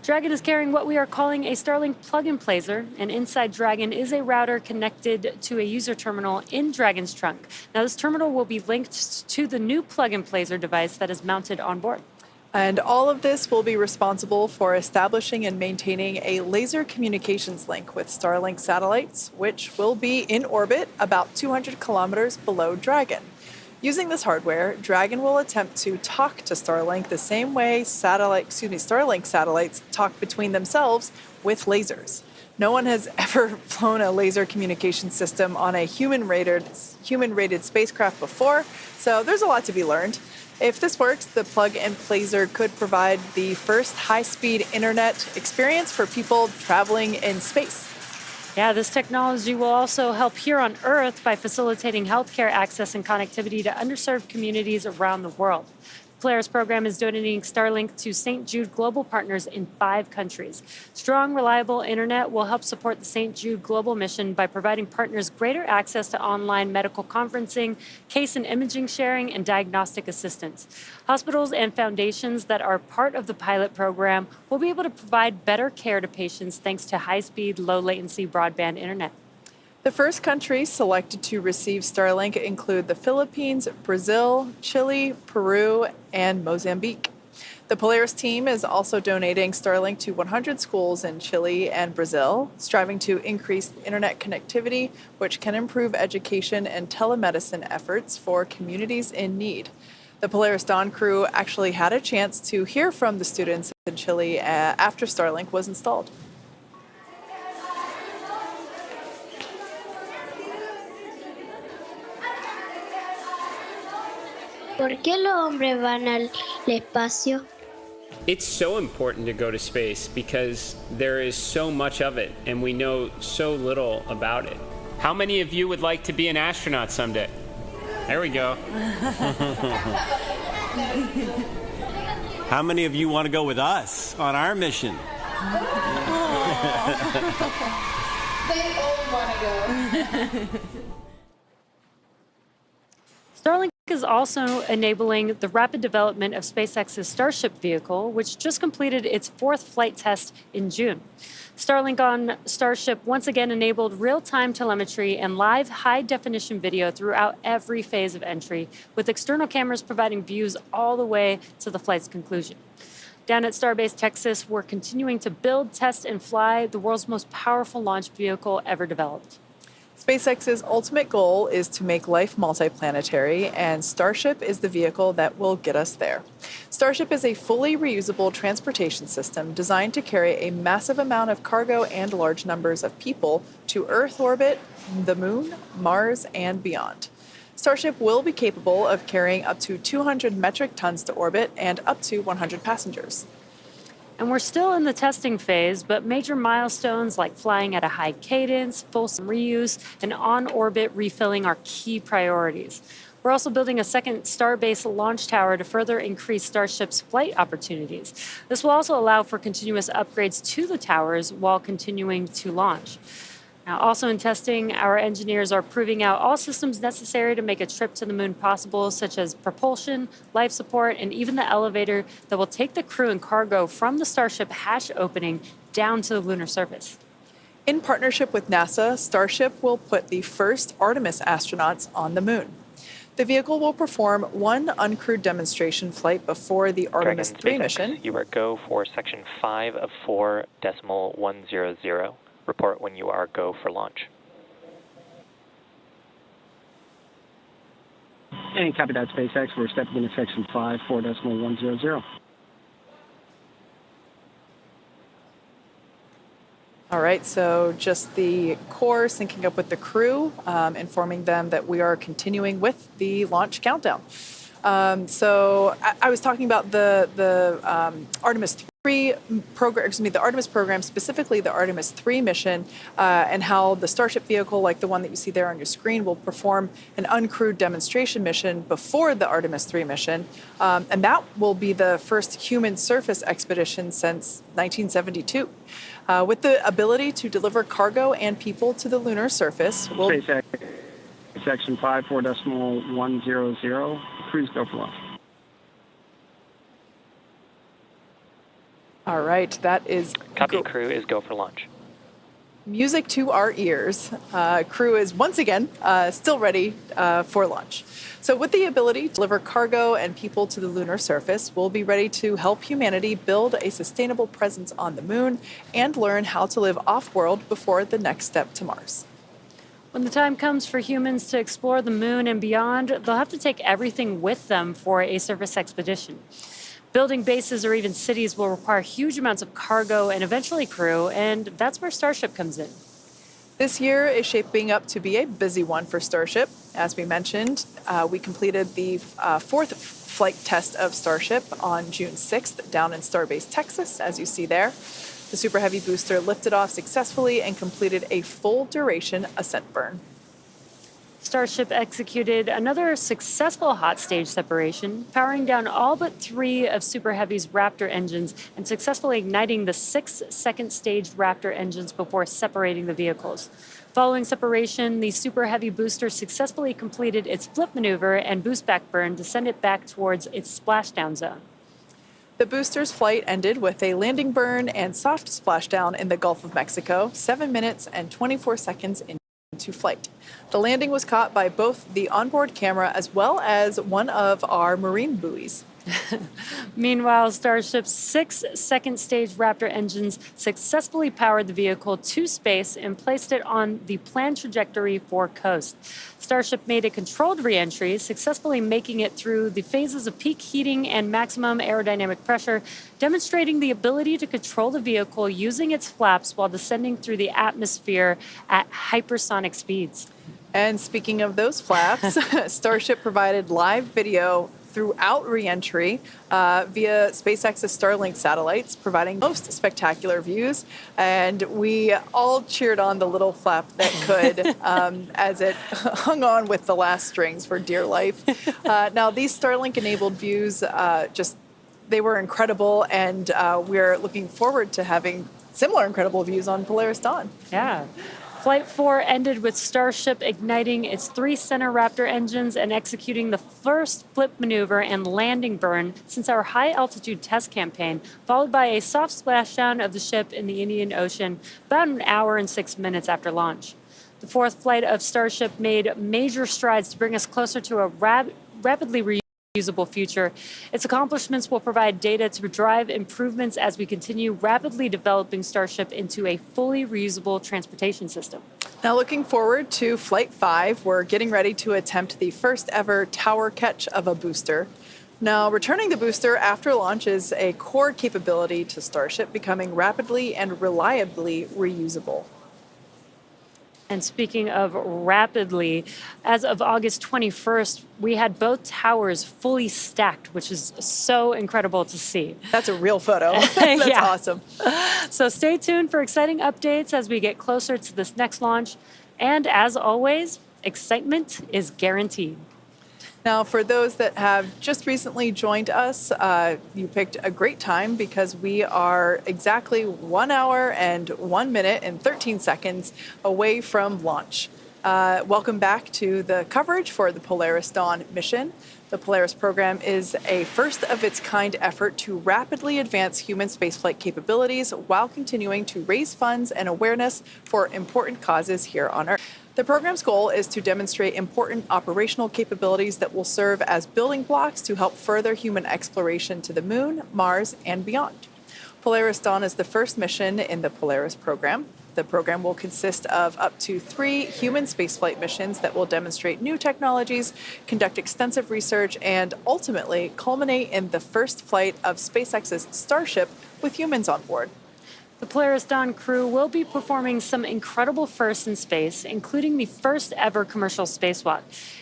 Dragon is carrying what we are calling a Starlink plug-and-placer, and inside Dragon is a router connected to a user terminal in Dragon's trunk. Now, this terminal will be linked to the new plug-and-placer device that is mounted on board. And all of this will be responsible for establishing and maintaining a laser communications link with Starlink satellites, which will be in orbit about 200 kilometers below Dragon. Using this hardware, Dragon will attempt to talk to Starlink the same way Starlink satellites talk between themselves with lasers. No one has ever flown a laser communication system on a human-rated spacecraft before, so there's a lot to be learned. If this works, the plug-and-play laser could provide the first high-speed internet experience for people traveling in space. Yeah, this technology will also help here on Earth by facilitating healthcare access and connectivity to underserved communities around the world. The Polaris program is donating Starlink to St. Jude Global partners in 5 countries. Strong, reliable internet will help support the St. Jude Global mission by providing partners greater access to online medical conferencing, case and imaging sharing, and diagnostic assistance. Hospitals and foundations that are part of the pilot program will be able to provide better care to patients thanks to high-speed, low-latency broadband internet. The first countries selected to receive Starlink include the Philippines, Brazil, Chile, Peru, and Mozambique. The Polaris team is also donating Starlink to 100 schools in Chile and Brazil, striving to increase internet connectivity, which can improve education and telemedicine efforts for communities in need. The Polaris Dawn crew actually had a chance to hear from the students in Chile after Starlink was installed. ¿Por qué los hombres van al espacio? It's so important to go to space because there is so much of it and we know so little about it. How many of you would like to be an astronaut someday? There we go. How many of you want to go with us on our mission? They all want to go. Starlink is also enabling the rapid development of SpaceX's Starship vehicle, which just completed its 4th flight test in June. Starlink on Starship once again enabled real-time telemetry and live high-definition video throughout every phase of entry, with external cameras providing views all the way to the flight's conclusion. Down at Starbase, Texas, we're continuing to build, test, and fly the world's most powerful launch vehicle ever developed. SpaceX's ultimate goal is to make life multiplanetary, and Starship is the vehicle that will get us there. Starship is a fully reusable transportation system designed to carry a massive amount of cargo and large numbers of people to Earth orbit, the Moon, Mars, and beyond. Starship will be capable of carrying up to 200 metric tons to orbit and up to 100 passengers. And we're still in the testing phase, but major milestones like flying at a high cadence, full reuse, and on-orbit refilling are key priorities. We're also building a second Starbase launch tower to further increase Starship's flight opportunities. This will also allow for continuous upgrades to the towers while continuing to launch. Now, also in testing, our engineers are proving out all systems necessary to make a trip to the moon possible, such as propulsion, life support, and even the elevator that will take the crew and cargo from the Starship hatch opening down to the lunar surface. In partnership with NASA, Starship will put the first Artemis astronauts on the moon. The vehicle will perform one uncrewed demonstration flight before the Artemis 3 mission. You are go for section 5 of 4.100. Report when you are go for launch. And copy that, SpaceX. We're stepping into section 5, 4.100. All right, so just the core syncing up with the crew, informing them that we are continuing with the launch countdown. So I was talking about the Artemis 3 program, the Artemis program, specifically the Artemis 3 mission, and how the Starship vehicle, like the one that you see there on your screen, will perform an uncrewed demonstration mission before the Artemis 3 mission. And that will be the first human surface expedition since 1972. With the ability to deliver cargo and people to the lunar surface. SpaceX, section 5, 4.100. Crews go for launch. All right, that is... Copy, crew is go for launch. Music to our ears. Crew is once again still ready for launch. So with the ability to deliver cargo and people to the lunar surface, we'll be ready to help humanity build a sustainable presence on the moon and learn how to live off-world before the next step to Mars. When the time comes for humans to explore the moon and beyond, they'll have to take everything with them for a surface expedition. Building bases or even cities will require huge amounts of cargo and eventually crew, and that's where Starship comes in. This year is shaping up to be a busy one for Starship. As we mentioned, we completed the fourth flight test of Starship on June 6th down in Starbase, Texas, as you see there. The Super Heavy booster lifted off successfully and completed a full duration ascent burn. Starship executed another successful hot stage separation, powering down all but 3 of Super Heavy's Raptor engines and successfully igniting the 6 second stage Raptor engines before separating the vehicles. Following separation, the Super Heavy booster successfully completed its flip maneuver and boost back burn to send it back towards its splashdown zone. The booster's flight ended with a landing burn and soft splashdown in the Gulf of Mexico, 7 minutes and 24 seconds into flight. The landing was caught by both the onboard camera as well as one of our marine buoys. Meanwhile, Starship's 6 second stage Raptor engines successfully powered the vehicle to space and placed it on the planned trajectory for coast. Starship made a controlled re-entry, successfully making it through the phases of peak heating and maximum aerodynamic pressure, demonstrating the ability to control the vehicle using its flaps while descending through the atmosphere at hypersonic speeds. And speaking of those flaps, Starship provided live video throughout re-entry via SpaceX's Starlink satellites, providing most spectacular views. And we all cheered on the little flap that could as it hung on with the last strings for dear life. Now, these Starlink-enabled views, they were incredible, and we're looking forward to having similar incredible views on Polaris Dawn. Yeah. Flight 4 ended with Starship igniting its 3 center Raptor engines and executing the first flip maneuver and landing burn since our high-altitude test campaign, followed by a soft splashdown of the ship in the Indian Ocean about an hour and 6 minutes after launch. The 4th flight of Starship made major strides to bring us closer to a rapidly reusable future. Its accomplishments will provide data to drive improvements as we continue rapidly developing Starship into a fully reusable transportation system. Now, looking forward to Flight 5, we're getting ready to attempt the first ever tower catch of a booster. Now, returning the booster after launch is a core capability to Starship, becoming rapidly and reliably reusable. And speaking of rapidly, as of August 21st, we had both towers fully stacked, which is so incredible to see. That's a real photo. That's awesome. So stay tuned for exciting updates as we get closer to this next launch. And as always, excitement is guaranteed. Now, for those that have just recently joined us, you picked a great time because we are exactly 1 hour and 1 minute and 13 seconds away from launch. Welcome back to the coverage for the Polaris Dawn mission. The Polaris program is a first-of-its-kind effort to rapidly advance human spaceflight capabilities while continuing to raise funds and awareness for important causes here on Earth. The program's goal is to demonstrate important operational capabilities that will serve as building blocks to help further human exploration to the Moon, Mars, and beyond. Polaris Dawn is the first mission in the Polaris program. The program will consist of up to 3 human spaceflight missions that will demonstrate new technologies, conduct extensive research, and ultimately culminate in the first flight of SpaceX's Starship with humans on board. The Polaris Dawn crew will be performing some incredible firsts in space, including the first ever commercial spacewalk.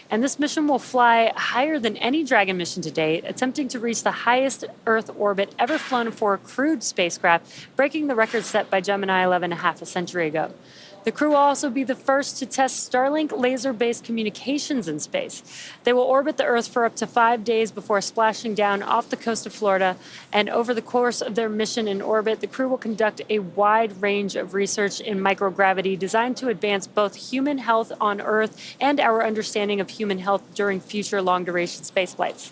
And this mission will fly higher than any Dragon mission to date, attempting to reach the highest Earth orbit ever flown for a crewed spacecraft, breaking the record set by Gemini 11.5 a century ago. The crew will also be the first to test Starlink laser-based communications in space. They will orbit the Earth for up to 5 days before splashing down off the coast of Florida. And over the course of their mission in orbit, the crew will conduct a wide range of research in microgravity designed to advance both human health on Earth and our understanding of human health during future long-duration spaceflights.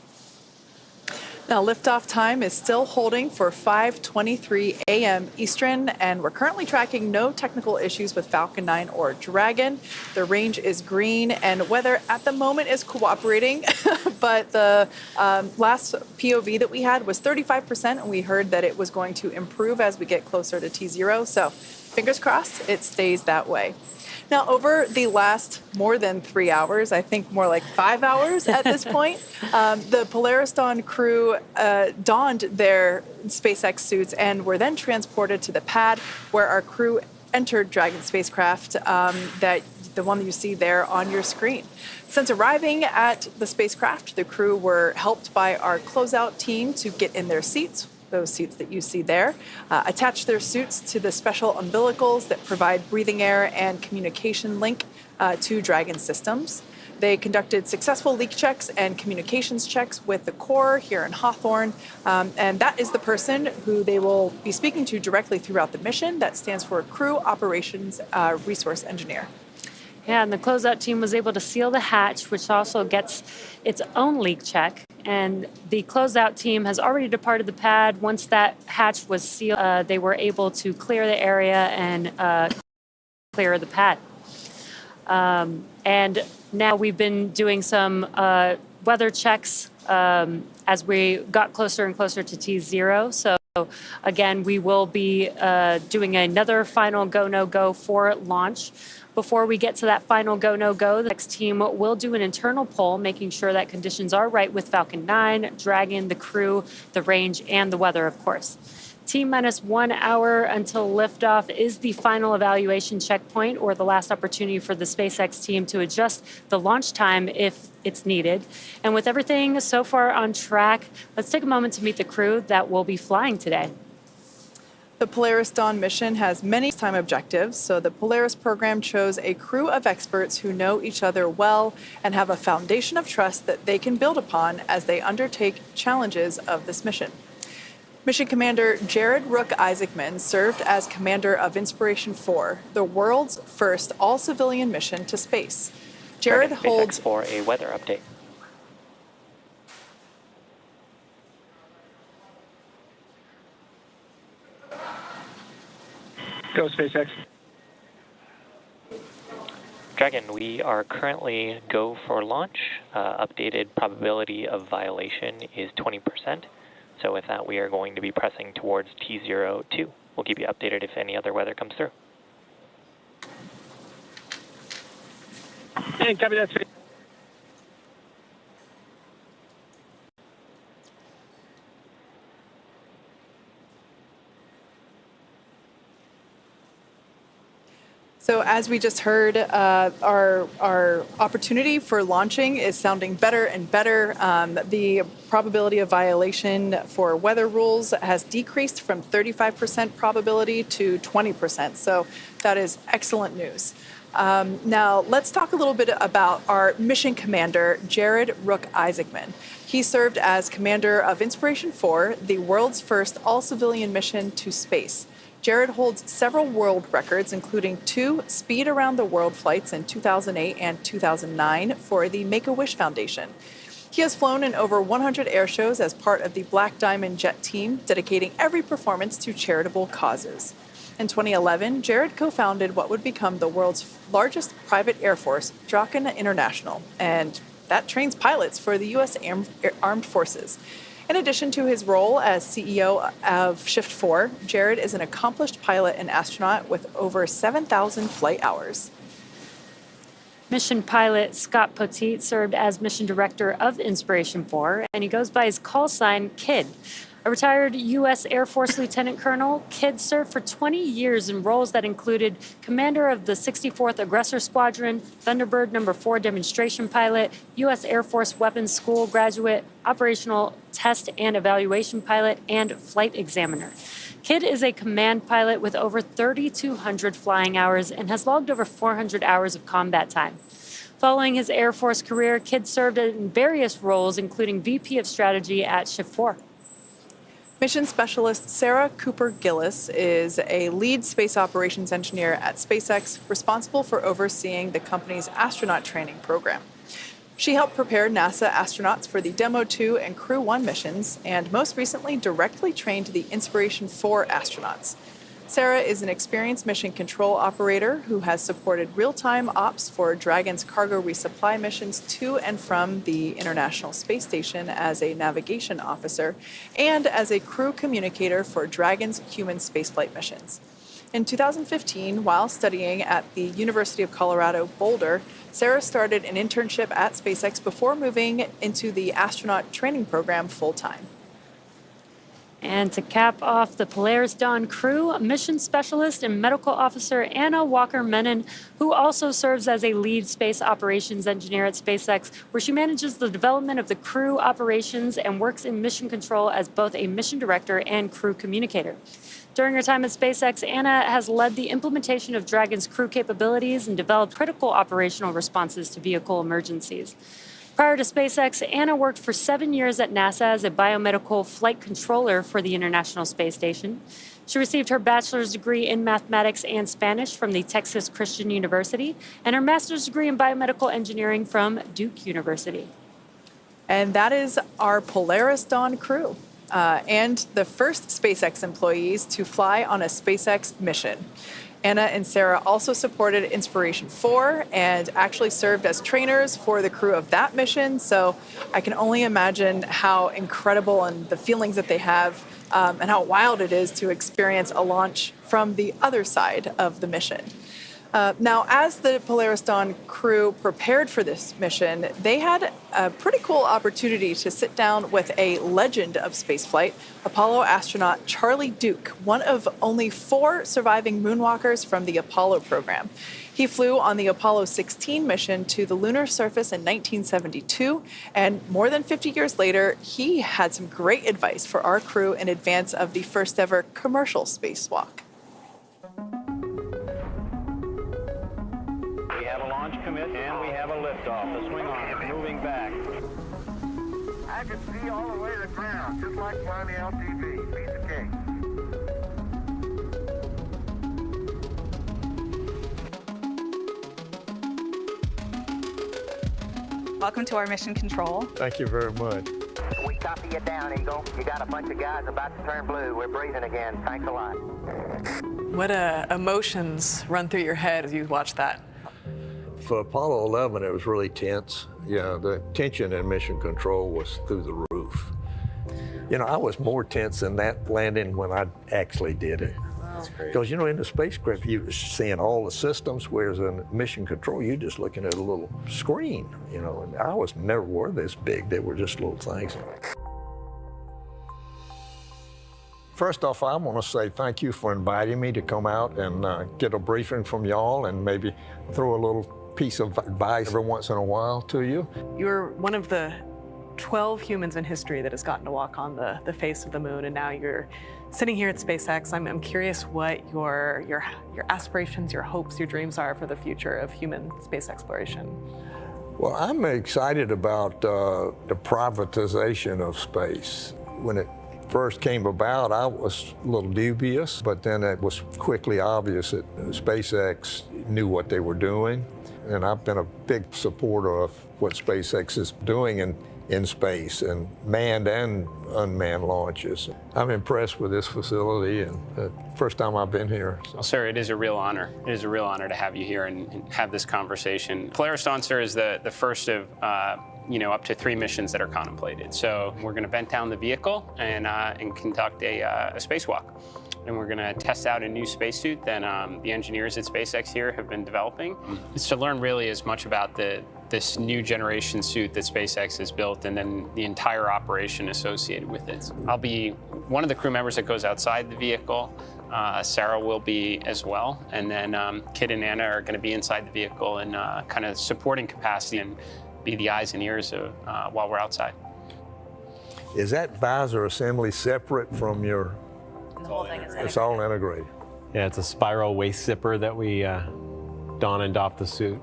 Now, liftoff time is still holding for 5:23 a.m. Eastern, and we're currently tracking no technical issues with Falcon 9 or Dragon. The range is green, and weather at the moment is cooperating, but the last POV that we had was 35%, and we heard that it was going to improve as we get closer to T0, so fingers crossed it stays that way. Now, over the last more than 3 hours, I think more like 5 hours at this point, the Polaris Dawn crew donned their SpaceX suits and were then transported to the pad where our crew entered Dragon spacecraft, the one that you see there on your screen. Since arriving at the spacecraft, the crew were helped by our closeout team to get in their seats, those seats that you see there, attach their suits to the special umbilicals that provide breathing air and communication link to Dragon systems. They conducted successful leak checks and communications checks with the core here in Hawthorne, and that is the person who they will be speaking to directly throughout the mission. That stands for Crew Operations Resource Engineer. Yeah, and the closeout team was able to seal the hatch, which also gets its own leak check. And the closeout team has already departed the pad. Once that hatch was sealed, they were able to clear the area and clear the pad. And now we've been doing some weather checks as we got closer and closer to T0. So again, we will be doing another final go, no go for launch. Before we get to that final go, no go, the next team will do an internal poll, making sure that conditions are right with Falcon 9, Dragon, the crew, the range, and the weather, of course. T-minus 1 hour until liftoff is the final evaluation checkpoint, or the last opportunity for the SpaceX team to adjust the launch time if it's needed. And with everything so far on track, let's take a moment to meet the crew that will be flying today. The Polaris Dawn mission has many time objectives, so the Polaris program chose a crew of experts who know each other well and have a foundation of trust that they can build upon as they undertake challenges of this mission. Mission Commander Jared Rook-Isaacman served as commander of Inspiration 4, the world's first all-civilian mission to space. Jared holds for a weather update. Go, SpaceX. Dragon, we are currently go for launch. Updated probability of violation is 20%. So with that, we are going to be pressing towards T02. We'll keep you updated if any other weather comes through. Hey, copy that, SpaceX. So as we just heard, our opportunity for launching is sounding better and better. The probability of violation for weather rules has decreased from 35% probability to 20%. So that is excellent news. Now, let's talk a little bit about our mission commander, Jared Rook-Isaacman. He served as commander of Inspiration 4, the world's first all-civilian mission to space. Jared holds several world records, including 2 speed around the world flights in 2008 and 2009 for the Make-A-Wish Foundation. He has flown in over 100 air shows as part of the Black Diamond Jet team, dedicating every performance to charitable causes. In 2011, Jared co-founded what would become the world's largest private air force, Draken International, and that trains pilots for the U.S. Armed Forces. In addition to his role as CEO of Shift 4, Jared is an accomplished pilot and astronaut with over 7,000 flight hours. Mission pilot Scott Poteet served as mission director of Inspiration 4, and he goes by his call sign Kid. A retired U.S. Air Force Lieutenant Colonel, Kid served for 20 years in roles that included commander of the 64th Aggressor Squadron, Thunderbird No. 4 demonstration pilot, U.S. Air Force Weapons School graduate, operational test and evaluation pilot, and flight examiner. Kid is a command pilot with over 3,200 flying hours and has logged over 400 hours of combat time. Following his Air Force career, Kid served in various roles, including VP of Strategy at Shift 4. Mission specialist Sarah Cooper-Gillis is a lead space operations engineer at SpaceX, responsible for overseeing the company's astronaut training program. She helped prepare NASA astronauts for the Demo 2 and Crew 1 missions, and most recently directly trained the Inspiration 4 astronauts. Sarah is an experienced mission control operator who has supported real-time ops for Dragon's cargo resupply missions to and from the International Space Station as a navigation officer and as a crew communicator for Dragon's human spaceflight missions. In 2015, while studying at the University of Colorado Boulder, Sarah started an internship at SpaceX before moving into the astronaut training program full-time. And to cap off the Polaris Dawn crew, mission specialist and medical officer Anna Walker-Menon, who also serves as a lead space operations engineer at SpaceX, where she manages the development of the crew operations and works in mission control as both a mission director and crew communicator. During her time at SpaceX, Anna has led the implementation of Dragon's crew capabilities and developed critical operational responses to vehicle emergencies. Prior to SpaceX, Anna worked for 7 years at NASA as a biomedical flight controller for the International Space Station. She received her bachelor's degree in mathematics and Spanish from the Texas Christian University and her master's degree in biomedical engineering from Duke University. And that is our Polaris Dawn crew. And the first SpaceX employees to fly on a SpaceX mission. Anna and Sarah also supported Inspiration 4 and actually served as trainers for the crew of that mission. So I can only imagine how incredible and the feelings that they have and how wild it is to experience a launch from the other side of the mission. Now, as the Polaris Dawn crew prepared for this mission, they had a pretty cool opportunity to sit down with a legend of spaceflight, Apollo astronaut Charlie Duke, one of only 4 surviving moonwalkers from the Apollo program. He flew on the Apollo 16 mission to the lunar surface in 1972, and more than 50 years later, he had some great advice for our crew in advance of the first ever commercial spacewalk. We have a launch commit and we have a liftoff. The swing arm is moving back. I can see all the way to the ground, just like on the LTV. Piece of cake. Welcome to our mission control. Thank you very much. We copy you down, Eagle. You got a bunch of guys about to turn blue. We're breathing again. Thanks a lot. What emotions run through your head as you watch that? For Apollo 11, it was really tense. Yeah, the tension in mission control was through the roof. You know, I was more tense in that landing when I actually did it. Because, you know, in the spacecraft, you're seeing all the systems, whereas in mission control, you're just looking at a little screen, you know, and I was never were this big. They were just little things. First off, I want to say thank you for inviting me to come out and get a briefing from y'all and maybe throw a little piece of advice every once in a while to you. You're one of the 12 humans in history that has gotten to walk on the face of the moon, and now you're sitting here at SpaceX. I'm curious what your aspirations, your hopes, your dreams are for the future of human space exploration. Well, I'm excited about the privatization of space. When it first came about, I was a little dubious, but then it was quickly obvious that SpaceX knew what they were doing. And I've been a big supporter of what SpaceX is doing in space and manned and unmanned launches. I'm impressed with this facility, and first time I've been here. Well, sir, it is a real honor. It is a real honor to have you here and have this conversation. Polaris Dawn, sir, is the first of up to 3 missions that are contemplated. So we're going to vent down the vehicle and conduct a spacewalk. And we're going to test out a new spacesuit that the engineers at SpaceX here have been developing. It's to learn really as much about this new generation suit that SpaceX has built and then the entire operation associated with it. I'll be one of the crew members that goes outside the vehicle. Sarah will be as well. And then Kit and Anna are going to be inside the vehicle in kind of supporting capacity and be the eyes and ears of, while we're outside. Is that visor assembly separate from your... The whole thing is It's all integrated. Yeah, it's a spiral waist zipper that we don and doff the suit.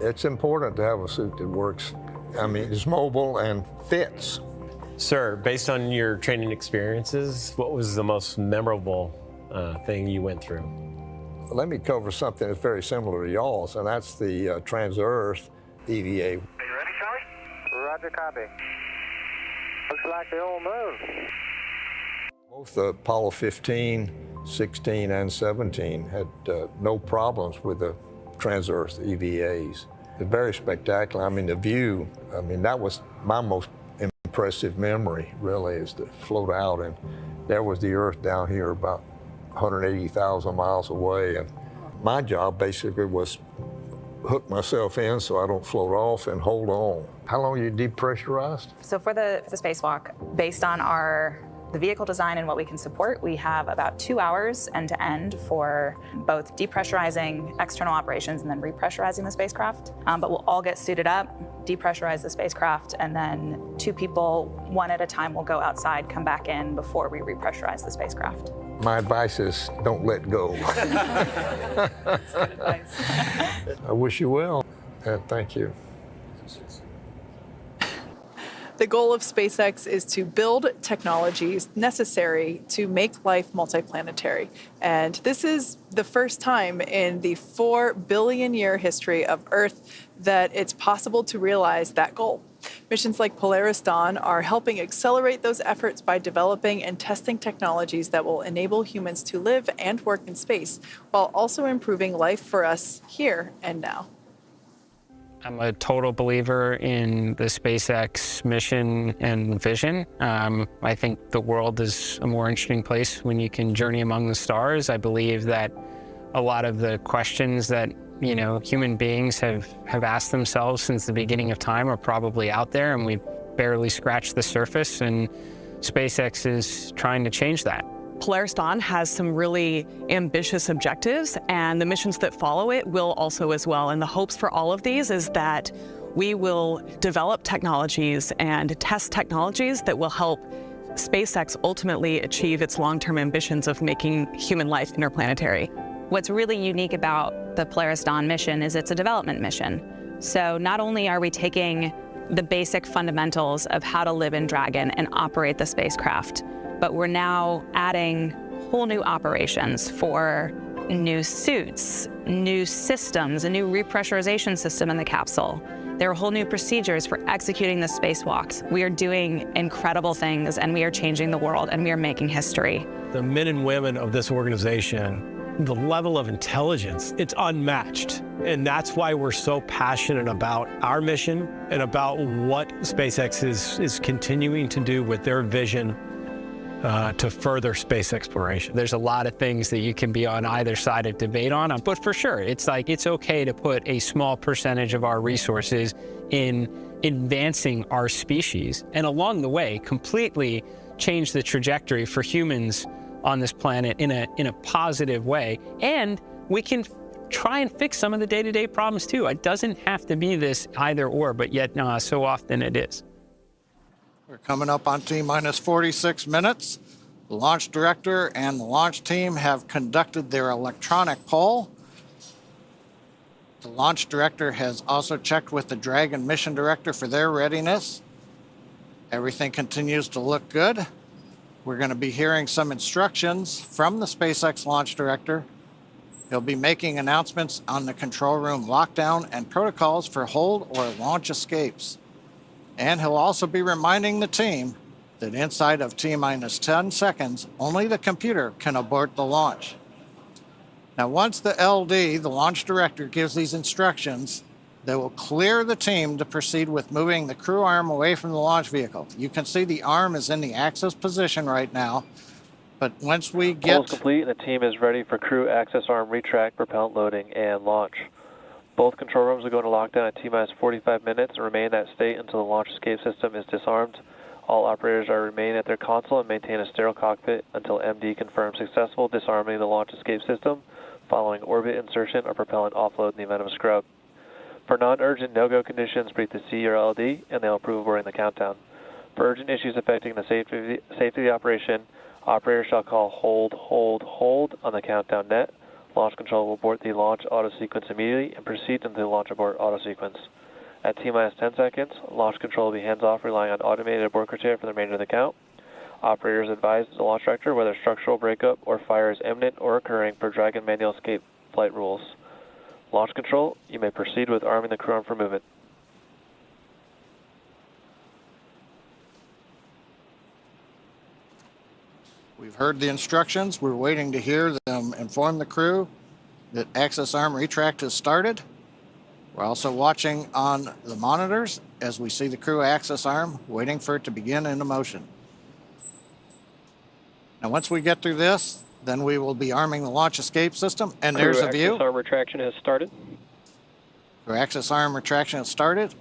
It's important to have a suit that works. I mean, it's mobile and fits. Sir, based on your training experiences, what was the most memorable thing you went through? Let me cover something that's very similar to y'all's, and that's the Trans-Earth EVA. Are you ready, Charlie? Roger, copy. Looks like the old moon. Both the Apollo 15, 16, and 17 had no problems with the Trans-Earth EVAs. It's very spectacular. I mean, the view, that was my most impressive memory, really, is to float out, and there was the Earth down here about 180,000 miles away. And my job basically was hook myself in so I don't float off and hold on. How long are you depressurized? So for the spacewalk, based on the vehicle design and what we can support, we have about 2 hours end to end for both depressurizing external operations and then repressurizing the spacecraft. But we'll all get suited up, depressurize the spacecraft, and then 2 people, one at a time, will go outside, come back in before we repressurize the spacecraft. My advice is don't let go. That's good advice. I wish you well, and thank you. The goal of SpaceX is to build technologies necessary to make life multiplanetary. And this is the first time in the 4 billion year history of Earth that it's possible to realize that goal. Missions like Polaris Dawn are helping accelerate those efforts by developing and testing technologies that will enable humans to live and work in space, while also improving life for us here and now. I'm a total believer in the SpaceX mission and vision. I think the world is a more interesting place when you can journey among the stars. I believe that a lot of the questions that human beings have asked themselves since the beginning of time are probably out there, and we've barely scratched the surface, and SpaceX is trying to change that. Polaris Dawn has some really ambitious objectives, and the missions that follow it will also as well. And the hopes for all of these is that we will develop technologies and test technologies that will help SpaceX ultimately achieve its long-term ambitions of making human life interplanetary. What's really unique about the Polaris Dawn mission is it's a development mission. So not only are we taking the basic fundamentals of how to live in Dragon and operate the spacecraft, but we're now adding whole new operations for new suits, new systems, a new repressurization system in the capsule. There are whole new procedures for executing the spacewalks. We are doing incredible things, and we are changing the world, and we are making history. The men and women of this organization, the level of intelligence, it's unmatched. And that's why we're so passionate about our mission and about what SpaceX is continuing to do with their vision to further space exploration. There's a lot of things that you can be on either side of debate on, but for sure, it's okay to put a small percentage of our resources in advancing our species, and along the way, completely change the trajectory for humans on this planet in a positive way. And we can try and fix some of the day-to-day problems too. It doesn't have to be this either or, but yet so often it is. We're coming up on T-minus 46 minutes. The launch director and the launch team have conducted their electronic poll. The launch director has also checked with the Dragon mission director for their readiness. Everything continues to look good. We're going to be hearing some instructions from the SpaceX launch director. He'll be making announcements on the control room lockdown and protocols for hold or launch escapes. And he'll also be reminding the team that inside of T-minus 10 seconds, only the computer can abort the launch. Now, once the LD, the launch director, gives these instructions, they will clear the team to proceed with moving the crew arm away from the launch vehicle. You can see the arm is in the access position right now, but once we get... Poll is complete, and the team is ready for crew access arm retract, propellant loading, and launch. Both control rooms will go into lockdown at T-minus 45 minutes and remain in that state until the launch escape system is disarmed. All operators are remain at their console and maintain a sterile cockpit until MD confirms successful disarming of the launch escape system following orbit insertion or propellant offload in the event of a scrub. For non-urgent no-go conditions, brief the C or LD, and they'll approve during the countdown. For urgent issues affecting the safety of the operation, operators shall call hold on the countdown net. Launch control will abort the launch auto sequence immediately and proceed into the launch abort auto sequence. At T-minus 10 seconds, launch control will be hands-off, relying on automated abort criteria for the remainder of the count. Operators advise the launch director whether structural breakup or fire is imminent or occurring per Dragon manual escape flight rules. Launch control, you may proceed with arming the crew arm for movement. We've heard the instructions. We're waiting to hear them inform the crew that access arm retract has started. We're also watching on the monitors as we see the crew access arm, waiting for it to begin into motion. Now, once we get through this, Then we will be arming the launch escape system, and there's a view. Crew access arm retraction has started. Crew access arm retraction has started.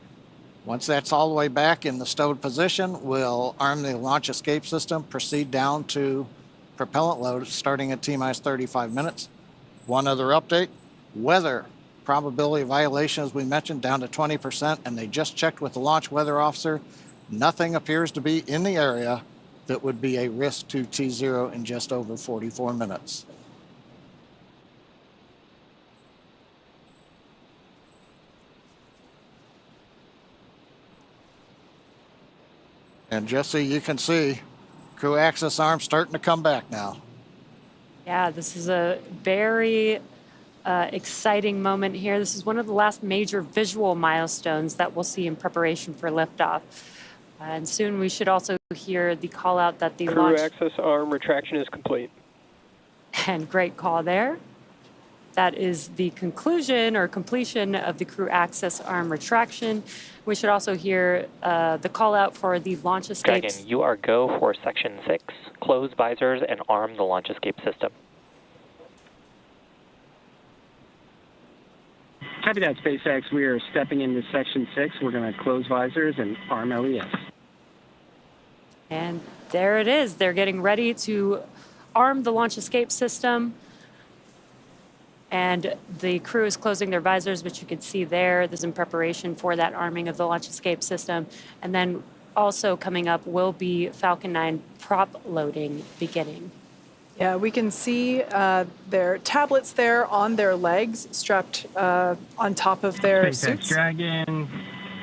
Once that's all the way back in the stowed position, we'll arm the launch escape system, proceed down to propellant load starting at T-minus 35 minutes. One other update, weather probability of violation, as we mentioned, down to 20%, and they just checked with the launch weather officer. Nothing appears to be in the area that would be a risk to T0 in just over 44 minutes. And Jesse, you can see crew access arm starting to come back now. Yeah, this is a very exciting moment here. This is one of the last major visual milestones that we'll see in preparation for liftoff. And soon we should also hear the call out that the Crew launch... access arm retraction is complete. And great call there. That is the conclusion or completion of the crew access arm retraction. We should also hear the call out for the launch escapes. Dragon, you are go for section 6. Close visors and arm the launch escape system. Copy that, SpaceX. We are stepping into section 6. We're going to close visors and arm LES. And there it is. They're getting ready to arm the launch escape system. And the crew is closing their visors, which you can see there. This is in preparation for that arming of the launch escape system. And then also coming up will be Falcon 9 prop loading beginning. Yeah, we can see their tablets there on their legs, strapped on top of their SpaceX suits. Dragon,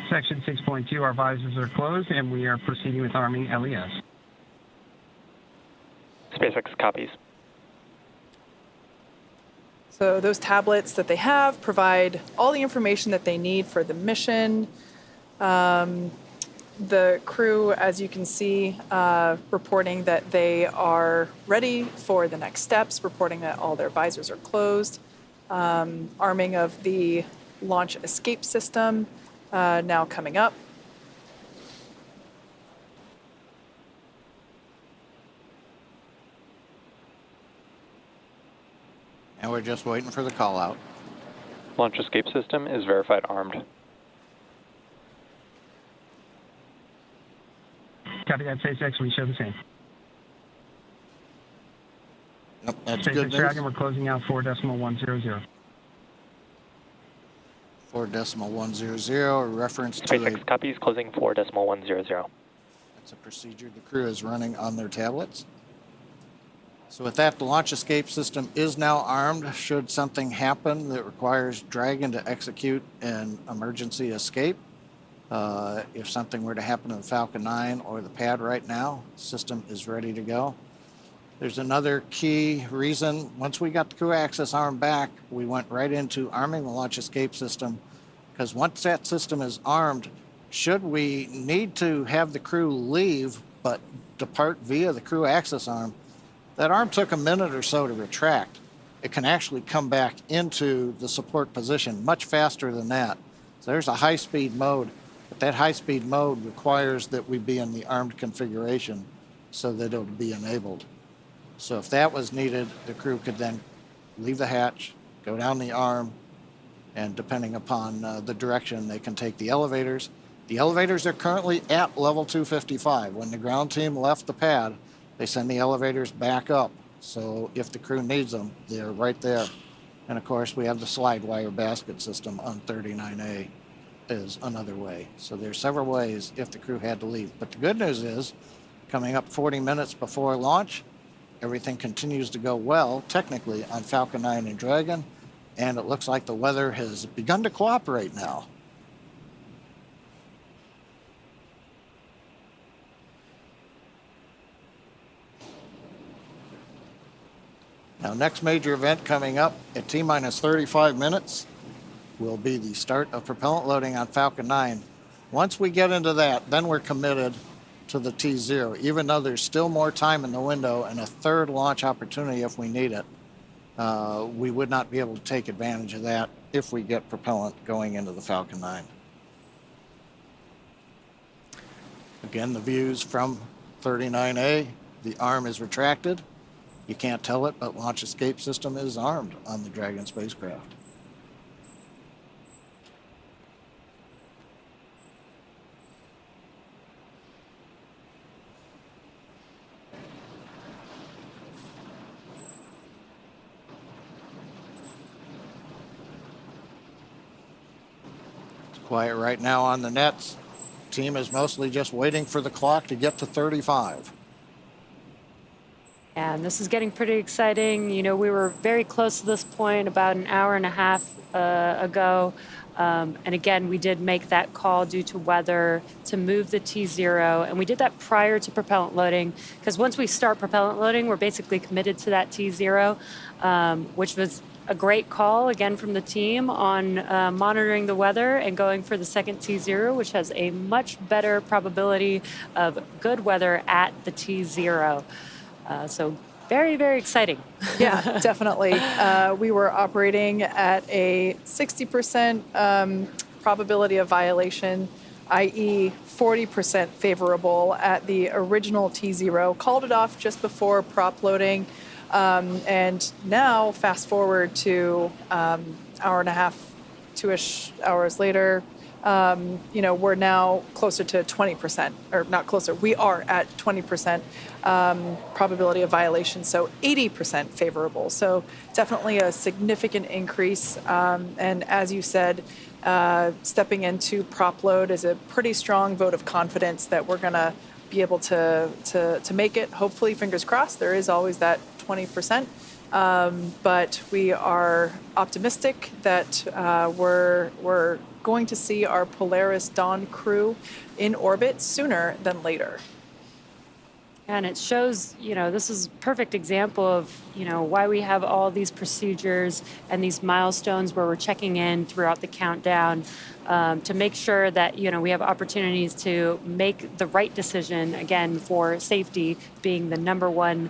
section 6.2, our visors are closed, and we are proceeding with arming LES. SpaceX copies. So those tablets that they have provide all the information that they need for the mission. The crew, as you can see, reporting that they are ready for the next steps, reporting that all their visors are closed. Arming of the launch escape system now coming up. And we're just waiting for the call out. Launch escape system is verified armed. Copy that, SpaceX. We show the same. Yep, that's SpaceX good news. Dragon, we're closing out 4.100. 4.100, a reference to SpaceX copies, closing 4.100. That's a procedure the crew is running on their tablets. So with that, the launch escape system is now armed. Should something happen that requires Dragon to execute an emergency escape, if something were to happen to the Falcon 9 or the pad right now, the system is ready to go. There's another key reason. Once we got the crew access arm back, we went right into arming the launch escape system, because once that system is armed, should we need to have the crew leave but depart via the crew access arm, that arm took a minute or so to retract. It can actually come back into the support position much faster than that. So there's a high-speed mode, but that high-speed mode requires that we be in the armed configuration so that it'll be enabled. So if that was needed, the crew could then leave the hatch, go down the arm, and depending upon the direction, they can take the elevators. The elevators are currently at level 255. When the ground team left the pad, they send the elevators back up. So if the crew needs them, they're right there. And of course, we have the slide wire basket system on 39A is another way. So there's several ways if the crew had to leave. But the good news is, coming up 40 minutes before launch, everything continues to go well, technically, on Falcon 9 and Dragon, and it looks like the weather has begun to cooperate now. Now, next major event coming up at T-minus 35 minutes will be the start of propellant loading on Falcon 9. Once we get into that, then we're committed to the T0, even though there's still more time in the window and a third launch opportunity if we need it. We would not be able to take advantage of that if we get propellant going into the Falcon 9. Again, the views from 39A, the arm is retracted. You can't tell it, but Launch Escape System is armed on the Dragon spacecraft. It's quiet right now on the nets. Team is mostly just waiting for the clock to get to 35. And this is getting pretty exciting. You know, we were very close to this point about an hour and a half ago. And again, we did make that call due to weather to move the T0. And we did that prior to propellant loading, because once we start propellant loading, we're basically committed to that T0, which was a great call, again, from the team on monitoring the weather and going for the second T0, which has a much better probability of good weather at the T0. So very, very exciting. Yeah, definitely. We were operating at a 60% probability of violation, i.e. 40% favorable at the original T0. Called it off just before prop loading. And now, fast forward to hour and a half, 2-ish hours later, you know, we're now closer to 20%, or not closer, we are at 20% probability of violation, so 80% favorable. So definitely a significant increase. And as you said, stepping into prop load is a pretty strong vote of confidence that we're going to be able to make it. Hopefully, fingers crossed, there is always that 20%. But we are optimistic that we're going to see our Polaris Dawn crew in orbit sooner than later. And it shows, you know, this is a perfect example of, you know, why we have all these procedures and these milestones where we're checking in throughout the countdown to make sure that, you know, we have opportunities to make the right decision, again, for safety being the number one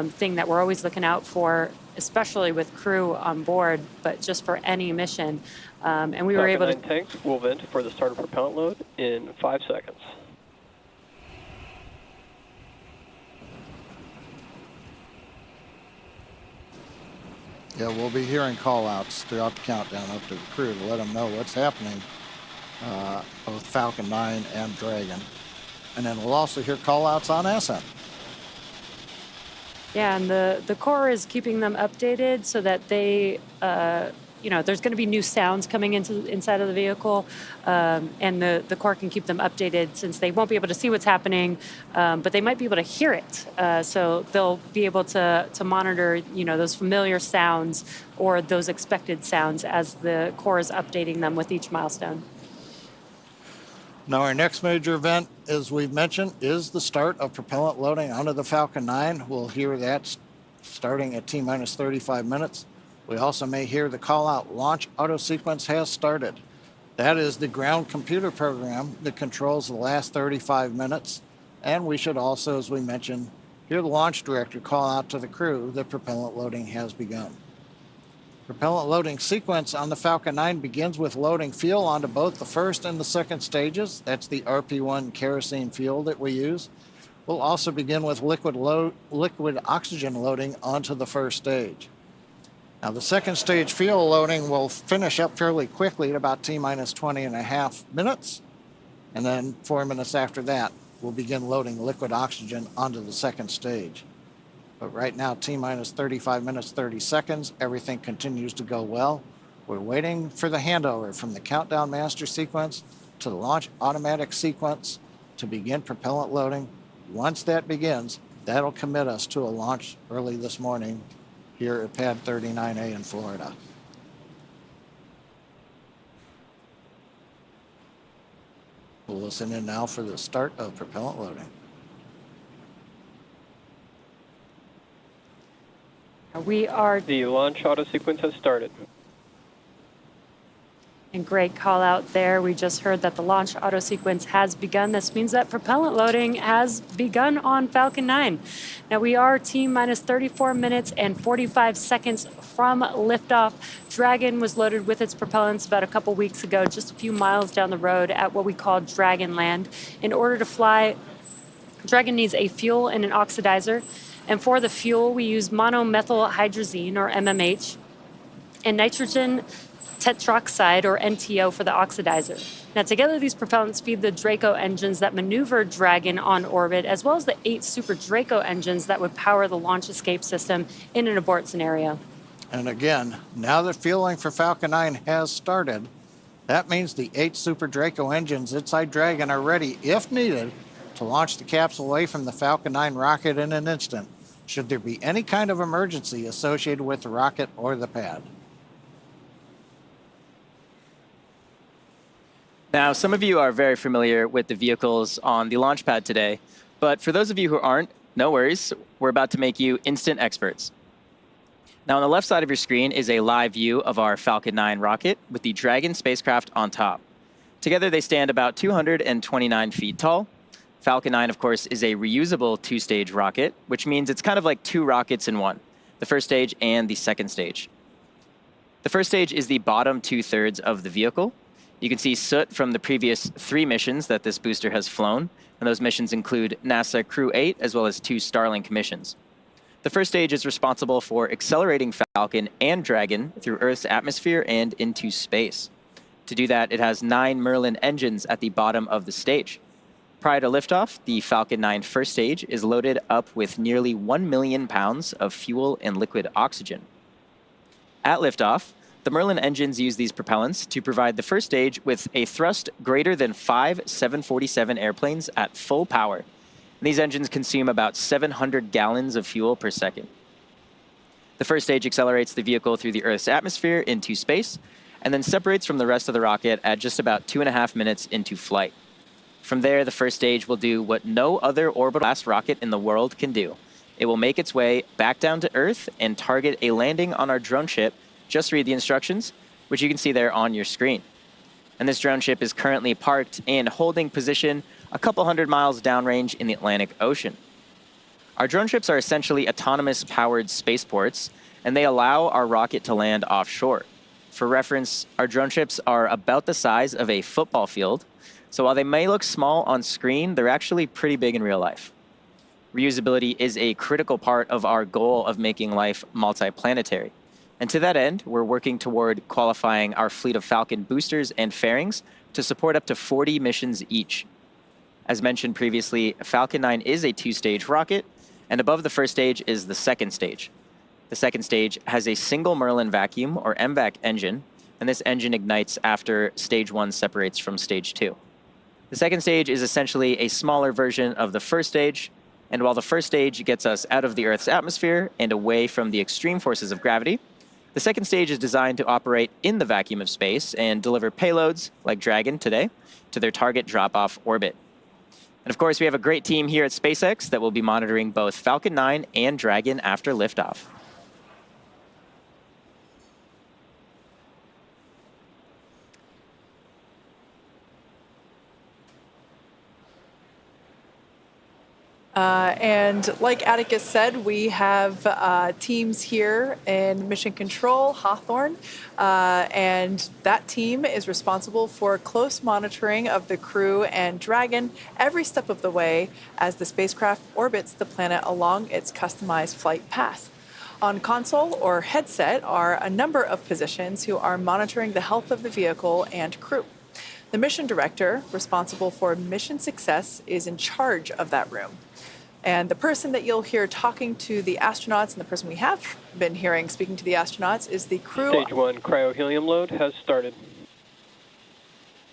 thing that we're always looking out for, especially with crew on board, but just for any mission. And we were able to... tanks will vent for the start of propellant load in 5 seconds. Yeah, we'll be hearing call-outs throughout the countdown up to the crew to let them know what's happening, both Falcon 9 and Dragon. And then we'll also hear call-outs on Ascent. Yeah, and the Corps is keeping them updated so that they, you know, there's going to be new sounds coming inside of the vehicle, and the Corps can keep them updated since they won't be able to see what's happening, but they might be able to hear it. So they'll be able to monitor, you know, those familiar sounds or those expected sounds as the Corps is updating them with each milestone. Now, our next major event, as we've mentioned, is the start of propellant loading onto the Falcon 9. We'll hear that starting at T-minus 35 minutes. We also may hear the call-out launch auto sequence has started. That is the ground computer program that controls the last 35 minutes. And we should also, as we mentioned, hear the launch director call out to the crew that propellant loading has begun. Propellant loading sequence on the Falcon 9 begins with loading fuel onto both the first and the second stages. That's the RP1 kerosene fuel that we use. We'll also begin with liquid oxygen loading onto the first stage. Now, the second stage fuel loading will finish up fairly quickly at about T-minus 20.5 minutes. And then 4 minutes after that, we'll begin loading liquid oxygen onto the second stage. But right now, T-minus 35 minutes, 30 seconds, everything continues to go well. We're waiting for the handover from the countdown master sequence to the launch automatic sequence to begin propellant loading. Once that begins, that'll commit us to a launch early this morning here at Pad 39A in Florida. We'll listen in now for the start of propellant loading. The launch auto sequence has started. And great call out there. We just heard that the launch auto sequence has begun. This means that propellant loading has begun on Falcon 9. Now we are T-minus 34 minutes and 45 seconds from liftoff. Dragon was loaded with its propellants about a couple weeks ago, just a few miles down the road at what we call Dragon Land. In order to fly, Dragon needs a fuel and an oxidizer. And for the fuel, we use monomethylhydrazine, or MMH, and nitrogen tetroxide, or NTO, for the oxidizer. Now, together, these propellants feed the Draco engines that maneuver Dragon on orbit, as well as the 8 Super Draco engines that would power the launch escape system in an abort scenario. And again, now that fueling for Falcon 9 has started, that means the 8 Super Draco engines inside Dragon are ready, if needed, to launch the capsule away from the Falcon 9 rocket in an instant, should there be any kind of emergency associated with the rocket or the pad. Now, some of you are very familiar with the vehicles on the launch pad today, but for those of you who aren't, no worries. We're about to make you instant experts. Now, on the left side of your screen is a live view of our Falcon 9 rocket with the Dragon spacecraft on top. Together, they stand about 229 feet tall. Falcon 9, of course, is a reusable 2-stage rocket, which means it's kind of like 2 rockets in one, the first stage and the second stage. The first stage is the bottom 2/3 of the vehicle. You can see soot from the previous 3 missions that this booster has flown, and those missions include NASA Crew 8 as well as 2 Starlink missions. The first stage is responsible for accelerating Falcon and Dragon through Earth's atmosphere and into space. To do that, it has 9 Merlin engines at the bottom of the stage. Prior to liftoff, the Falcon 9 first stage is loaded up with nearly 1 million pounds of fuel and liquid oxygen. At liftoff, the Merlin engines use these propellants to provide the first stage with a thrust greater than 5 747 airplanes at full power. And these engines consume about 700 gallons of fuel per second. The first stage accelerates the vehicle through the Earth's atmosphere into space, and then separates from the rest of the rocket at just about 2.5 minutes into flight. From there, the first stage will do what no other orbital-class rocket in the world can do. It will make its way back down to Earth and target a landing on our drone ship. Just read the instructions, which you can see there on your screen. And this drone ship is currently parked and holding position a couple hundred miles downrange in the Atlantic Ocean. Our drone ships are essentially autonomous powered spaceports, and they allow our rocket to land offshore. For reference, our drone ships are about the size of a football field, so while they may look small on screen, they're actually pretty big in real life. Reusability is a critical part of our goal of making life multiplanetary. And to that end, we're working toward qualifying our fleet of Falcon boosters and fairings to support up to 40 missions each. As mentioned previously, Falcon 9 is a 2-stage rocket, and above the first stage is the second stage. The second stage has a single Merlin vacuum, or MVAC engine, and this engine ignites after stage 1 separates from stage 2. The second stage is essentially a smaller version of the first stage, and while the first stage gets us out of the Earth's atmosphere and away from the extreme forces of gravity, the second stage is designed to operate in the vacuum of space and deliver payloads, like Dragon today, to their target drop-off orbit. And of course, we have a great team here at SpaceX that will be monitoring both Falcon 9 and Dragon after liftoff. And like Atticus said, we have teams here in Mission Control, Hawthorne, and that team is responsible for close monitoring of the Crew and Dragon every step of the way as the spacecraft orbits the planet along its customized flight path. On console or headset are a number of positions who are monitoring the health of the vehicle and crew. The mission director, responsible for mission success, is in charge of that room. And the person that you'll hear talking to the astronauts, and the person we have been hearing speaking to the astronauts, is the crew. Stage 1 cryohelium load has started.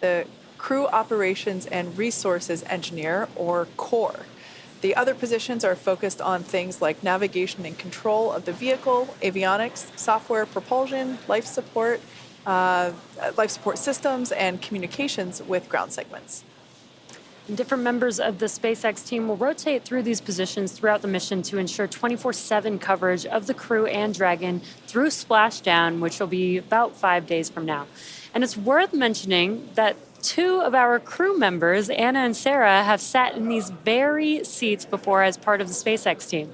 The Crew Operations and Resources Engineer, or CORE. The other positions are focused on things like navigation and control of the vehicle, avionics, software, propulsion, life support systems, and communications with ground segments. Different members of the SpaceX team will rotate through these positions throughout the mission to ensure 24/7 coverage of the Crew and Dragon through splashdown, which will be about 5 days from now. And it's worth mentioning that Two of our crew members, Anna and Sarah, have sat in these very seats before as part of the SpaceX team.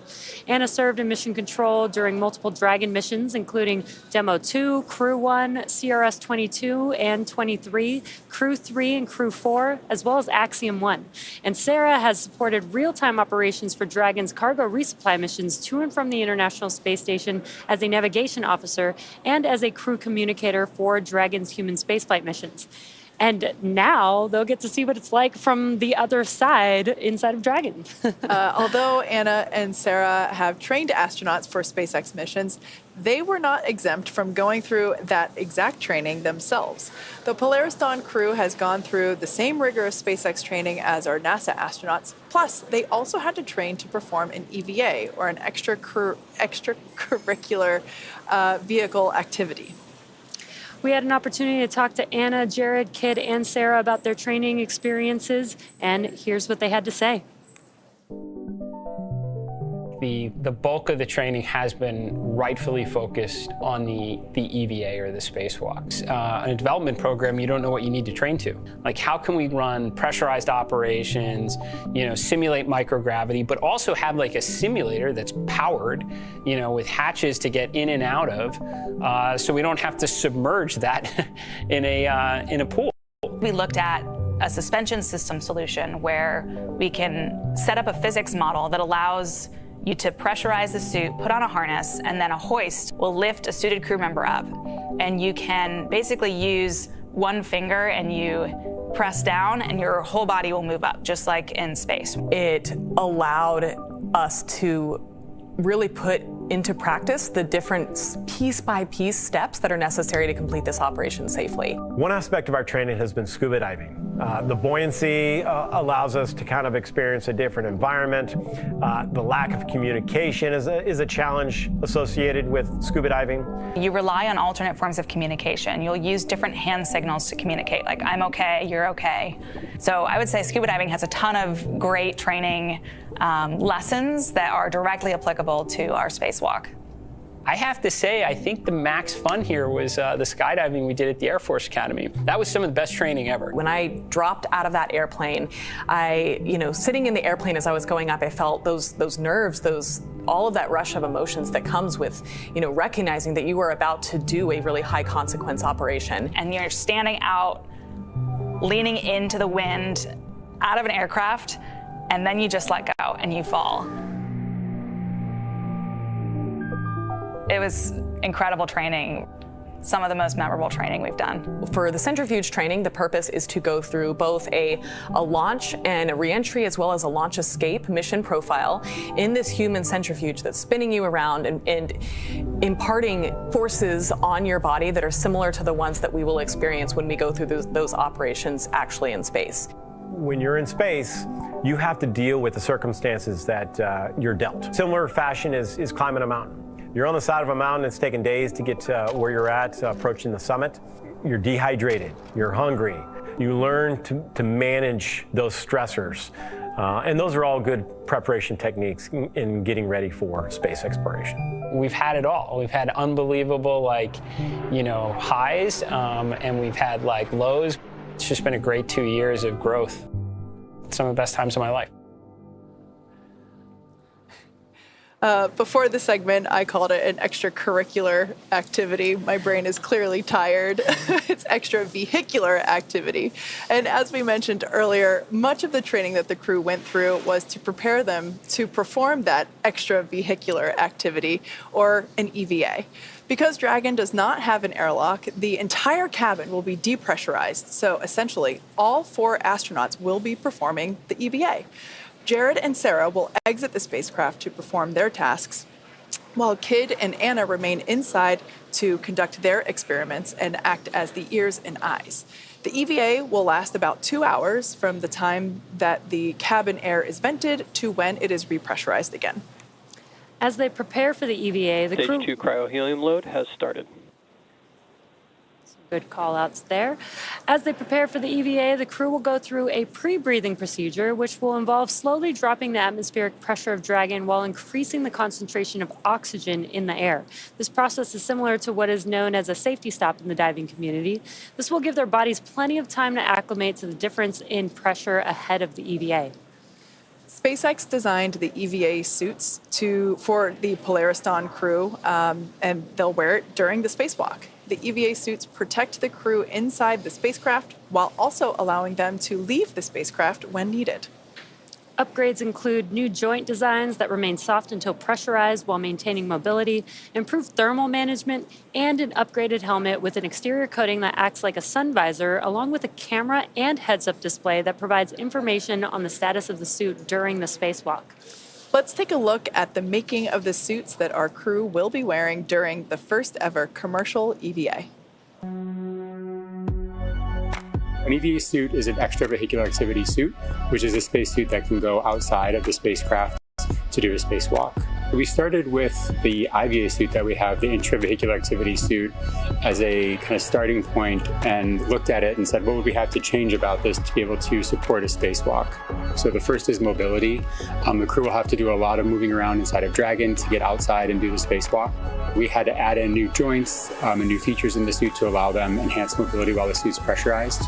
Anna served in mission control during multiple Dragon missions, including Demo 2, Crew 1, CRS 22 and 23, Crew 3 and Crew 4, as well as Axiom 1. And Sarah has supported real-time operations for Dragon's cargo resupply missions to and from the International Space Station as a navigation officer and as a crew communicator for Dragon's human spaceflight missions. And now they'll get to see what it's like from the other side inside of Dragon. Although Anna and Sarah have trained astronauts for SpaceX missions, they were not exempt from going through that exact training themselves. The Polaris Dawn crew has gone through the same rigorous SpaceX training as our NASA astronauts. Plus, they also had to train to perform an EVA, or an extracurricular vehicle activity. We had an opportunity to talk to Anna, Jared, Kid, and Sarah about their training experiences, and here's what they had to say. The bulk of the training has been rightfully focused on the EVA, or the spacewalks. In a development program, you don't know what you need to train to. Like, how can we run pressurized operations, simulate microgravity, but also have like a simulator that's powered, with hatches to get in and out of, so we don't have to submerge that in a pool. We looked at a suspension system solution where we can set up a physics model that allows you to pressurize the suit, put on a harness, and then a hoist will lift a suited crew member up. And you can basically use one finger and you press down and your whole body will move up, just like in space. It allowed us to really put into practice the different piece-by-piece steps that are necessary to complete this operation safely. One aspect of our training has been scuba diving. The buoyancy allows us to kind of experience a different environment. The lack of communication is a challenge associated with scuba diving. You rely on alternate forms of communication. You'll use different hand signals to communicate, like I'm okay, you're okay. So I would say scuba diving has a ton of great training lessons that are directly applicable to our spacewalk. I have to say, I think the max fun here was the skydiving we did at the Air Force Academy. That was some of the best training ever. When I dropped out of that airplane, sitting in the airplane as I was going up, I felt those nerves, all of that rush of emotions that comes with, recognizing that you are about to do a really high consequence operation. And you're standing out, leaning into the wind, out of an aircraft, and then you just let go and you fall. It was incredible training, some of the most memorable training we've done. For the centrifuge training, the purpose is to go through both a launch and a reentry, as well as a launch escape mission profile in this human centrifuge that's spinning you around and imparting forces on your body that are similar to the ones that we will experience when we go through those operations actually in space. When you're in space, you have to deal with the circumstances that you're dealt. Similar fashion is climbing a mountain. You're on the side of a mountain, it's taken days to get to where you're at, approaching the summit. You're dehydrated, you're hungry. You learn to manage those stressors. And those are all good preparation techniques in getting ready for space exploration. We've had it all. We've had unbelievable, highs, and we've had lows. It's just been a great 2 years of growth. Some of the best times of my life. Before the segment, I called it an extracurricular activity. My brain is clearly tired. It's extravehicular activity. And as we mentioned earlier, much of the training that the crew went through was to prepare them to perform that extravehicular activity, or an EVA. Because Dragon does not have an airlock, the entire cabin will be depressurized. So essentially, all 4 astronauts will be performing the EVA. Jared and Sarah will exit the spacecraft to perform their tasks, while Kid and Anna remain inside to conduct their experiments and act as the ears and eyes. The EVA will last about 2 hours from the time that the cabin air is vented to when it is repressurized again. As they prepare for the EVA, the crew... Stage 2 cryohelium load has started. Good call outs there. As they prepare for the EVA, the crew will go through a pre-breathing procedure, which will involve slowly dropping the atmospheric pressure of Dragon while increasing the concentration of oxygen in the air. This process is similar to what is known as a safety stop in the diving community. This will give their bodies plenty of time to acclimate to the difference in pressure ahead of the EVA. SpaceX designed the EVA suits for the Polaris Dawn crew, and they'll wear it during the spacewalk. The EVA suits protect the crew inside the spacecraft while also allowing them to leave the spacecraft when needed. Upgrades include new joint designs that remain soft until pressurized while maintaining mobility, improved thermal management, and an upgraded helmet with an exterior coating that acts like a sun visor, along with a camera and heads-up display that provides information on the status of the suit during the spacewalk. Let's take a look at the making of the suits that our crew will be wearing during the first ever commercial EVA. An EVA suit is an extravehicular activity suit, which is a spacesuit that can go outside of the spacecraft to do a spacewalk. We started with the IVA suit that we have, the intravehicular activity suit, as a kind of starting point, and looked at it and said, what would we have to change about this to be able to support a spacewalk? So the first is mobility. The crew will have to do a lot of moving around inside of Dragon to get outside and do the spacewalk. We had to add in new joints and new features in the suit to allow them enhanced mobility while the suit's pressurized.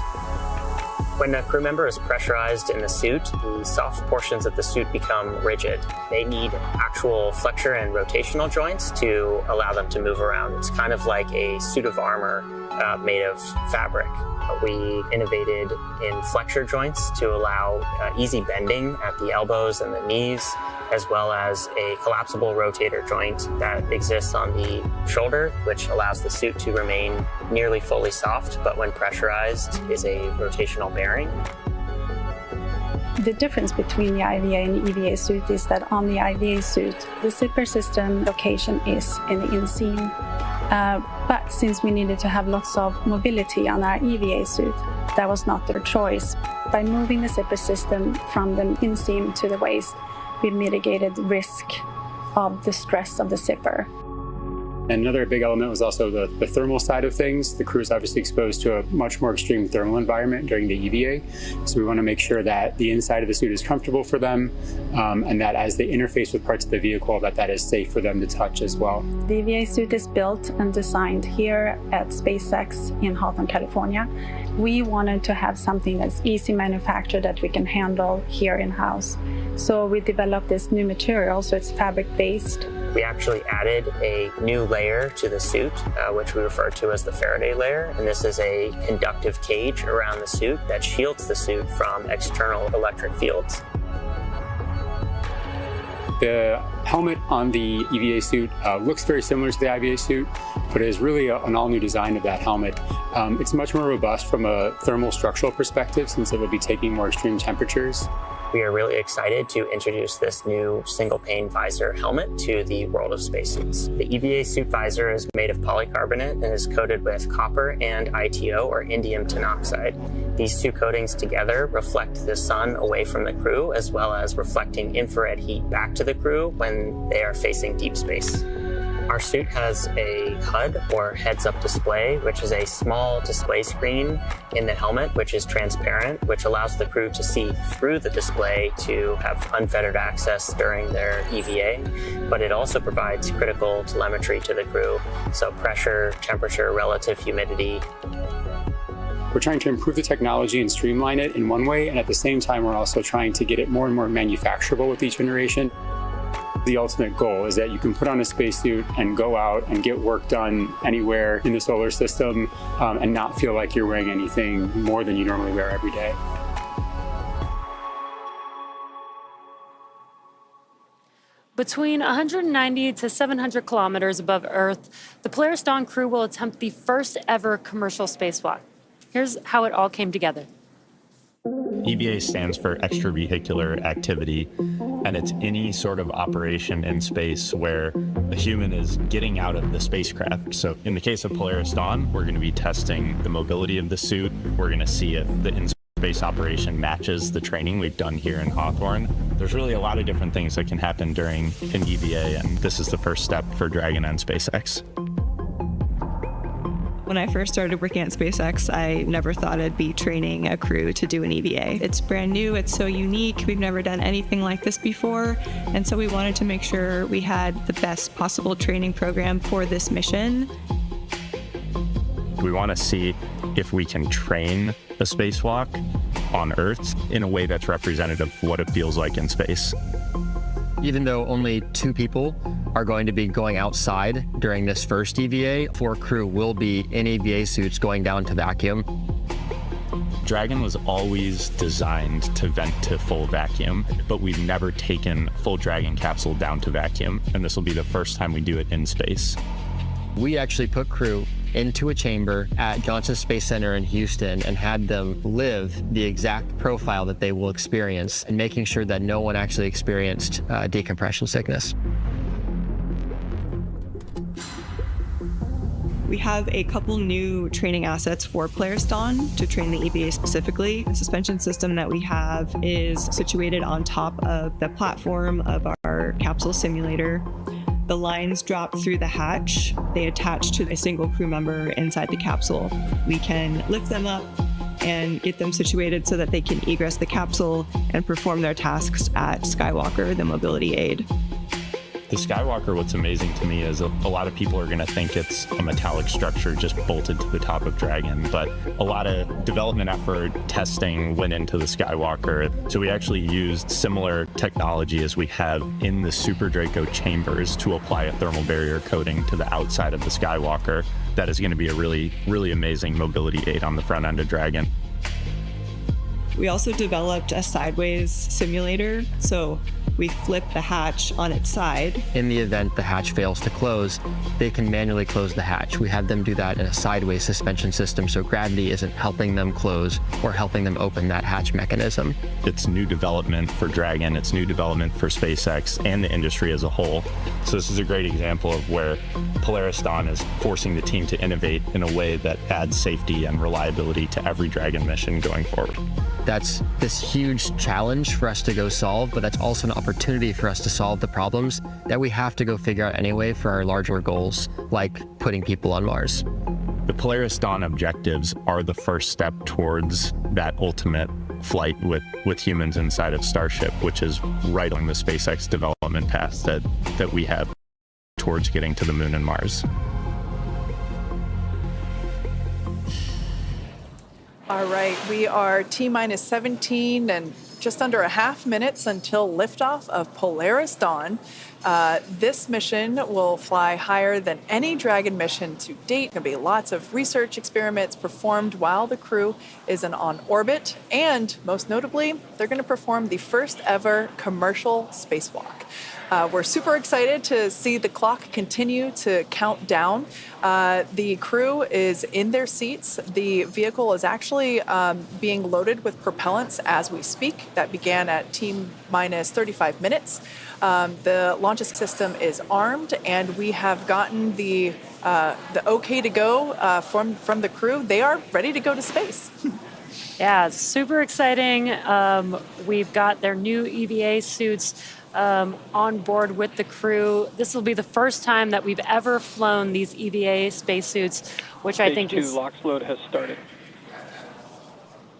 When a crew member is pressurized in the suit, the soft portions of the suit become rigid. They need actual flexure and rotational joints to allow them to move around. It's kind of like a suit of armor made of fabric. We innovated in flexure joints to allow easy bending at the elbows and the knees, as well as a collapsible rotator joint that exists on the shoulder, which allows the suit to remain nearly fully soft, but when pressurized is a rotational bearing. The difference between the IVA and the EVA suit is that on the IVA suit, the zipper system location is in the inseam. But since we needed to have lots of mobility on our EVA suit, that was not their choice. By moving the zipper system from the inseam to the waist, we mitigated risk of the stress of the zipper. And another big element was also the thermal side of things. The crew is obviously exposed to a much more extreme thermal environment during the EVA. So we want to make sure that the inside of the suit is comfortable for them, and that as they interface with parts of the vehicle, that is safe for them to touch as well. The EVA suit is built and designed here at SpaceX in Hawthorne, California. We wanted to have something that's easy manufactured that we can handle here in-house. So we developed this new material, so it's fabric-based. We actually added a new layer to the suit, which we refer to as the Faraday layer. And this is a conductive cage around the suit that shields the suit from external electric fields. The helmet on the EVA suit looks very similar to the IVA suit, but it is really an all-new design of that helmet. It's much more robust from a thermal structural perspective, since it will be taking more extreme temperatures. We are really excited to introduce this new single-pane visor helmet to the world of spacesuits. The EVA suit visor is made of polycarbonate and is coated with copper and ITO, or indium tenoxide. These two coatings together reflect the sun away from the crew, as well as reflecting infrared heat back to the crew when they are facing deep space. Our suit has a HUD, or heads-up display, which is a small display screen in the helmet, which is transparent, which allows the crew to see through the display to have unfettered access during their EVA. But it also provides critical telemetry to the crew, so pressure, temperature, relative humidity. We're trying to improve the technology and streamline it in one way, and at the same time, we're also trying to get it more and more manufacturable with each generation. The ultimate goal is that you can put on a spacesuit and go out and get work done anywhere in the solar system and not feel like you're wearing anything more than you normally wear every day. Between 190 to 700 kilometers above Earth, the Polaris Dawn crew will attempt the first ever commercial spacewalk. Here's how it all came together. EVA stands for extravehicular activity, and it's any sort of operation in space where a human is getting out of the spacecraft. So in the case of Polaris Dawn, we're going to be testing the mobility of the suit. We're going to see if the in-space operation matches the training we've done here in Hawthorne. There's really a lot of different things that can happen during an EVA, and this is the first step for Dragon and SpaceX. When I first started working at SpaceX, I never thought I'd be training a crew to do an EVA. It's brand new, it's so unique, we've never done anything like this before, and so we wanted to make sure we had the best possible training program for this mission. We want to see if we can train a spacewalk on Earth in a way that's representative of what it feels like in space. Even though only 2 people are going to be going outside during this first EVA, 4 crew will be in EVA suits going down to vacuum. Dragon was always designed to vent to full vacuum, but we've never taken full Dragon capsule down to vacuum, and this will be the first time we do it in space. We actually put crew into a chamber at Johnson Space Center in Houston and had them live the exact profile that they will experience, and making sure that no one actually experienced decompression sickness. We have a couple new training assets for Polaris Dawn to train the EVA specifically. The suspension system that we have is situated on top of the platform of our capsule simulator. The lines drop through the hatch. They attach to a single crew member inside the capsule. We can lift them up and get them situated so that they can egress the capsule and perform their tasks at Skywalker, the mobility aid. The Skywalker, what's amazing to me is a lot of people are going to think it's a metallic structure just bolted to the top of Dragon, but a lot of development effort, testing went into the Skywalker. So we actually used similar technology as we have in the Super Draco chambers to apply a thermal barrier coating to the outside of the Skywalker. That is going to be a really, really amazing mobility aid on the front end of Dragon. We also developed a sideways simulator, so we flip the hatch on its side. In the event the hatch fails to close, they can manually close the hatch. We had them do that in a sideways suspension system, so gravity isn't helping them close or helping them open that hatch mechanism. It's new development for Dragon, it's new development for SpaceX and the industry as a whole. So this is a great example of where Polaris Dawn is forcing the team to innovate in a way that adds safety and reliability to every Dragon mission going forward. That's this huge challenge for us to go solve, but that's also an opportunity for us to solve the problems that we have to go figure out anyway for our larger goals, like putting people on Mars. The Polaris Dawn objectives are the first step towards that ultimate flight with humans inside of Starship, which is right on the SpaceX development path that we have towards getting to the Moon and Mars. All right, we are T-minus 17 and just under a half minutes until liftoff of Polaris Dawn. This mission will fly higher than any Dragon mission to date. There'll be lots of research experiments performed while the crew is on orbit, and most notably, they're going to perform the first ever commercial spacewalk. We're super excited to see the clock continue to count down. The crew is in their seats. The vehicle is actually being loaded with propellants as we speak. That began at T-minus 35 minutes. The launch system is armed, and we have gotten the okay to go from the crew. They are ready to go to space. Yeah, it's super exciting. We've got their new EVA suits on board with the crew. This will be the first time that we've ever flown these EVA spacesuits, which I think is... Stage 2 LOX load has started.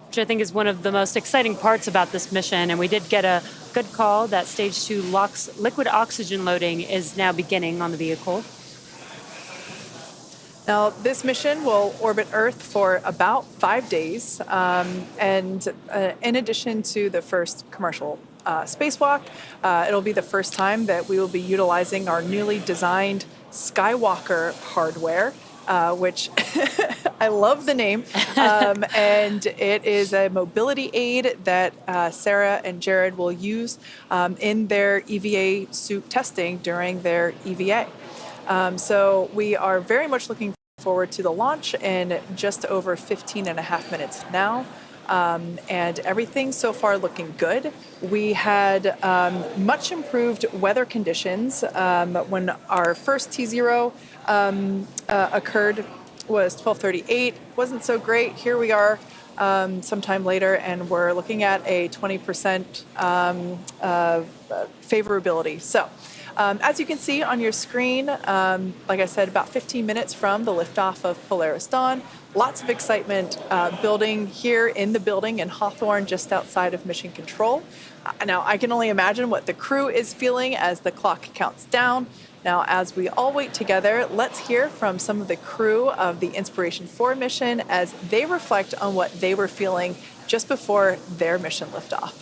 Which I think is one of the most exciting parts about this mission. And we did get a good call that Stage 2 LOX liquid oxygen loading is now beginning on the vehicle. Now, this mission will orbit Earth for about 5 days. And in addition to the first commercial spacewalk, it'll be the first time that we will be utilizing our newly designed Skywalker hardware, which I love the name. And it is a mobility aid that Sarah and Jared will use in their EVA suit testing during their EVA. So we are very much looking forward to the launch in just over 15 and a half minutes now. And everything so far looking good. We had much improved weather conditions when our first T0 occurred was 12:38. Wasn't so great. Here we are sometime later, and we're looking at a 20% favorability. So As you can see on your screen, like I said, about 15 minutes from the liftoff of Polaris Dawn. Lots of excitement building here in the building in Hawthorne, just outside of Mission Control. Now, I can only imagine what the crew is feeling as the clock counts down. Now, as we all wait together, let's hear from some of the crew of the Inspiration 4 mission as they reflect on what they were feeling just before their mission liftoff.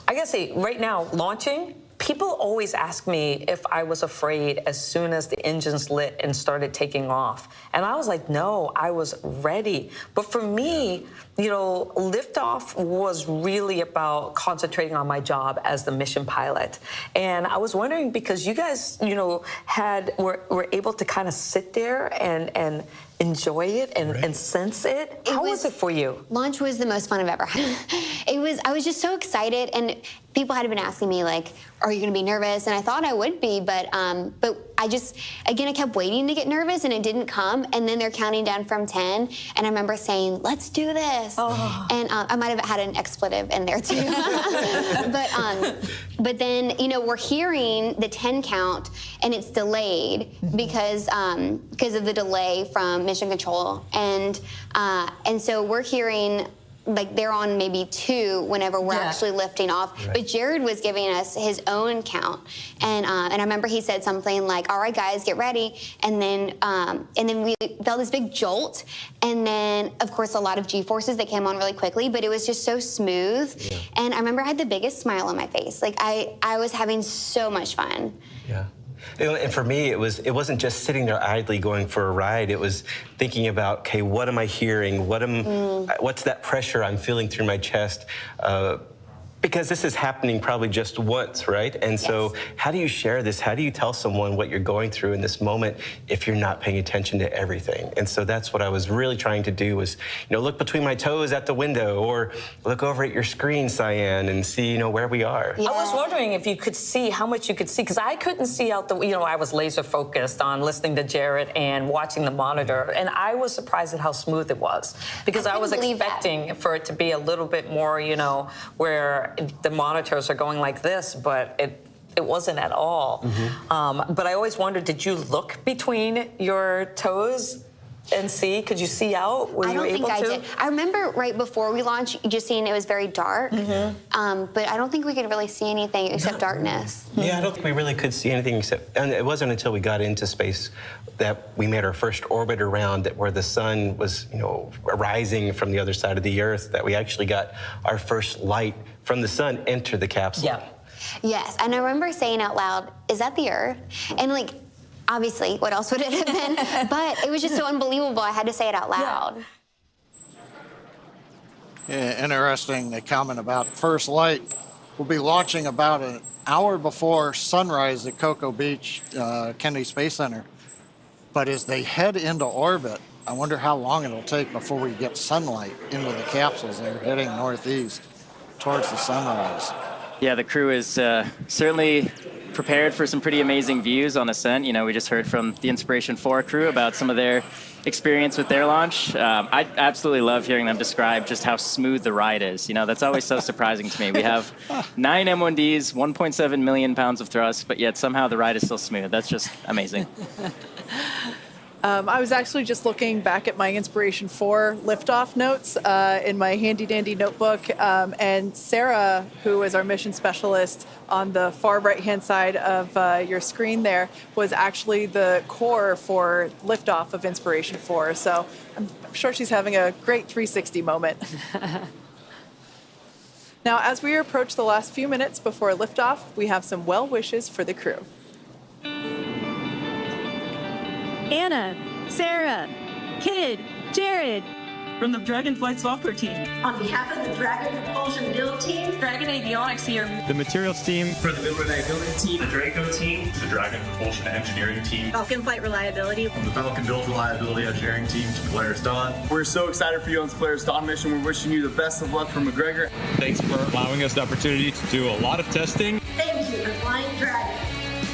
I gotta say, right now, launching, people always ask me if I was afraid as soon as the engines lit and started taking off. And I was like, no, I was ready. But for me, you know, liftoff was really about concentrating on my job as the mission pilot. And I was wondering, because you guys, you know, were able to kind of sit there and enjoy it and sense it. How was it for you? Launch was the most fun I've ever had. I was just so excited, and people had been asking me, like, are you gonna be nervous? And I thought I would be, but I just, again, I kept waiting to get nervous and it didn't come. And then they're counting down from 10. And I remember saying, let's do this. Oh. And I might have had an expletive in there too. But then, you know, we're hearing the 10 count and it's delayed because of the delay from Mission Control. And so we're hearing, like, they're on maybe 2 whenever we're actually lifting off. Right. But Jared was giving us his own count. And I remember he said something like, all right, guys, get ready. And then we felt this big jolt. And then, of course, a lot of G-forces that came on really quickly, but it was just so smooth. Yeah. And I remember I had the biggest smile on my face. Like, I was having so much fun. Yeah. You know, and for me, it wasn't just sitting there idly going for a ride. It was thinking about, okay, what am I hearing? What's that pressure I'm feeling through my chest? Because this is happening probably just once, right? And so how do you share this? How do you tell someone what you're going through in this moment if you're not paying attention to everything? And so that's what I was really trying to do, was, you know, look between my toes at the window, or look over at your screen, Cyan, and see, you know, where we are. Yeah. I was wondering if you could see, how much you could see, because I couldn't see out the, you know, I was laser focused on listening to Jared and watching the monitor, and I was surprised at how smooth it was, because I was expecting for it to be a little bit more, you know, where the monitors are going like this, but it wasn't at all. Mm-hmm. But I always wondered, did you look between your toes and see? Could you see out? Were you able to? I don't think I did. I remember right before we launched, just seeing it was very dark. Mm-hmm. But I don't think we could really see anything except darkness. Yeah, I don't think we really could see anything except, and it wasn't until we got into space that we made our first orbit around it, where the sun was, you know, rising from the other side of the Earth, that we actually got our first light from the sun enter the capsule. Yeah. Yes, and I remember saying out loud, "Is that the Earth?" And like, obviously, what else would it have been? But it was just so unbelievable. I had to say it out loud. Yeah, interesting comment about first light. We'll be launching about an hour before sunrise at Cocoa Beach, Kennedy Space Center. But as they head into orbit, I wonder how long it'll take before we get sunlight into the capsules. They're heading northeast towards the sunrise. Yeah, the crew is certainly prepared for some pretty amazing views on ascent. You know, we just heard from the Inspiration 4 crew about some of their experience with their launch. I absolutely love hearing them describe just how smooth the ride is. You know, that's always so surprising to me. We have 9 M1Ds, 1.7 million pounds of thrust, but yet somehow the ride is still smooth. That's just amazing. I was actually just looking back at my Inspiration 4 liftoff notes in my handy-dandy notebook, and Sarah, who is our mission specialist on the far right-hand side of your screen there, was actually the core for liftoff of Inspiration 4. So I'm sure she's having a great 360 moment. Now, as we approach the last few minutes before liftoff, we have some well wishes for the crew. Anna, Sarah, Kid, Jared. From the Dragon Flight software team. On behalf of the Dragon Propulsion build team, Dragon Avionics here. The materials team. For the build reliability team, The Draco team. The Dragon Propulsion engineering team. Falcon Flight reliability. From the Falcon build reliability engineering team to Polaris Dawn. We're so excited for you on this Polaris Dawn mission. We're wishing you the best of luck from McGregor. Thanks for allowing us the opportunity to do a lot of testing. Thank you for flying Dragon.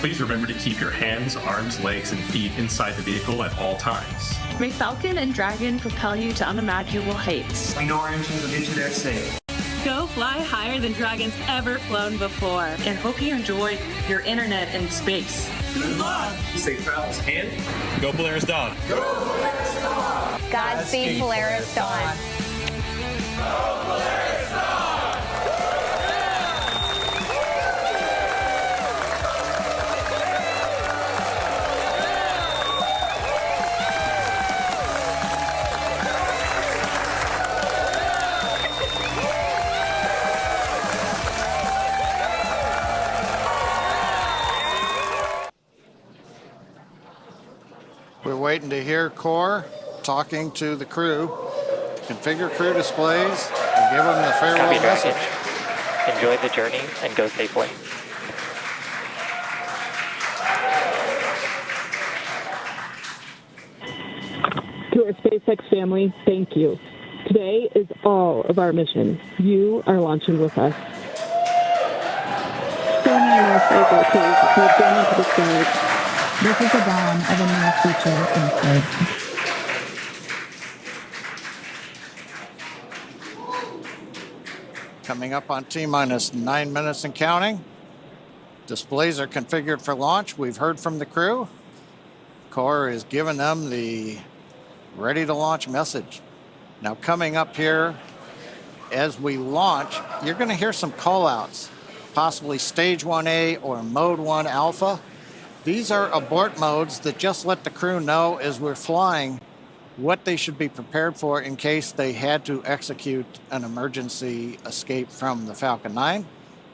Please remember to keep your hands, arms, legs, and feet inside the vehicle at all times. May Falcon and Dragon propel you to unimaginable heights. We know our engines will get you there safe. Go fly higher than Dragon's ever flown before. And hope you enjoy your internet in space. Good luck. Safe travels and go Polaris Dawn. Go Polaris Dawn. Godspeed, Polaris Dawn. Go Polaris Dawn. We're waiting to hear Core talking to the crew, configure crew displays, and give them the farewell Copy, message. Dragon. Enjoy the journey and go safely. To our SpaceX family, thank you. Today is all of our mission. You are launching with us. So many more faculties have gone into the stage. This is the dawn of a new future in space. Coming up on T-minus 9 minutes and counting. Displays are configured for launch. We've heard from the crew. Core is giving them the ready to launch message. Now coming up here, as we launch, you're going to hear some call outs, possibly stage 1A or mode 1 alpha. These are abort modes that just let the crew know as we're flying what they should be prepared for in case they had to execute an emergency escape from the Falcon 9.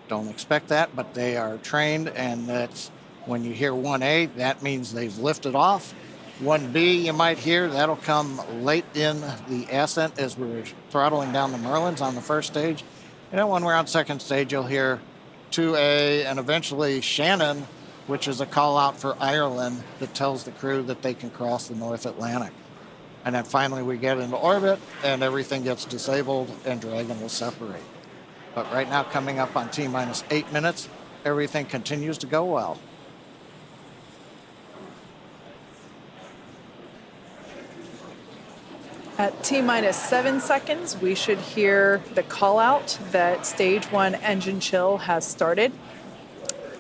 Don't expect that, but they are trained, and that's when you hear 1A, that means they've lifted off. 1B you might hear, that'll come late in the ascent as we're throttling down the Merlins on the first stage. And then when we're on second stage, you'll hear 2A and eventually Shannon, which is a call out for Ireland that tells the crew that they can cross the North Atlantic. And then finally we get into orbit and everything gets disabled and Dragon will separate. But right now coming up on T-minus 8 minutes, everything continues to go well. At T-minus 7 seconds, we should hear the call out that stage 1 engine chill has started.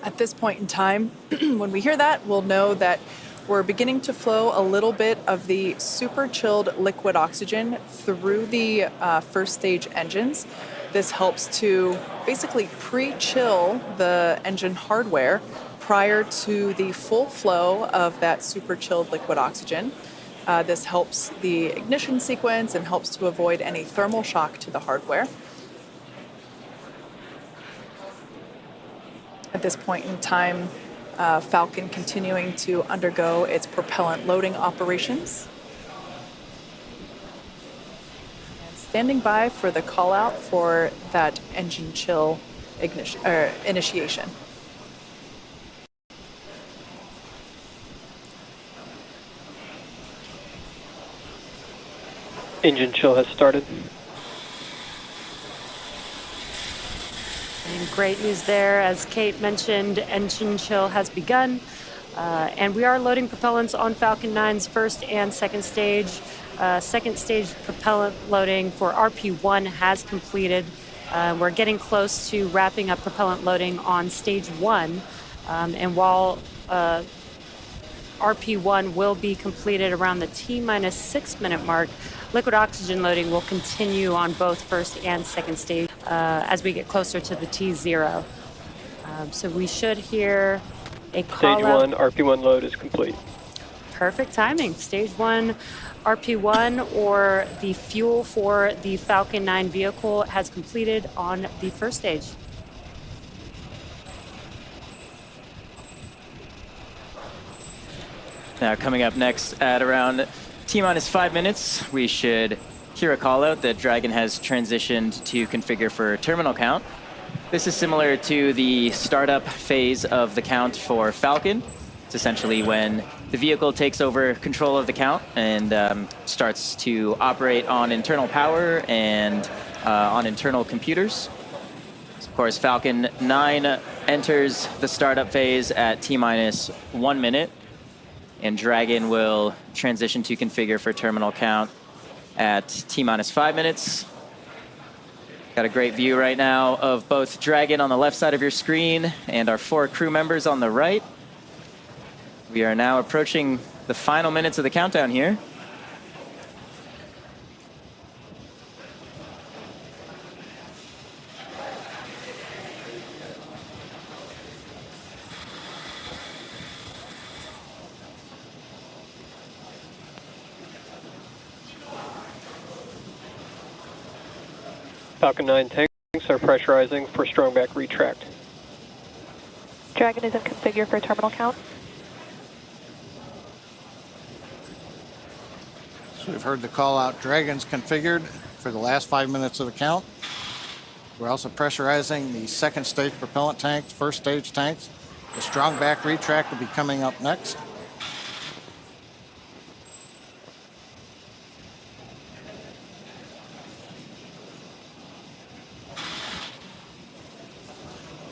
At this point in time, when we hear that, we'll know that we're beginning to flow a little bit of the super chilled liquid oxygen through the first stage engines. This helps to basically pre-chill the engine hardware prior to the full flow of that super chilled liquid oxygen. This helps the ignition sequence and helps to avoid any thermal shock to the hardware. At this point in time, Falcon continuing to undergo its propellant loading operations. And standing by for the call out for that engine chill initiation. Engine chill has started. And great news there. As Kate mentioned, engine chill has begun. And we are loading propellants on Falcon 9's first and second stage. Second stage propellant loading for RP1 has completed. We're getting close to wrapping up propellant loading on stage 1. And while RP1 will be completed around the T-minus 6 minute mark, liquid oxygen loading will continue on both first and second stage as we get closer to the T0. So we should hear a call Stage out. 1 RP1 load is complete. Perfect timing. Stage 1 RP1, or the fuel for the Falcon 9 vehicle, has completed on the first stage. Now coming up next at around T-minus 5 minutes, we should hear a call out that Dragon has transitioned to configure for terminal count. This is similar to the startup phase of the count for Falcon. It's essentially when the vehicle takes over control of the count and starts to operate on internal power and on internal computers. So of course, Falcon 9 enters the startup phase at T-minus 1 minute. And Dragon will transition to configure for terminal count at T-minus 5 minutes. Got a great view right now of both Dragon on the left side of your screen and our 4 crew members on the right. We are now approaching the final minutes of the countdown here. Falcon 9 tanks are pressurizing for strong back retract. Dragon is in configure for terminal count. So we've heard the call out. Dragon's configured for the last 5 minutes of the count. We're also pressurizing the second stage propellant tanks, first stage tanks. The strong back retract will be coming up next.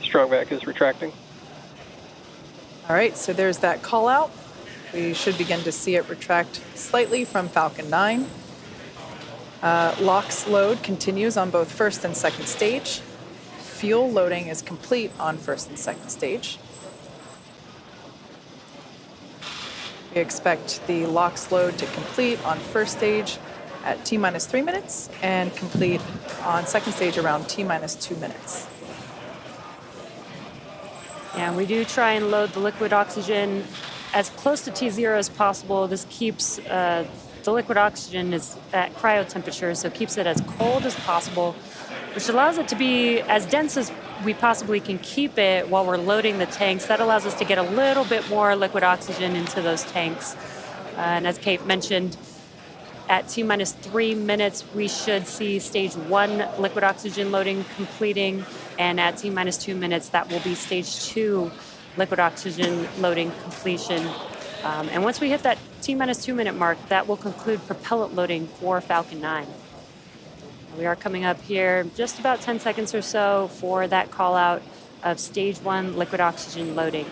Strong back is retracting. All right, so there's that call out. We should begin to see it retract slightly from Falcon 9. LOX load continues on both first and second stage. Fuel loading is complete on first and second stage. We expect the LOX load to complete on first stage at T-minus 3 minutes and complete on second stage around T-minus 2 minutes. And we do try and load the liquid oxygen as close to T0 as possible. This keeps the liquid oxygen is at cryo temperature, so keeps it as cold as possible, which allows it to be as dense as we possibly can keep it while we're loading the tanks. That allows us to get a little bit more liquid oxygen into those tanks. And as Kate mentioned, at T-minus 3 minutes, we should see stage 1 liquid oxygen loading completing, and at T-minus 2 minutes, that will be stage 2 liquid oxygen loading completion. And once we hit that T-minus 2 minute mark, that will conclude propellant loading for Falcon 9. We are coming up here just about 10 seconds or so for that call out of stage 1 liquid oxygen loading.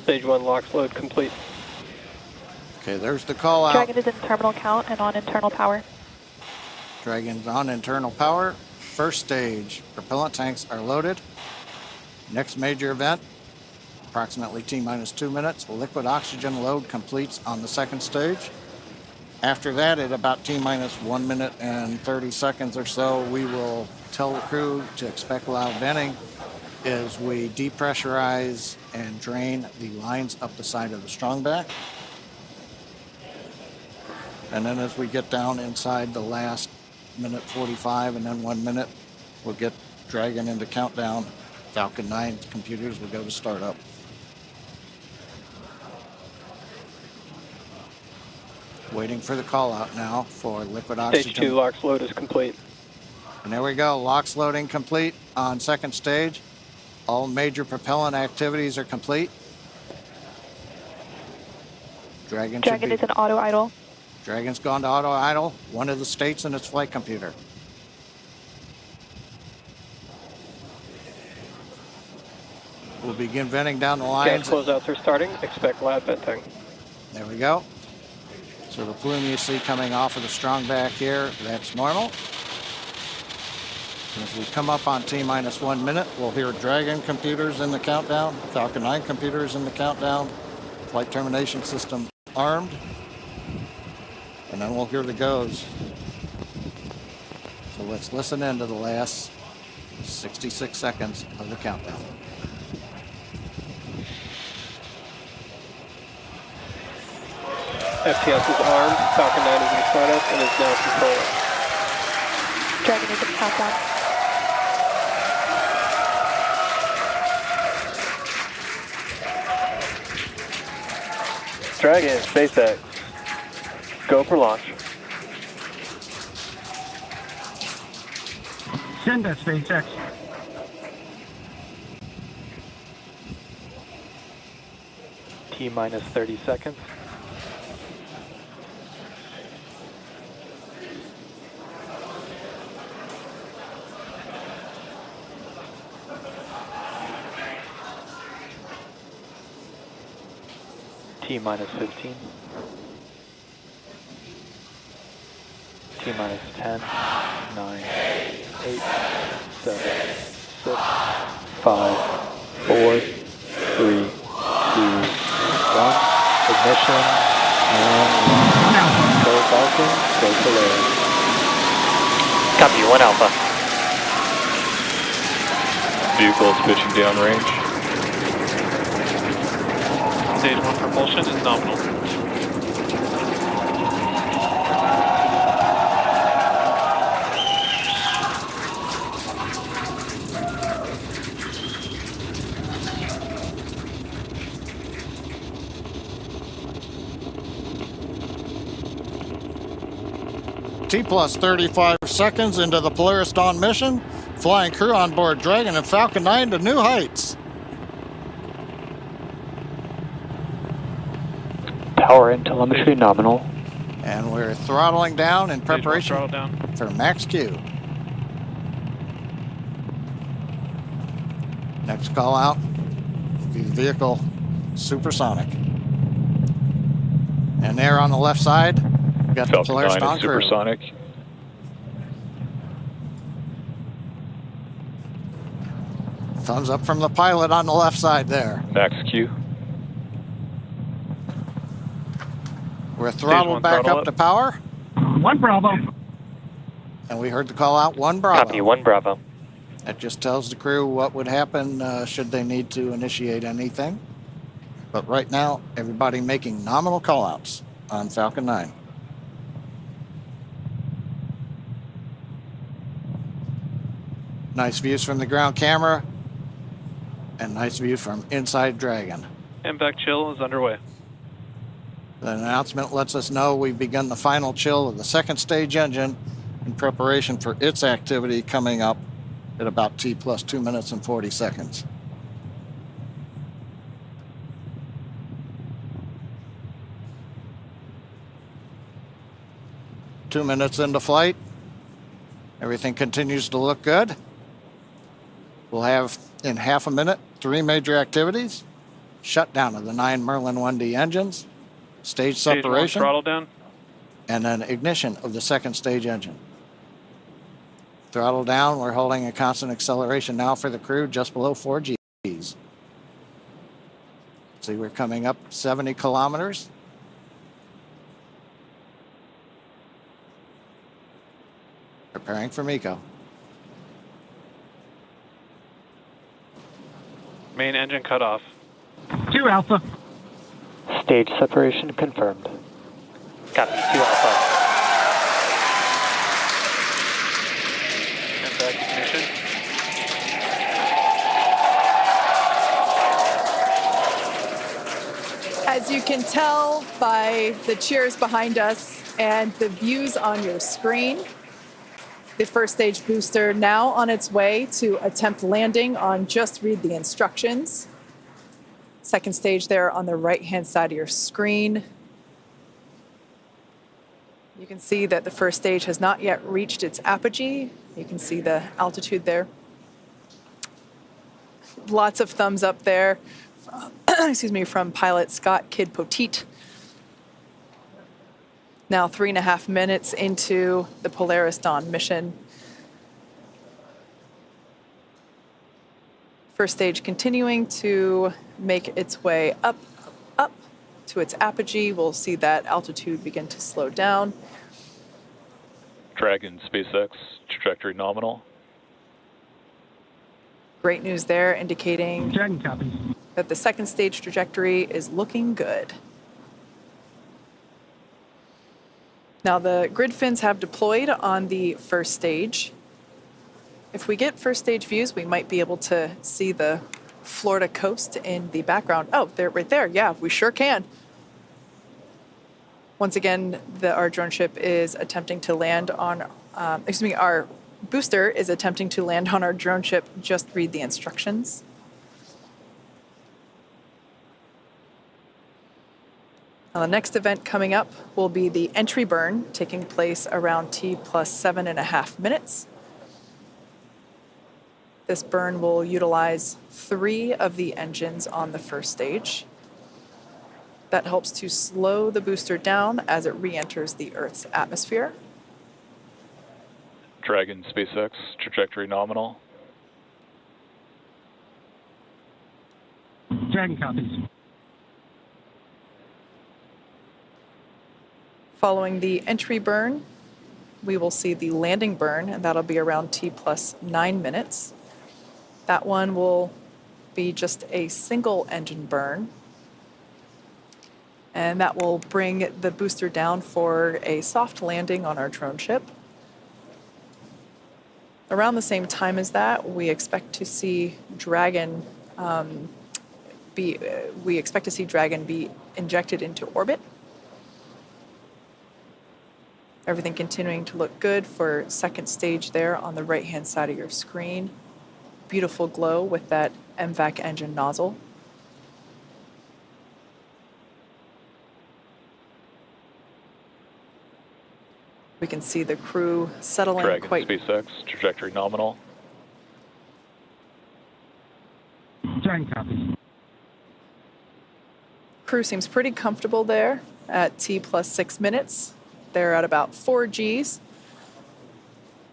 Stage 1 LOX load complete. Okay, there's the call out. Dragon is in terminal count and on internal power. Dragon's on internal power. First stage, propellant tanks are loaded. Next major event, approximately T-minus 2 minutes, liquid oxygen load completes on the second stage. After that, at about T-minus 1 minute and 30 seconds or so, we will tell the crew to expect loud venting as we depressurize and drain the lines up the side of the strong back. And then as we get down inside the last minute 45 and then 1 minute, we'll get Dragon into countdown. Falcon 9 computers will go to startup. Waiting for the call out now for liquid oxygen. Stage 2 LOX load is complete. And there we go, LOX loading complete on second stage. All major propellant activities are complete. Dragon is in auto idle. Dragon's gone to auto idle, one of the states in its flight computer. We'll begin venting down the lines. Gas closeouts are starting. Expect loud venting. There we go. So the plume you see coming off of the strong back here, that's normal. As we come up on T-minus 1 minute, we'll hear Dragon computers in the countdown, Falcon 9 computers in the countdown, flight termination system armed, and then we'll hear the goes. So let's listen in to the last 66 seconds of the countdown. FTS is armed, Falcon 9 is in startup and is now controlling. Dragon is in countdown. Dragon, SpaceX, go for launch. Send that, SpaceX. T-minus 30 seconds. T-minus 15. T-minus 10, 9, 8, 7, 6, 5, 4, 3, 2, 1. Ignition, and go Falcon, go Polaris. Copy, 1 Alpha. Vehicle is pitching downrange. Stage 1 propulsion is nominal. T plus 35 seconds into the Polaris Dawn mission, flying crew on board Dragon and Falcon 9 to new heights. Power and telemetry nominal. And we're throttling down in preparation throttle down. for max Q. Next call out, the vehicle supersonic. And there on the left side, we got the Polaris Falcon 9 Dawn is crew. supersonic. Thumbs up from the pilot on the left side there. Max Q. We're throttled back throttle up to power. 1 Bravo. And we heard the call out 1 Bravo. Copy, 1 Bravo. That just tells the crew what would happen should they need to initiate anything. But right now, everybody making nominal callouts on Falcon 9. Nice views from the ground camera and nice view from inside Dragon. MVAC chill is underway. The announcement lets us know we've begun the final chill of the second stage engine in preparation for its activity coming up at about T plus 2 minutes and 40 seconds. Two minutes into flight. Everything continues to look good. We'll have in half a minute 3 major activities: shutdown of the 9 Merlin 1D engines, stage Stage 1 separation, throttle down. and then ignition of the second stage engine. Throttle down, we're holding a constant acceleration now for the crew just below 4 Gs. See, we're coming up 70 kilometers. Preparing for MECO. Main engine cut off. 2 Alpha. Stage separation confirmed. Copy, 2 Alpha. MVAC ignition. As you can tell by the cheers behind us and the views on your screen, the first stage booster now on its way to attempt landing on Just Read the Instructions. Second stage there on the right-hand side of your screen. You can see that the first stage has not yet reached its apogee. You can see the altitude there. Lots of thumbs up there, excuse me, from pilot Scott Kid Poteet. Now 3.5 minutes into the Polaris Dawn mission. First stage continuing to make its way up to its apogee. We'll see that altitude begin to slow down. Dragon SpaceX trajectory nominal. Great news there, indicating Dragon copy. that the second stage trajectory is looking good. Now the grid fins have deployed on the first stage. If we get first stage views, we might be able to see the Florida coast in the background. Oh, they're right there. Yeah, we sure can. Once again, our drone ship is attempting to land on, our booster is attempting to land on our drone ship. Just read the instructions. Now, the next event coming up will be the entry burn, taking place around T plus 7.5 minutes. This burn will utilize 3 of the engines on the first stage. That helps to slow the booster down as it re-enters the Earth's atmosphere. Dragon SpaceX, trajectory nominal. Dragon copies. Following the entry burn, we will see the landing burn, and that'll be around T plus 9 minutes. That one will be just a single engine burn, and that will bring the booster down for a soft landing on our drone ship. Around the same time as that, we expect to see Dragon be injected into orbit. Everything continuing to look good for second stage there on the right-hand side of your screen. Beautiful glow with that MVAC engine nozzle. We can see the crew settling Dragon quite... SpaceX, trajectory nominal. Dragon copies. Crew seems pretty comfortable there at T plus 6 minutes. They're at about 4 Gs,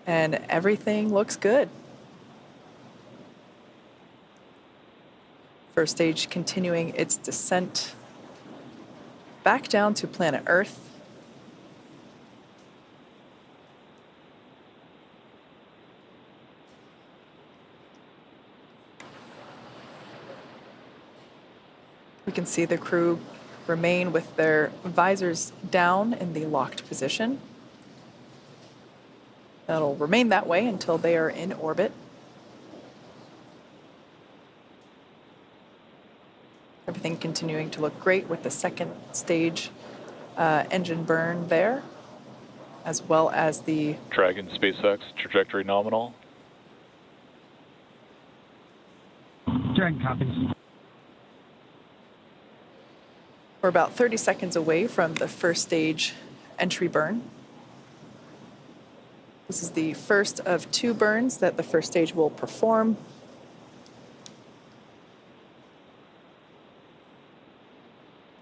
and everything looks good. First stage continuing its descent back down to planet Earth. We can see the crew remain with their visors down in the locked position. That'll remain that way until they are in orbit. Everything continuing to look great with the second stage engine burn there, as well as the Dragon SpaceX, trajectory nominal. Dragon copies. We're about 30 seconds away from the first stage entry burn. This is the first of 2 burns that the first stage will perform.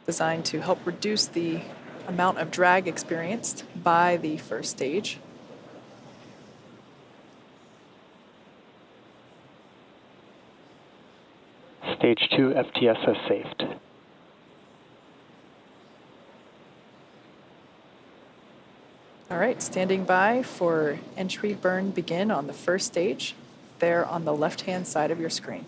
Designed to help reduce the amount of drag experienced by the first stage. Stage 2 FTSS saved. All right, standing by for entry burn begin on the first stage, there on the left-hand side of your screen.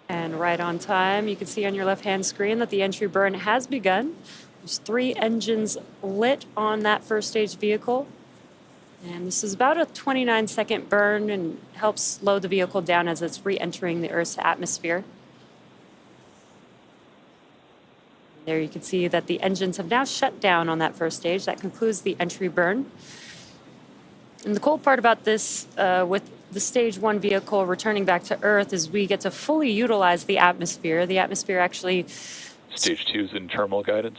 And right on time, you can see on your left-hand screen that the entry burn has begun. There's 3 engines lit on that first stage vehicle. And this is about a 29-second burn and helps slow the vehicle down as it's re-entering the Earth's atmosphere. There you can see that the engines have now shut down on that first stage. That concludes the entry burn. And the cool part about this with the stage 1 vehicle returning back to Earth is we get to fully utilize the atmosphere. The atmosphere actually... Stage 2 is in terminal guidance.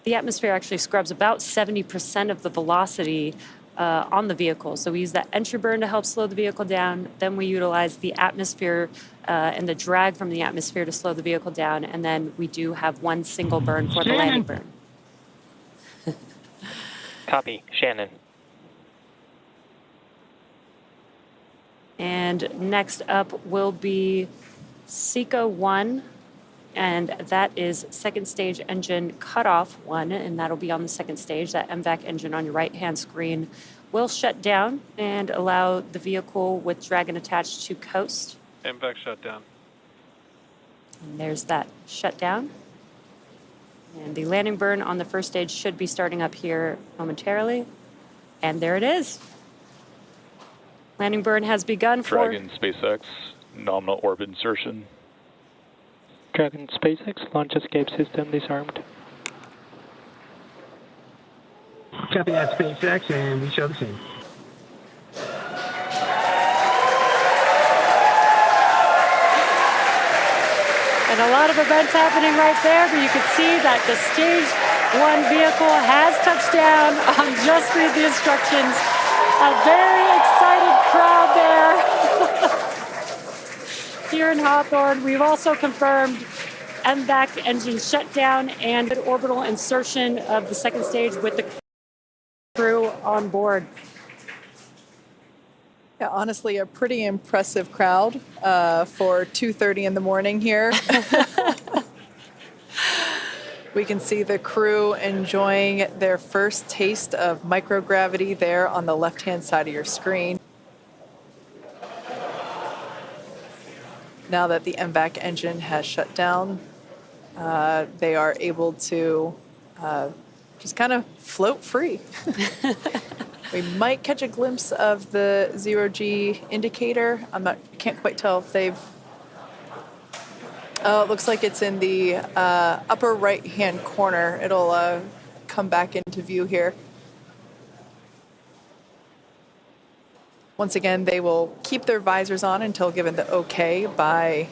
The atmosphere actually scrubs about 70% of the velocity on the vehicle. So we use that entry burn to help slow the vehicle down. Then we utilize the atmosphere and the drag from the atmosphere to slow the vehicle down. And then we do have 1 single burn for the landing burn. Copy. Shannon. And next up will be SECA 1. And that is second stage engine cutoff 1, and that'll be on the second stage. That MVAC engine on your right-hand screen will shut down and allow the vehicle with Dragon attached to coast. MVAC shut down. And there's that shutdown. And the landing burn on the first stage should be starting up here momentarily. And there it is. Landing burn has begun for... Dragon SpaceX, nominal orbit insertion. Dragon SpaceX, launch escape system disarmed. Copy that, SpaceX, and we show the same. And a lot of events happening right there, but you can see that the stage 1 vehicle has touched down. Just read the instructions. A very excited crowd there. Here in Hawthorne, we've also confirmed MVAC engine shutdown and orbital insertion of the second stage with the crew on board. Yeah, honestly, a pretty impressive crowd for 2:30 in the morning here. We can see the crew enjoying their first taste of microgravity there on the left-hand side of your screen. Now that the MVAC engine has shut down, they are able to just kind of float free. We might catch a glimpse of the zero-G indicator. Can't quite tell if they've. Oh, it looks like it's in the upper right-hand corner. It'll come back into view here. Once again, they will keep their visors on until given the okay by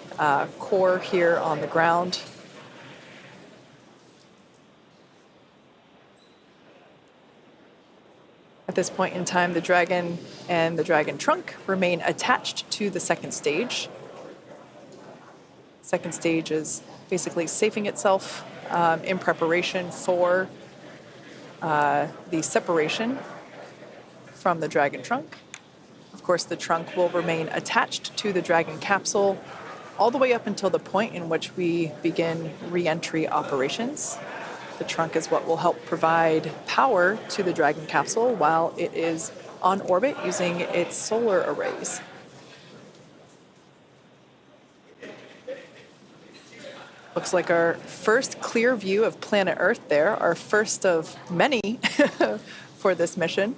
core here on the ground. At this point in time, the Dragon and the Dragon trunk remain attached to the second stage. Second stage is basically safing itself in preparation for the separation from the Dragon trunk. Of course, the trunk will remain attached to the Dragon capsule all the way up until the point in which we begin re-entry operations. The trunk is what will help provide power to the Dragon capsule while it is on orbit using its solar arrays. Looks like our first clear view of planet Earth there, our first of many for this mission.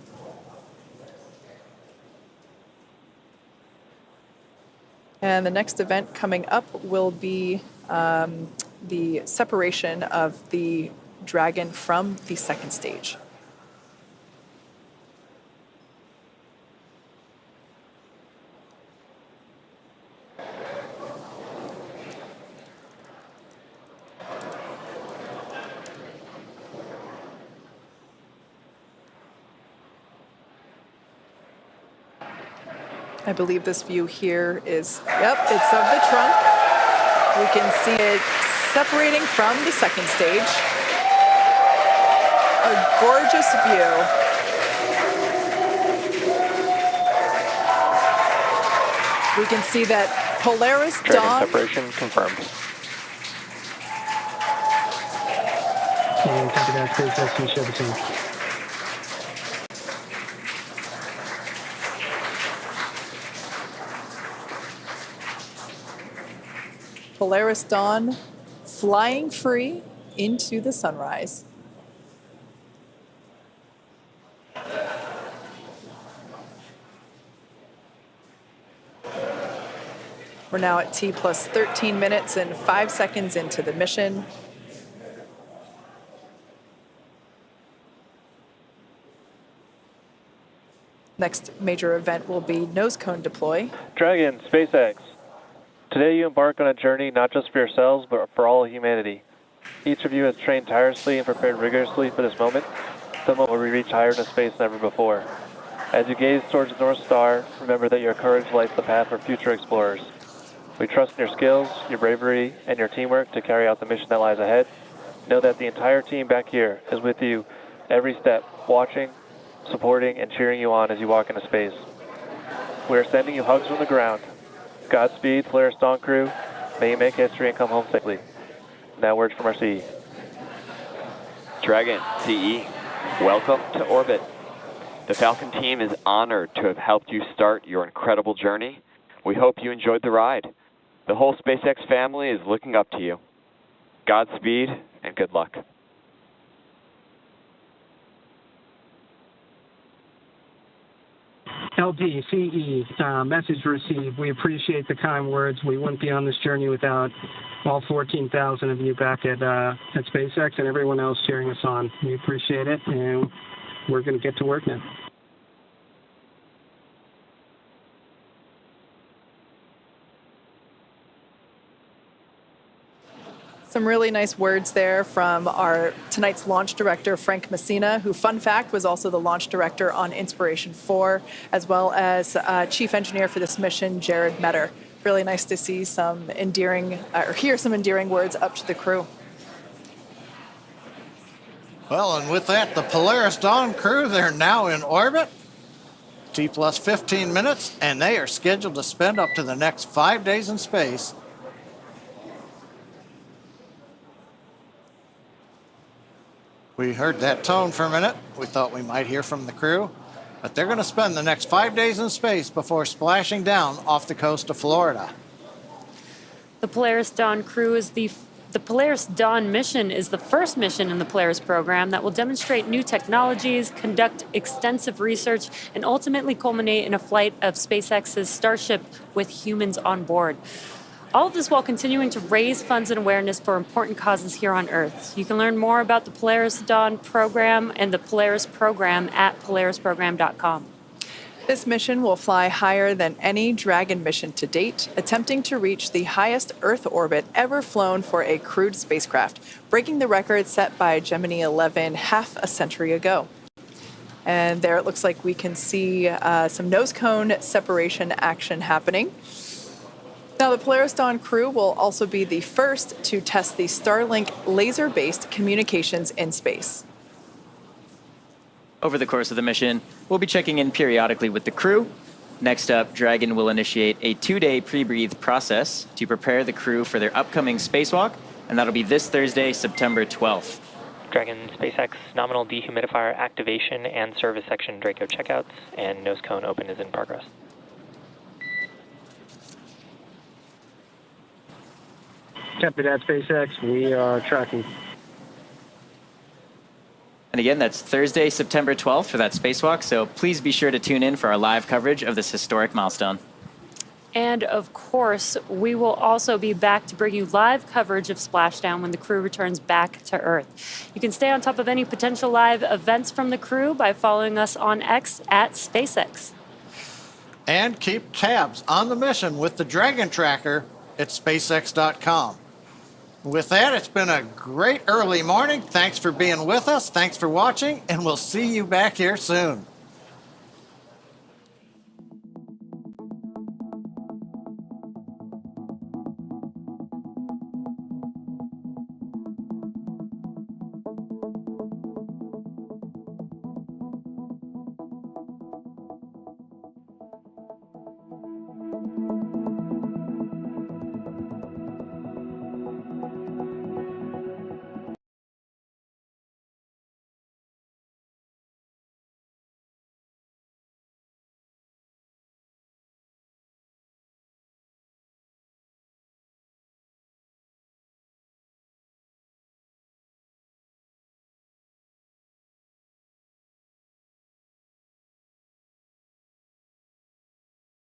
And the next event coming up will be the separation of the Dragon from the second stage. I believe this view here is, yep, it's of the trunk. We can see it separating from the second stage. A gorgeous view. We can see that Polaris Dragon Dawn. separation confirmed. And copy that, SpaceX, we show the same. Polaris Dawn flying free into the sunrise. We're now at T plus 13 minutes and 5 seconds into the mission. Next major event will be nose cone deploy. Dragon, SpaceX. Today you embark on a journey not just for yourselves, but for all of humanity. Each of you has trained tirelessly and prepared rigorously for this moment, the moment where we reach higher into space than ever before. As you gaze towards the North Star, remember that your courage lights the path for future explorers. We trust in your skills, your bravery, and your teamwork to carry out the mission that lies ahead. Know that the entire team back here is with you every step, watching, supporting, and cheering you on as you walk into space. We are sending you hugs from the ground. Godspeed, Polaris Dawn crew. May you make history and come home safely. Now words from our CE. Dragon, CE, welcome to orbit. The Falcon team is honored to have helped you start your incredible journey. We hope you enjoyed the ride. The whole SpaceX family is looking up to you. Godspeed and good luck. LD, CE, message received. We appreciate the kind words. We wouldn't be on this journey without all 14,000 of you back at SpaceX and everyone else cheering us on. We appreciate it, and we're going to get to work now. Some really nice words there from our tonight's launch director, Frank Messina, who, fun fact, was also the launch director on Inspiration 4, as well as chief engineer for this mission, Jared Metter. Really nice to see some endearing, or hear some endearing words up to the crew. Well, and with that, the Polaris Dawn crew, they're now in orbit. T plus 15 minutes, and they are scheduled to spend up to the next 5 days in space. We heard that tone for a minute. We thought we might hear from the crew, but they're going to spend the next 5 days in space before splashing down off the coast of Florida. The Polaris Dawn crew is the Polaris Dawn mission is the first mission in the Polaris program that will demonstrate new technologies, conduct extensive research, and ultimately culminate in a flight of SpaceX's Starship with humans on board. All of this while continuing to raise funds and awareness for important causes here on Earth. You can learn more about the Polaris Dawn program and the Polaris program at polarisprogram.com. This mission will fly higher than any Dragon mission to date, attempting to reach the highest Earth orbit ever flown for a crewed spacecraft, breaking the record set by Gemini 11 half a century ago. And there it looks like we can see some nose cone separation action happening. Now, the Polaris Dawn crew will also be the first to test the Starlink laser-based communications in space. Over the course of the mission, we'll be checking in periodically with the crew. Next up, Dragon will initiate a 2-day pre-breathe process to prepare the crew for their upcoming spacewalk, and that'll be this Thursday, September 12th. Dragon SpaceX nominal dehumidifier activation and service section Draco checkouts, and nose cone open is in progress. Copy that, SpaceX. We are tracking. And again, that's Thursday, September 12th for that spacewalk, so please be sure to tune in for our live coverage of this historic milestone. And of course, we will also be back to bring you live coverage of Splashdown when the crew returns back to Earth. You can stay on top of any potential live events from the crew by following us on X at SpaceX. And keep tabs on the mission with the Dragon Tracker at SpaceX.com. With that, it's been a great early morning. Thanks for being with us. Thanks for watching, and we'll see you back here soon.